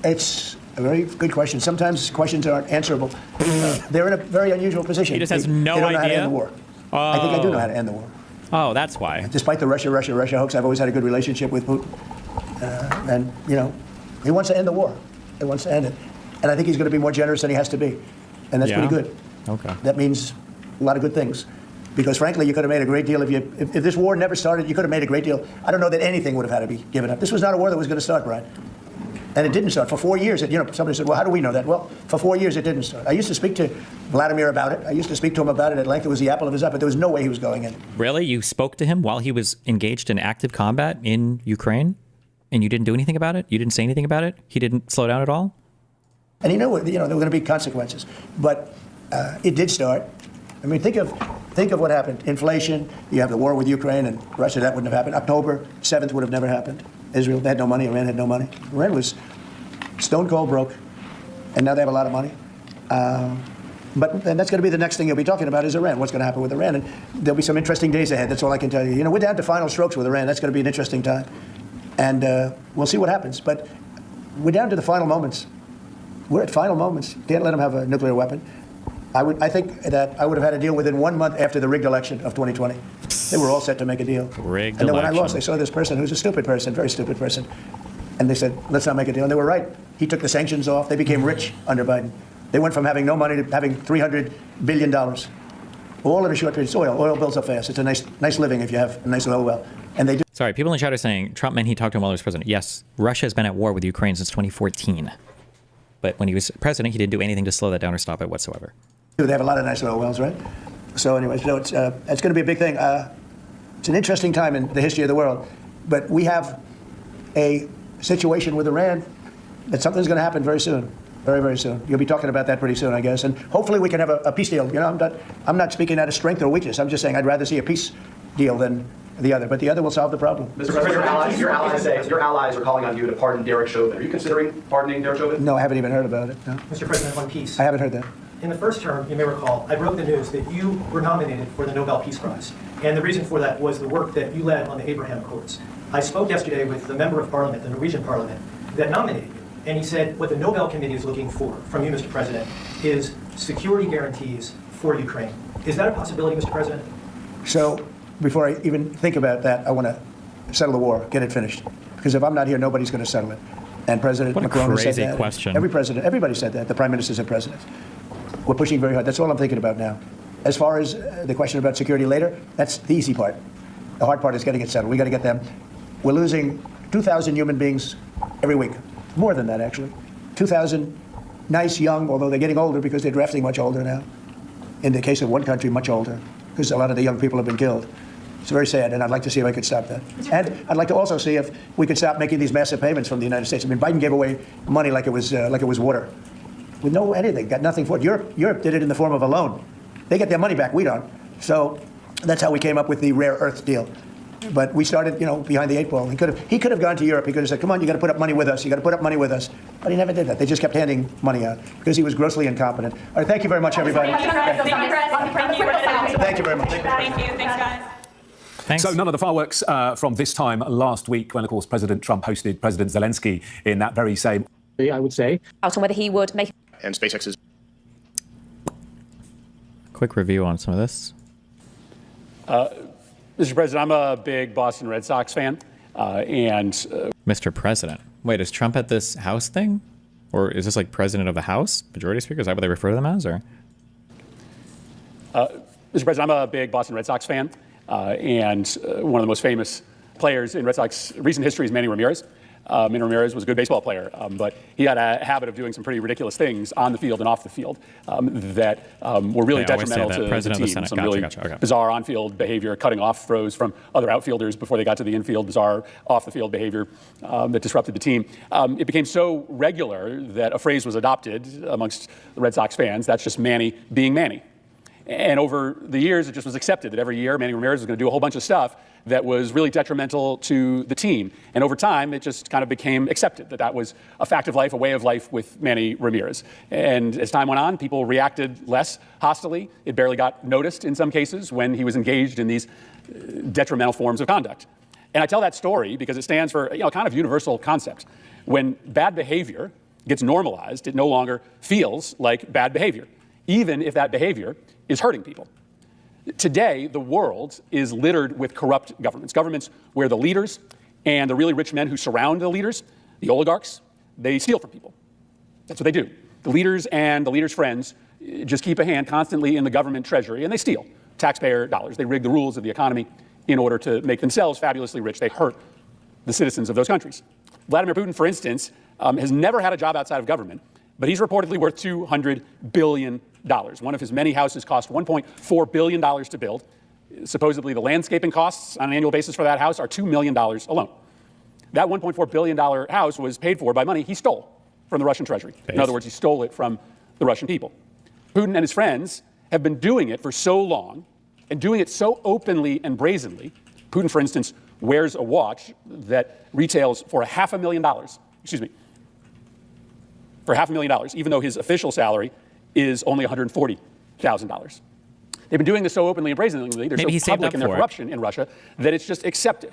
It's a very good question. Sometimes questions aren't answerable. They're in a very unusual position. He just has no they don't know how to idea? end the war. I think I do know how to end the war. Oh, that's why. Despite the Russia hoax, I've always had a good relationship with Putin. And, you know, he wants to end the war. He wants to end it. And I think he's going to be more generous than he has to be. And that's Yeah? pretty good. Okay. That means a lot of good things. Because, frankly, you could have made a great deal if this war never started, you could have made a great deal. I don't know that anything would have had to be given up. This was not a war that was going to start, Brian. And it didn't start. For 4 years, somebody said, well, how do we know that? Well, for 4 years, it didn't start. I used to speak to Vladimir about it. I used to speak to him about it at length. It was the apple of his eye, but there was no way he was going in. Really? You spoke to him while he was engaged in active combat in Ukraine? And you didn't do anything about it? You didn't say anything about it? He didn't slow down at all? And he knew, there were going to be consequences. But it did start. I mean, think of what happened. Inflation, you have the war with Ukraine and Russia, that wouldn't have happened. October 7th would have never happened. Israel, they had no money. Iran had no money. Iran was stone cold broke, and now they have a lot of money. And that's going to be the next thing you'll be talking about is Iran. What's going to happen with Iran? And there'll be some interesting days ahead. That's all I can tell you. You know, we're down to final strokes with Iran. That's going to be an interesting time. And we'll see what happens. But we're down to the final moments. We're at final moments. Can't let them have a nuclear weapon. I think that I would have had a deal within 1 month after the rigged election of 2020. They were all set to make a deal. Rigged and then when I election. lost, they saw this person who's a stupid person, very stupid person. And they said, let's not make a deal. And they were right. He took the sanctions off. They became rich under Biden. They went from having no money to having $300 billion. All in a short period. It's oil. Oil builds up fast. It's a nice living if you have a nice oil well. And they do. Sorry, people in the chat are saying Trump meant he talked to him while he was president. Yes, Russia has been at war with Ukraine since 2014. But when he was president, he didn't do anything to slow that down or stop it whatsoever. They have a lot of nice oil wells, right? So anyway, so it's going to be a big thing. It's an interesting time in the history of the world. But we have a situation with Iran that something's going to happen very soon. Very, very soon. You'll be talking about that pretty soon, I guess. And hopefully we can have a peace deal. You know, I'm not speaking out of strength or weakness. I'm just saying I'd rather see a peace deal than the other. But the other will solve the problem. Mr. President, your allies are calling on you to pardon Derek Chauvin. Are you considering pardoning Derek Chauvin? No, I haven't even heard about it. No. Mr. President, on peace. I haven't heard that. In the first term, you may recall, I broke the news that you were nominated for the Nobel Peace Prize. And the reason for that was the work that you led on the Abraham Accords. I spoke yesterday with the member of parliament, the Norwegian parliament, that nominated you. And he said what the Nobel Committee is looking for from you, Mr. President, is security guarantees for Ukraine. Is that a possibility, Mr. President? So before I even think about that, I want to settle the war, get it finished. Because if I'm not here, nobody's going to settle it. And President Macron has said that. Crazy question. Everybody said that. The prime ministers and presidents. We're pushing very hard. That's all I'm thinking about now. As far as the question about security later, that's the easy part. The hard part is getting it settled. We got to get them. We're losing 2,000 human beings every week. More than that, actually. 2,000 nice, young, although they're getting older because they're drafting much older now. In the case of one country, much older, because a lot of the young people have been killed. It's very sad, and I'd like to see if I could stop that. And I'd like to also see if we could stop making these massive payments from the United States. I mean, Biden gave away money like it was water, with no anything, got nothing for it. Europe did it in the form of a loan. They get their money back, we don't. So that's how we came up with the rare earth deal. But we started, behind the 8 ball. He could have gone to Europe. He could have said, "Come on, you got to put up money with us. You got to put up money with us." But he never did that. They just kept handing money out because he was grossly incompetent. All right, thank you very much, everybody. Thank you very much. Thank you. Thanks, guys. Thanks. So none of the fireworks from this time last week when, of course, President Trump hosted President Zelensky in that very same... I would say. Out on whether he would make... And SpaceX is... Quick review on some of this. Mr. President, I'm a big Boston Red Sox fan, Mr. President. Wait, is Trump at this House thing? Or is this like President of the House? Majority Speaker? Is that what they refer to them as? Or? Mr. President, I'm a big Boston Red Sox fan, one of the most famous players in Red Sox recent history is Manny Ramirez. Manny Ramirez was a good baseball player, but he had a habit of doing some pretty ridiculous things on the field and off the field that were really detrimental to the team. Some really bizarre on-field behavior, cutting off throws from other outfielders before they got to the infield, bizarre off-the-field behavior that disrupted the team. It became so regular that a phrase was adopted amongst the Red Sox fans, that's just Manny being Manny. And over the years, it just was accepted that every year Manny Ramirez was going to do a whole bunch of stuff that was really detrimental to the team. And over time, it just kind of became accepted that that was a fact of life, a way of life with Manny Ramirez. And as time went on, people reacted less hostily. It barely got noticed in some cases when he was engaged in these detrimental forms of conduct. And I tell that story because it stands for a kind of universal concept. When bad behavior gets normalized, it no longer feels like bad behavior, even if that behavior is hurting people. Today, the world is littered with corrupt governments where the leaders and the really rich men who surround the leaders, the oligarchs, they steal from people. That's what they do. The leaders and the leaders' friends just keep a hand constantly in the government treasury, and they steal taxpayer dollars. They rig the rules of the economy in order to make themselves fabulously rich. They hurt the citizens of those countries. Vladimir Putin, for instance, has never had a job outside of government, but he's reportedly worth $200 billion. One of his many houses cost $1.4 billion to build. Supposedly, the landscaping costs on an annual basis for that house are $2 million alone. That $1.4 billion house was paid for by money he stole from the Russian treasury. In other words, he stole it from the Russian people. Putin and his friends have been doing it for so long and doing it so openly and brazenly. Putin, for instance, wears a watch that retails for $500,000, for $500,000, even though his official salary is only $140,000. They've been doing this so openly and brazenly, they're Maybe so public in their corruption in Russia that it's just accepted.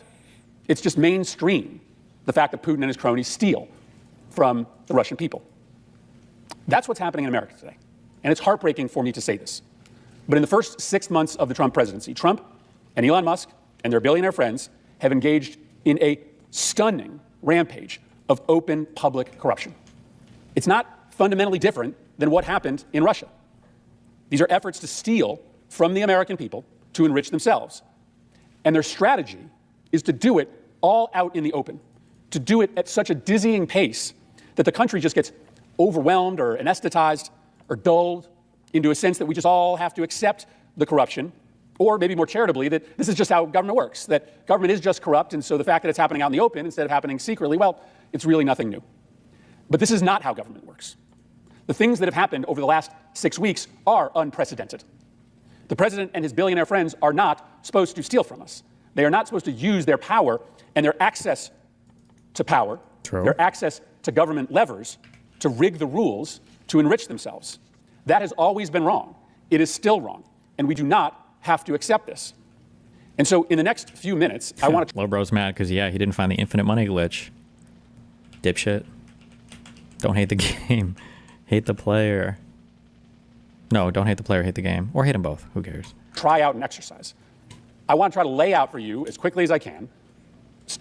It's just mainstream, the fact that Putin and his cronies steal from the Russian people. That's what's happening in America today. And it's heartbreaking for me to say this. But in the first 6 months of the Trump presidency, Trump and Elon Musk and their billionaire friends have engaged in a stunning rampage of open public corruption. It's not fundamentally different than what happened in Russia. These are efforts to steal from the American people to enrich themselves. And their strategy is to do it all out in the open, to do it at such a dizzying pace that the country just gets overwhelmed or anesthetized or dulled into a sense that we just all have to accept the corruption, or maybe more charitably, that this is just how government works, that government is just corrupt, and so the fact that it's happening out in the open instead of happening secretly, well, it's really nothing new. But this is not how government works. The things that have happened over the last 6 weeks are unprecedented. The president and his billionaire friends are not supposed to steal from us. They are not supposed to use their power and their access to power, their access to government levers, to rig the rules to enrich themselves. That has always been wrong. It is still wrong. And we do not have to accept this. And so in the next few minutes, I want to... Lowbro's mad because, yeah, he didn't find the infinite money glitch. Dipshit. Don't hate the game. Hate the player. No, don't hate the player, hate the game. Or hate them both. Who cares? Try out an exercise. I want to try to lay out for you as quickly as I can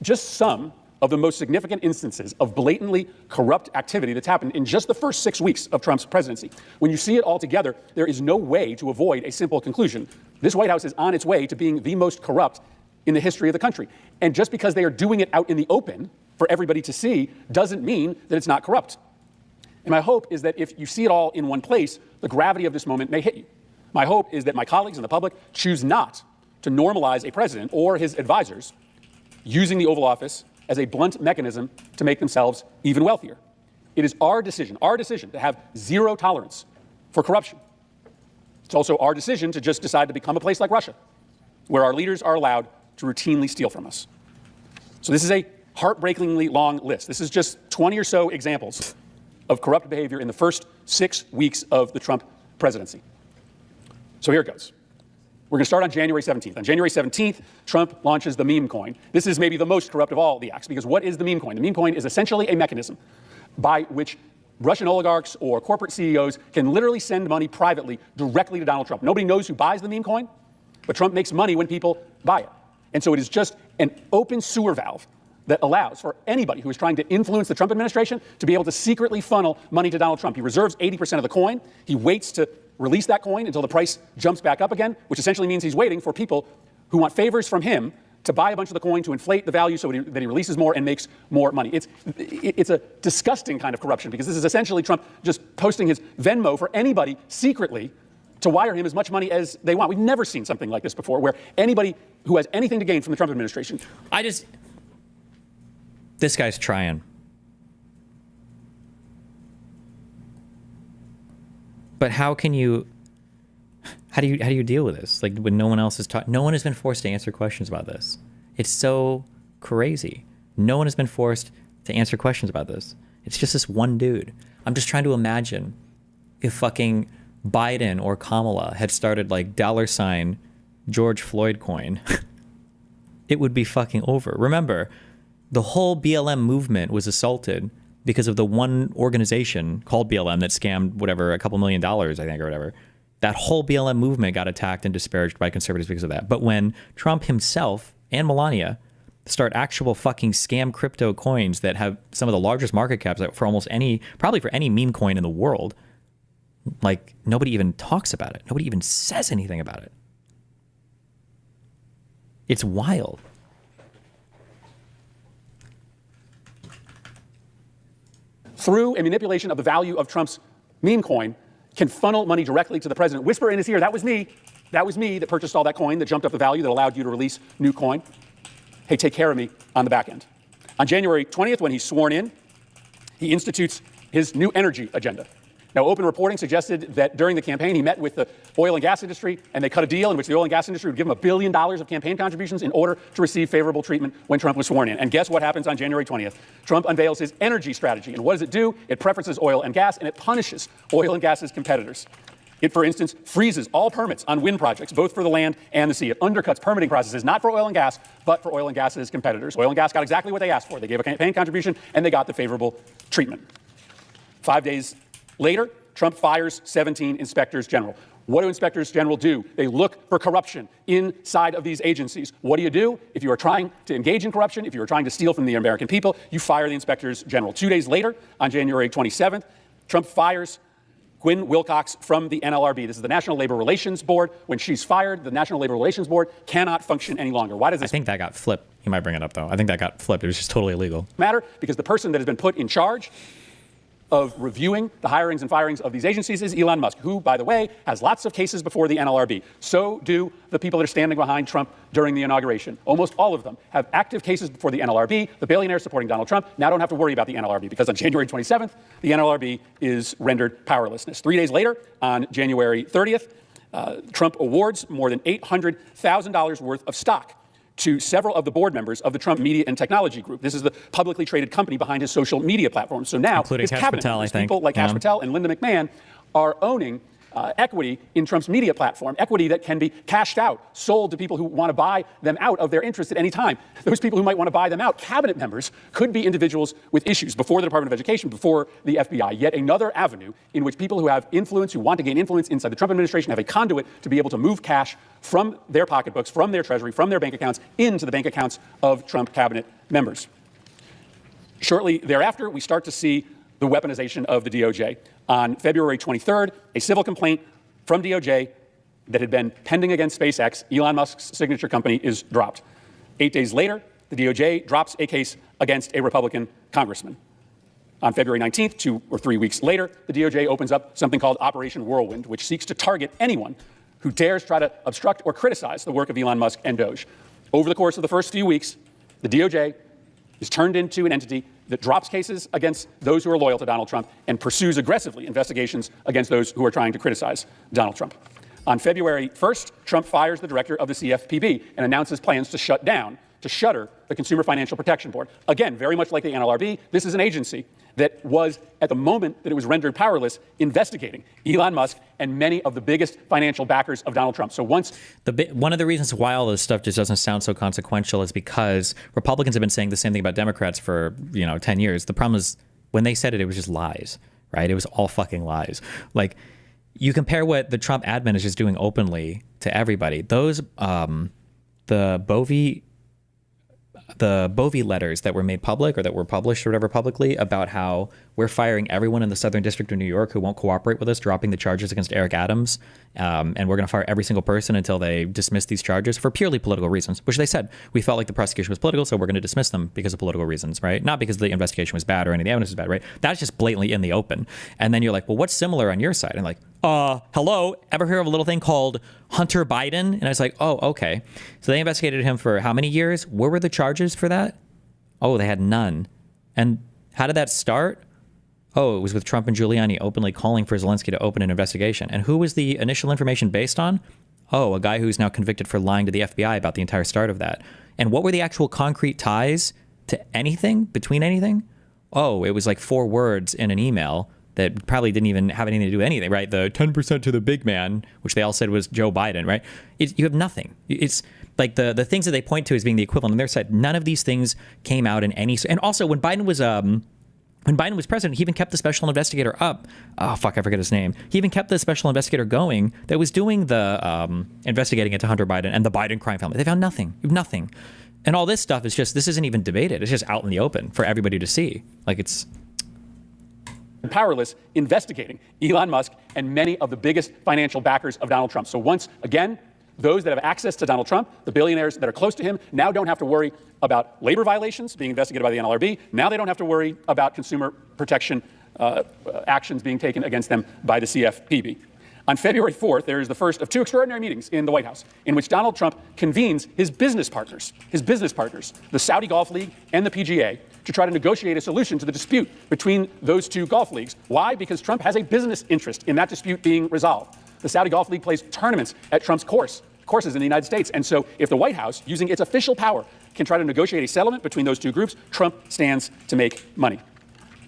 just some of the most significant instances of blatantly corrupt activity that's happened in just the first 6 weeks of Trump's presidency. When you see it all together, there is no way to avoid a simple conclusion. This White House is on its way to being the most corrupt in the history of the country. And just because they are doing it out in the open for everybody to see doesn't mean that it's not corrupt. And my hope is that if you see it all in one place, the gravity of this moment may hit you. My hope is that my colleagues and the public choose not to normalize a president or his advisors using the Oval Office as a blunt mechanism to make themselves even wealthier. It is our decision to have zero tolerance for corruption. It's also our decision to just decide to become a place like Russia, where our leaders are allowed to routinely steal from us. So this is a heartbreakingly long list. This is just 20 or so examples of corrupt behavior in the first 6 weeks of the Trump presidency. So here it goes. We're going to start on January 17th. On January 17th, Trump launches the meme coin. This is maybe the most corrupt of all the acts, because what is the meme coin? The meme coin is essentially a mechanism by which Russian oligarchs or corporate CEOs can literally send money privately directly to Donald Trump. Nobody knows who buys the meme coin, but Trump makes money when people buy it. And so it is just an open sewer valve that allows for anybody who is trying to influence the Trump administration to be able to secretly funnel money to Donald Trump. He reserves 80% of the coin. He waits to release that coin until the price jumps back up again, which essentially means he's waiting for people who want favors from him to buy a bunch of the coin to inflate the value so that he releases more and makes more money. It's a disgusting kind of corruption, because this is essentially Trump just posting his Venmo for anybody secretly to wire him as much money as they want. We've never seen something like this before, where anybody who has anything to gain from the Trump administration. This guy's trying. But how do you deal with this? Like, when no one else is talking, no one has been forced to answer questions about this. It's so crazy. No one has been forced to answer questions about this. It's just this one dude. I'm just trying to imagine if fucking Biden or Kamala had started like $ George Floyd coin, it would be fucking over. Remember, the whole BLM movement was assaulted because of the one organization called BLM that scammed whatever, a couple $1 million, I think, or whatever. That whole BLM movement got attacked and disparaged by conservatives because of that. But when Trump himself and Melania start actual fucking scam crypto coins that have some of the largest market caps for almost any, probably for any meme coin in the world, like, nobody even talks about it. Nobody even says anything about it. It's wild. Through a manipulation of the value of Trump's meme coin, can funnel money directly to the president. Whisper in his ear, that was me that purchased all that coin, that jumped up the value, that allowed you to release new coin. Hey, take care of me on the back end. On January 20th, when he's sworn in, he institutes his new energy agenda. Now, open reporting suggested that during the campaign, he met with the oil and gas industry, and they cut a deal in which the oil and gas industry would give him $1 billion of campaign contributions in order to receive favorable treatment when Trump was sworn in. And guess what happens on January 20th? Trump unveils his energy strategy. And what does it do? It preferences oil and gas, and it punishes oil and gas's competitors. It, for instance, freezes all permits on wind projects, both for the land and the sea. It undercuts permitting processes, not for oil and gas, but for oil and gas's competitors. Oil and gas got exactly what they asked for. They gave a campaign contribution, and they got the favorable treatment. 5 days later, Trump fires 17 inspectors general. What do inspectors general do? They look for corruption inside of these agencies. What do you do? If you are trying to engage in corruption, if you are trying to steal from the American people, you fire the inspectors general. 2 days later, on January 27th, Trump fires Gwen Wilcox from the NLRB. This is the National Labor Relations Board. When she's fired, the National Labor Relations Board cannot function any longer. Why does this I think that got flipped. You might bring it up, though. I think that got flipped. It was just totally illegal. matter? Because the person that has been put in charge of reviewing the hirings and firings of these agencies is Elon Musk, who, by the way, has lots of cases before the NLRB. So do the people that are standing behind Trump during the inauguration. Almost all of them have active cases before the NLRB. The billionaires supporting Donald Trump now don't have to worry about the NLRB because on January 27th, the NLRB is rendered powerlessness. 3 days later, on January 30th, Trump awards more than $800,000 worth of stock to several of the board members of the Trump Media and Technology Group. This is the publicly traded company behind his social media platform. So now including his Kash cabinet Patel, members, I think. people like Kash Yeah. Patel and Linda McMahon, are owning equity in Trump's media platform, equity that can be cashed out, sold to people who want to buy them out of their interest at any time. Those people who might want to buy them out, cabinet members, could be individuals with issues before the Department of Education, before the FBI. Yet another avenue in which people who have influence, who want to gain influence inside the Trump administration, have a conduit to be able to move cash from their pocketbooks, from their treasury, from their bank accounts, into the bank accounts of Trump cabinet members. Shortly thereafter, we start to see the weaponization of the DOJ. On February 23rd, a civil complaint from DOJ that had been pending against SpaceX, Elon Musk's signature company, is dropped. 8 days later, the DOJ drops a case against a Republican congressman. On February 19th, 2 or 3 weeks later, the DOJ opens up something called Operation Whirlwind, which seeks to target anyone who dares try to obstruct or criticize the work of Elon Musk and Doge. Over the course of the first few weeks, the DOJ is turned into an entity that drops cases against those who are loyal to Donald Trump and pursues aggressively investigations against those who are trying to criticize Donald Trump. On February 1st, Trump fires the director of the CFPB and announces plans to shutter the Consumer Financial Protection Board. Again, very much like the NLRB, this is an agency that was, at the moment that it was rendered powerless, investigating Elon Musk and many of the biggest financial backers of Donald Trump. So once one of the reasons why all this stuff just doesn't sound so consequential is because Republicans have been saying the same thing about Democrats for 10 years. The problem is when they said it, it was just lies, right? It was all fucking lies. Like, you compare what the Trump admin is just doing openly to everybody. Those the Bovee letters that were made public or that were published or whatever publicly about how we're firing everyone in the Southern District of New York who won't cooperate with us, dropping the charges against Eric Adams, and we're going to fire every single person until they dismiss these charges for purely political reasons, which they said, we felt like the prosecution was political, so we're going to dismiss them because of political reasons, right? Not because the investigation was bad or any of the evidence was bad, right? That's just blatantly in the open. And then you're like, well, what's similar on your side? And like, hello, ever hear of a little thing called Hunter Biden? And I was like, oh, okay. So they investigated him for how many years? What were the charges for that? Oh, they had none. And how did that start? Oh, it was with Trump and Giuliani openly calling for Zelensky to open an investigation. And who was the initial information based on? Oh, a guy who's now convicted for lying to the FBI about the entire start of that. And what were the actual concrete ties to anything, between anything? Oh, it was like 4 words in an email that probably didn't even have anything to do with anything, right? The 10% to the big man, which they all said was Joe Biden, right? You have nothing. It's like the things that they point to as being the equivalent on their side. None of these things came out in any. And also, when Biden was president, he even kept the special investigator up. Oh, fuck, I forget his name. He even kept the special investigator going that was doing the investigating into Hunter Biden and the Biden crime family. They found nothing. You have nothing. And all this stuff is just, this isn't even debated. It's just out in the open for everybody to see. Like, it's powerless investigating Elon Musk and many of the biggest financial backers of Donald Trump. So once again, those that have access to Donald Trump, the billionaires that are close to him, now don't have to worry about labor violations being investigated by the NLRB. Now they don't have to worry about consumer protection actions being taken against them by the CFPB. On February 4th, there is the first of 2 extraordinary meetings in the White House in which Donald Trump convenes his business partners, the Saudi Golf League and the PGA, to try to negotiate a solution to the dispute between those two golf leagues. Why? Because Trump has a business interest in that dispute being resolved. The Saudi Golf League plays tournaments at Trump's courses in the United States. And so if the White House, using its official power, can try to negotiate a settlement between those two groups, Trump stands to make money.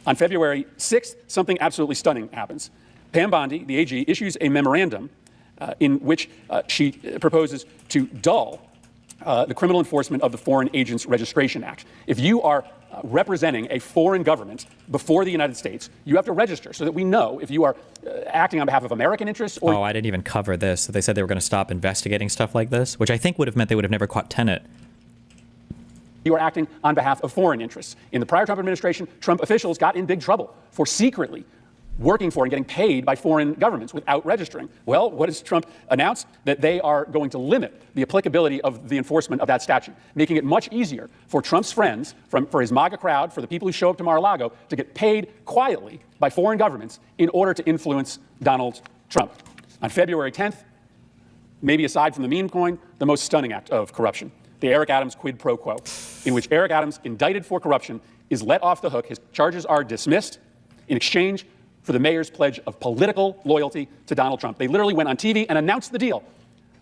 On February 6th, something absolutely stunning happens. Pam Bondi, the AG, issues a memorandum in which she proposes to dull the criminal enforcement of the Foreign Agents Registration Act. If you are representing a foreign government before the United States, you have to register so that we know if you are acting on behalf of American interests or... Oh, I didn't even cover this. They said they were going to stop investigating stuff like this, which I think would have meant they would have never caught Tenet. You are acting on behalf of foreign interests. In the prior Trump administration, Trump officials got in big trouble for secretly working for and getting paid by foreign governments without registering. Well, what does Trump announce? That they are going to limit the applicability of the enforcement of that statute, making it much easier for Trump's friends, for his MAGA crowd, for the people who show up to Mar-a-Lago, to get paid quietly by foreign governments in order to influence Donald Trump. On February 10th, maybe aside from the meme coin, the most stunning act of corruption, the Eric Adams quid pro quo, in which Eric Adams, indicted for corruption, is let off the hook. His charges are dismissed in exchange for the mayor's pledge of political loyalty to Donald Trump. They literally went on TV and announced the deal,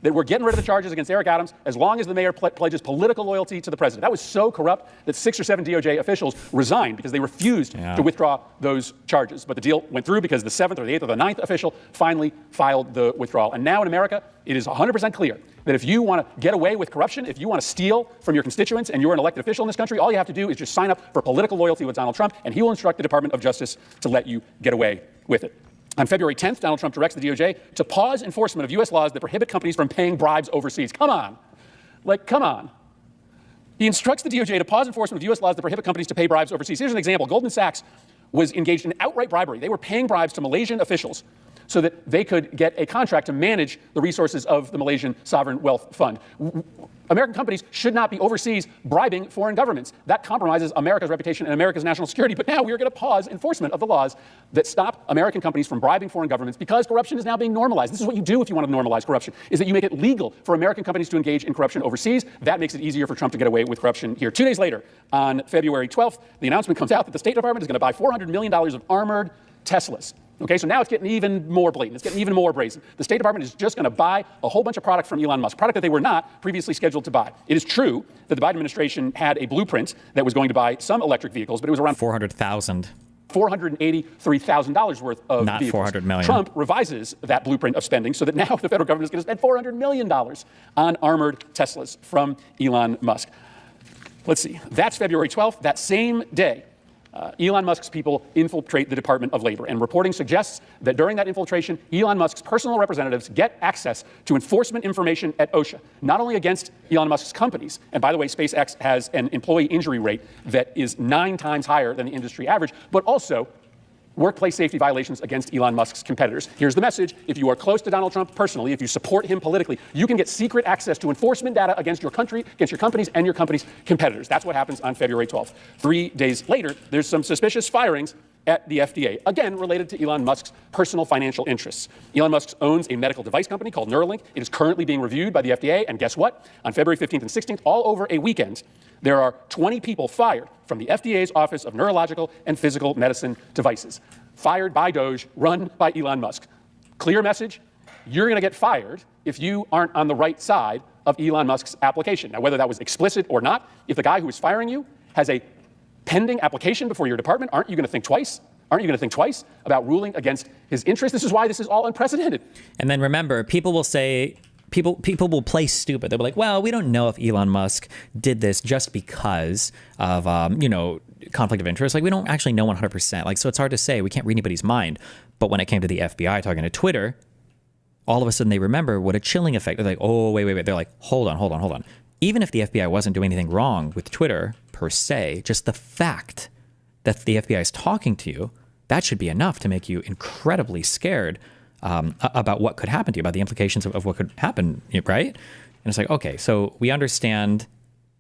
that we're getting rid of the charges against Eric Adams as long as the mayor pledges political loyalty to the president. That was so corrupt that 6 or 7 DOJ officials resigned because they refused to withdraw those charges. But the deal went through because the 7th or the 8th or the 9th official finally filed the withdrawal. And now in America, it is 100% clear that if you want to get away with corruption, if you want to steal from your constituents and you're an elected official in this country, all you have to do is just sign up for political loyalty with Donald Trump, and he will instruct the Department of Justice to let you get away with it. On February 10th, Donald Trump directs the DOJ to pause enforcement of U.S. laws that prohibit companies from paying bribes overseas. Come on. Come on. He instructs the DOJ to pause enforcement of U.S. laws that prohibit companies to pay bribes overseas. Here's an example. Goldman Sachs was engaged in outright bribery. They were paying bribes to Malaysian officials so that they could get a contract to manage the resources of the Malaysian Sovereign Wealth Fund. American companies should not be overseas bribing foreign governments. That compromises America's reputation and America's national security. But now we are going to pause enforcement of the laws that stop American companies from bribing foreign governments because corruption is now being normalized. This is what you do if you want to normalize corruption, is that you make it legal for American companies to engage in corruption overseas. That makes it easier for Trump to get away with corruption here. 2 days later, on February 12th, the announcement comes out that the State Department is going to buy $400 million of armored Teslas. Okay, so now it's getting even more blatant. It's getting even more brazen. The State Department is just going to buy a whole bunch of product from Elon Musk, product that they were not previously scheduled to buy. It is true that the Biden administration had a blueprint that was going to buy some electric vehicles, but it was around $483,000 worth of not vehicles. 400 million. Trump revises that blueprint of spending so that now the federal government is going to spend $400 million on armored Teslas from Elon Musk. Let's see. That's February 12th. That same day, Elon Musk's people infiltrate the Department of Labor, and reporting suggests that during that infiltration, Elon Musk's personal representatives get access to enforcement information at OSHA, not only against Elon Musk's companies, and by the way, SpaceX has an employee injury rate that is 9 times higher than the industry average, but also workplace safety violations against Elon Musk's competitors. Here's the message. If you are close to Donald Trump personally, if you support him politically, you can get secret access to enforcement data against your country, against your companies, and your company's competitors. That's what happens on February 12th. 3 days later, there's some suspicious firings at the FDA, again related to Elon Musk's personal financial interests. Elon Musk owns a medical device company called Neuralink. It is currently being reviewed by the FDA, and guess what? On February 15th and 16th, all over a weekend, there are 20 people fired from the FDA's Office of Neurological and Physical Medicine Devices. Fired by Doge, run by Elon Musk. Clear message, you're going to get fired if you aren't on the right side of Elon Musk's application. Now, whether that was explicit or not, if the guy who is firing you has a pending application before your department, aren't you going to think twice? Aren't you going to think twice about ruling against his interests? This is why this is all unprecedented. And then remember, people will say, people will play stupid. They'll be like, well, we don't know if Elon Musk did this just because of, conflict of interest. Like, we don't actually know 100%. Like, so it's hard to say. We can't read anybody's mind. But when it came to the FBI talking to Twitter, all of a sudden they remember what a chilling effect. They're like, oh, wait. They're like, hold on. Even if the FBI wasn't doing anything wrong with Twitter per se, just the fact that the FBI is talking to you, that should be enough to make you incredibly scared about what could happen to you, about the implications of what could happen, right? And it's like, okay, so we understand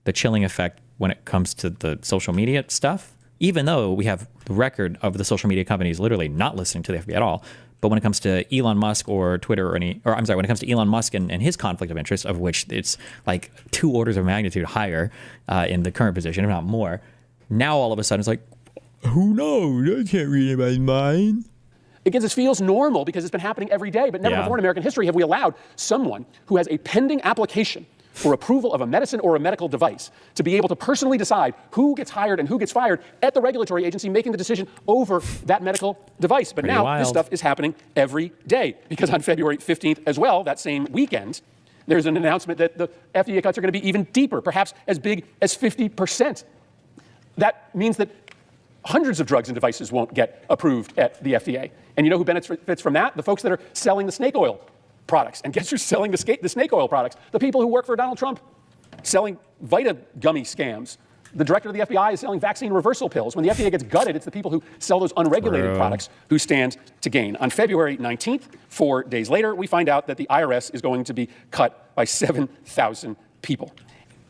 the chilling effect when it comes to the social media stuff, even though we have the record of the social media companies literally not listening to the FBI at all. But when it comes to Elon Musk or Twitter when it comes to Elon Musk and his conflict of interest, of which it's like 2 orders of magnitude higher in the current position, if not more, Now all of a sudden it's like, who knows? I can't read anybody's mind. Again, this feels normal because it's been happening every day, but never before in American history have we allowed someone who has a pending application for approval of a medicine or a medical device to be able to personally decide who gets hired and who gets fired at the regulatory agency making the decision over that medical device. But now this stuff is happening every day because on February 15th as well, that same weekend, there's an announcement that the FDA cuts are going to be even deeper, perhaps as big as 50%. That means that hundreds of drugs and devices won't get approved at the FDA. And you know who benefits from that? The folks that are selling the snake oil products. And guess who's selling the snake oil products? The people who work for Donald Trump, selling Vita gummy scams. The director of the FBI is selling vaccine reversal pills. When the FDA gets gutted, it's the people who sell those unregulated products who stand to gain. On February 19th, 4 days later, we find out that the IRS is going to be cut by 7,000 people.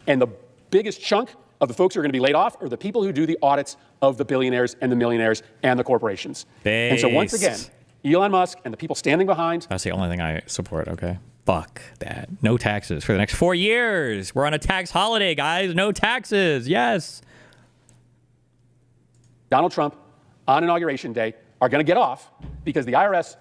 And the biggest chunk of the folks who are going to be laid off are the people who do the audits of the billionaires and the millionaires and the corporations. And so once again, Elon Musk and the people standing behind. That's the only thing I support, okay? Fuck that. No taxes for the next 4 years. We're on a tax holiday, guys. No taxes. Yes. Donald Trump on Inauguration Day are going to get off because the IRS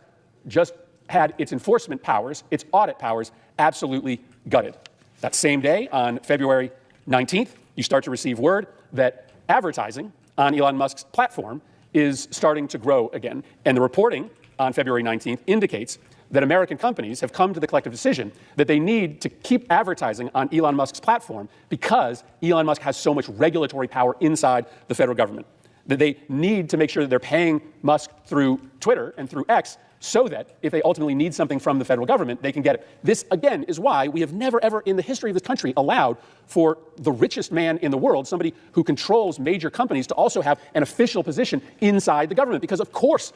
just had its enforcement powers, its audit powers, absolutely gutted. That same day, on February 19th, you start to receive word that advertising on Elon Musk's platform is starting to grow again. And the reporting on February 19th indicates that American companies have come to the collective decision that they need to keep advertising on Elon Musk's platform because Elon Musk has so much regulatory power inside the federal government, that they need to make sure that they're paying Musk through Twitter and through X so that if they ultimately need something from the federal government, they can get it. This, again, is why we have never, ever in the history of this country allowed for the richest man in the world, somebody who controls major companies, to also have an official position inside the government. Because of course,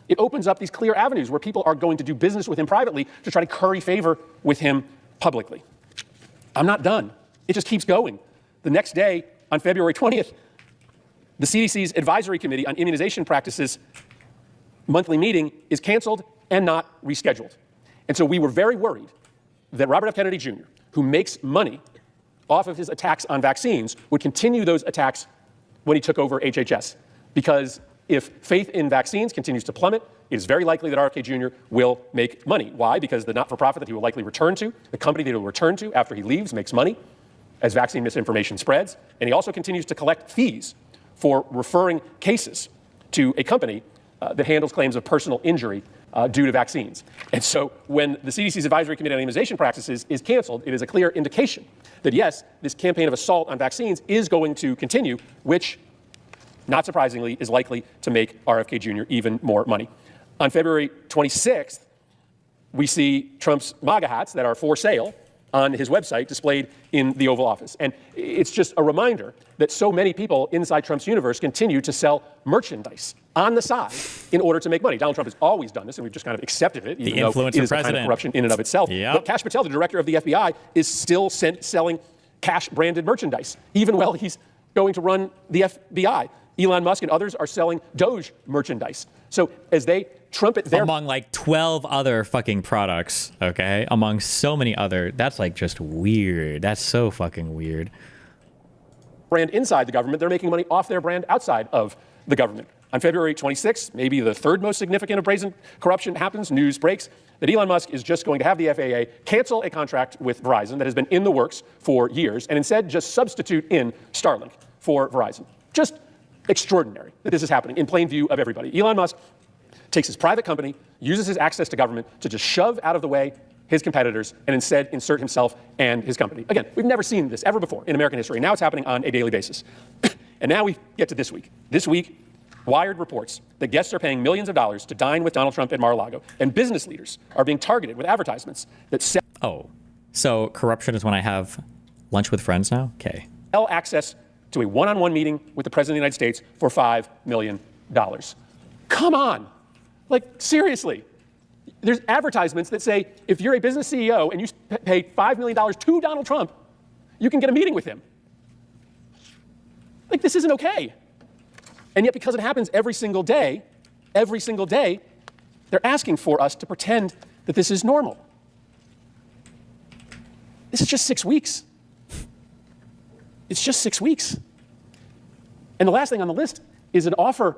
it opens up these clear avenues where people are going to do business with him privately to try to curry favor with him publicly. I'm not done. It just keeps going. The next day, on February 20th, the CDC's Advisory Committee on Immunization Practices monthly meeting is canceled and not rescheduled. And so we were very worried that Robert F. Kennedy Jr., who makes money off of his attacks on vaccines, would continue those attacks when he took over HHS. Because if faith in vaccines continues to plummet, it is very likely that RFK Jr. will make money. Why? Because the not-for-profit that he will likely return to, the company that he will return to after he leaves, makes money as vaccine misinformation spreads. And he also continues to collect fees for referring cases to a company that handles claims of personal injury due to vaccines. And so when the CDC's Advisory Committee on Immunization Practices is canceled, it is a clear indication that, yes, this campaign of assault on vaccines is going to continue, which, not surprisingly, is likely to make RFK Jr. even more money. On February 26th, we see Trump's MAGA hats that are for sale on his website displayed in the Oval Office. And it's just a reminder that so many people inside Trump's universe continue to sell merchandise on the side in order to make money. Donald Trump has always done this, and we've just kind of accepted it, even though it is a kind of corruption in and of itself. But Kash Patel, the director of the FBI, is still selling cash-branded merchandise, even while he's going to run the FBI. Elon Musk and others are selling Doge merchandise. So as they trumpet their... Among like 12 other fucking products, okay? Among so many other... That's like just weird. That's so fucking weird. ...brand inside the government, they're making money off their brand outside of the government. On February 26th, maybe the third most significant of brazen corruption happens, news breaks that Elon Musk is just going to have the FAA cancel a contract with Verizon that has been in the works for years and instead just substitute in Starlink for Verizon. Just extraordinary that this is happening in plain view of everybody. Elon Musk takes his private company, uses his access to government to just shove out of the way his competitors and instead insert himself and his company. Again, we've never seen this ever before in American history. Now it's happening on a daily basis. And now we get to this week. This week, Wired reports that guests are paying millions of dollars to dine with Donald Trump at Mar-a-Lago, and business leaders are being targeted with advertisements that sell... Oh, so corruption is when I have lunch with friends now? Okay. ...sell access to a one-on-one meeting with the President of the United States for $5 million. Come on. Like, seriously. There's advertisements that say, if you're a business CEO and you pay $5 million to Donald Trump, you can get a meeting with him. Like, this isn't okay. And yet, because it happens every single day, they're asking for us to pretend that this is normal. This is just 6 weeks. It's just 6 weeks. And the last thing on the list is an offer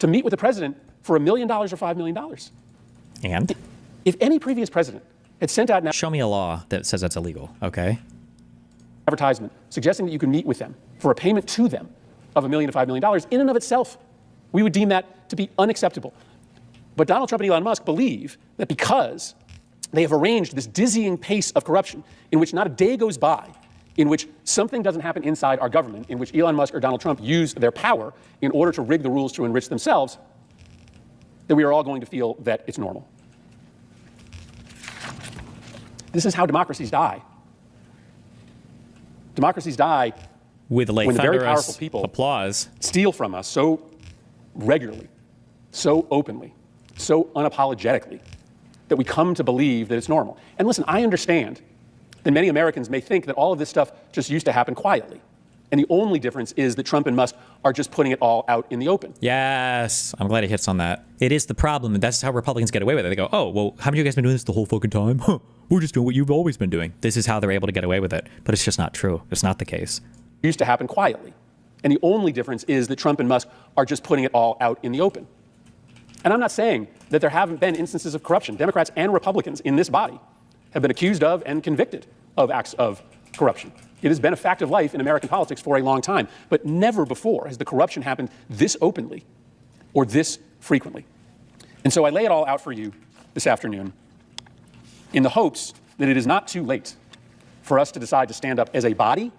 to meet with the president for $1 million or $5 million. And? If any previous president had sent out an Show me a law that says that's illegal, okay? advertisement suggesting that you can meet with them for a payment to them of $1 million to $5 million, in and of itself, we would deem that to be unacceptable. But Donald Trump and Elon Musk believe that because they have arranged this dizzying pace of corruption in which not a day goes by in which something doesn't happen inside our government, in which Elon Musk or Donald Trump use their power in order to rig the rules to enrich themselves, that we are all going to feel that it's normal. This is how democracies die. Democracies die with late when the very thunderous powerful people applause steal from us so regularly, so openly, so unapologetically, that we come to believe that it's normal. And listen, I understand that many Americans may think that all of this stuff just used to happen quietly. And the only difference is that Trump and Musk are just putting it all out in the open. Yes, I'm glad he hits on that. It is the problem, and that's how Republicans get away with it. They go, oh, well, haven't you guys been doing this the whole fucking time? Huh, we're just doing what you've always been doing. This is how they're able to get away with it. But it's just not true. It's not the case. It used to happen quietly. And the only difference is that Trump and Musk are just putting it all out in the open. And I'm not saying that there haven't been instances of corruption. Democrats and Republicans in this body have been accused of and convicted of acts of corruption. It has been a fact of life in American politics for a long time, but never before has the corruption happened this openly or this frequently. And so I lay it all out for you this afternoon in the hopes that it is not too late for us to decide to stand up as a body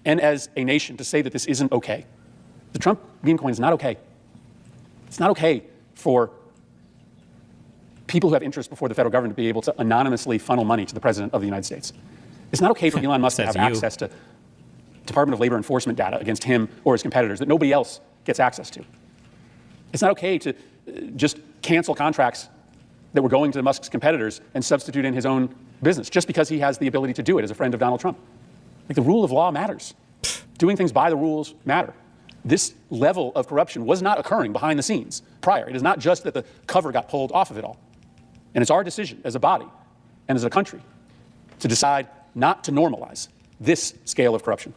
and as a nation to say that this isn't okay. The Trump meme coin is not okay. It's not okay for people who have interest before the federal government to be able to anonymously funnel money to the President of the United States. It's not okay for Elon Musk to have access to Department of Labor enforcement data against him or his competitors that nobody else gets access to. It's not okay to just cancel contracts that were going to Musk's competitors and substitute in his own business just because he has the ability to do it as a friend of Donald Trump. Like, the rule of law matters. Doing things by the rules matter. This level of corruption was not occurring behind the scenes prior. It is not just that the cover got pulled off of it all. And it's our decision as a body and as a country to decide not to normalize this scale of corruption.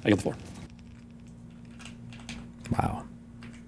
I yield the floor. Wow.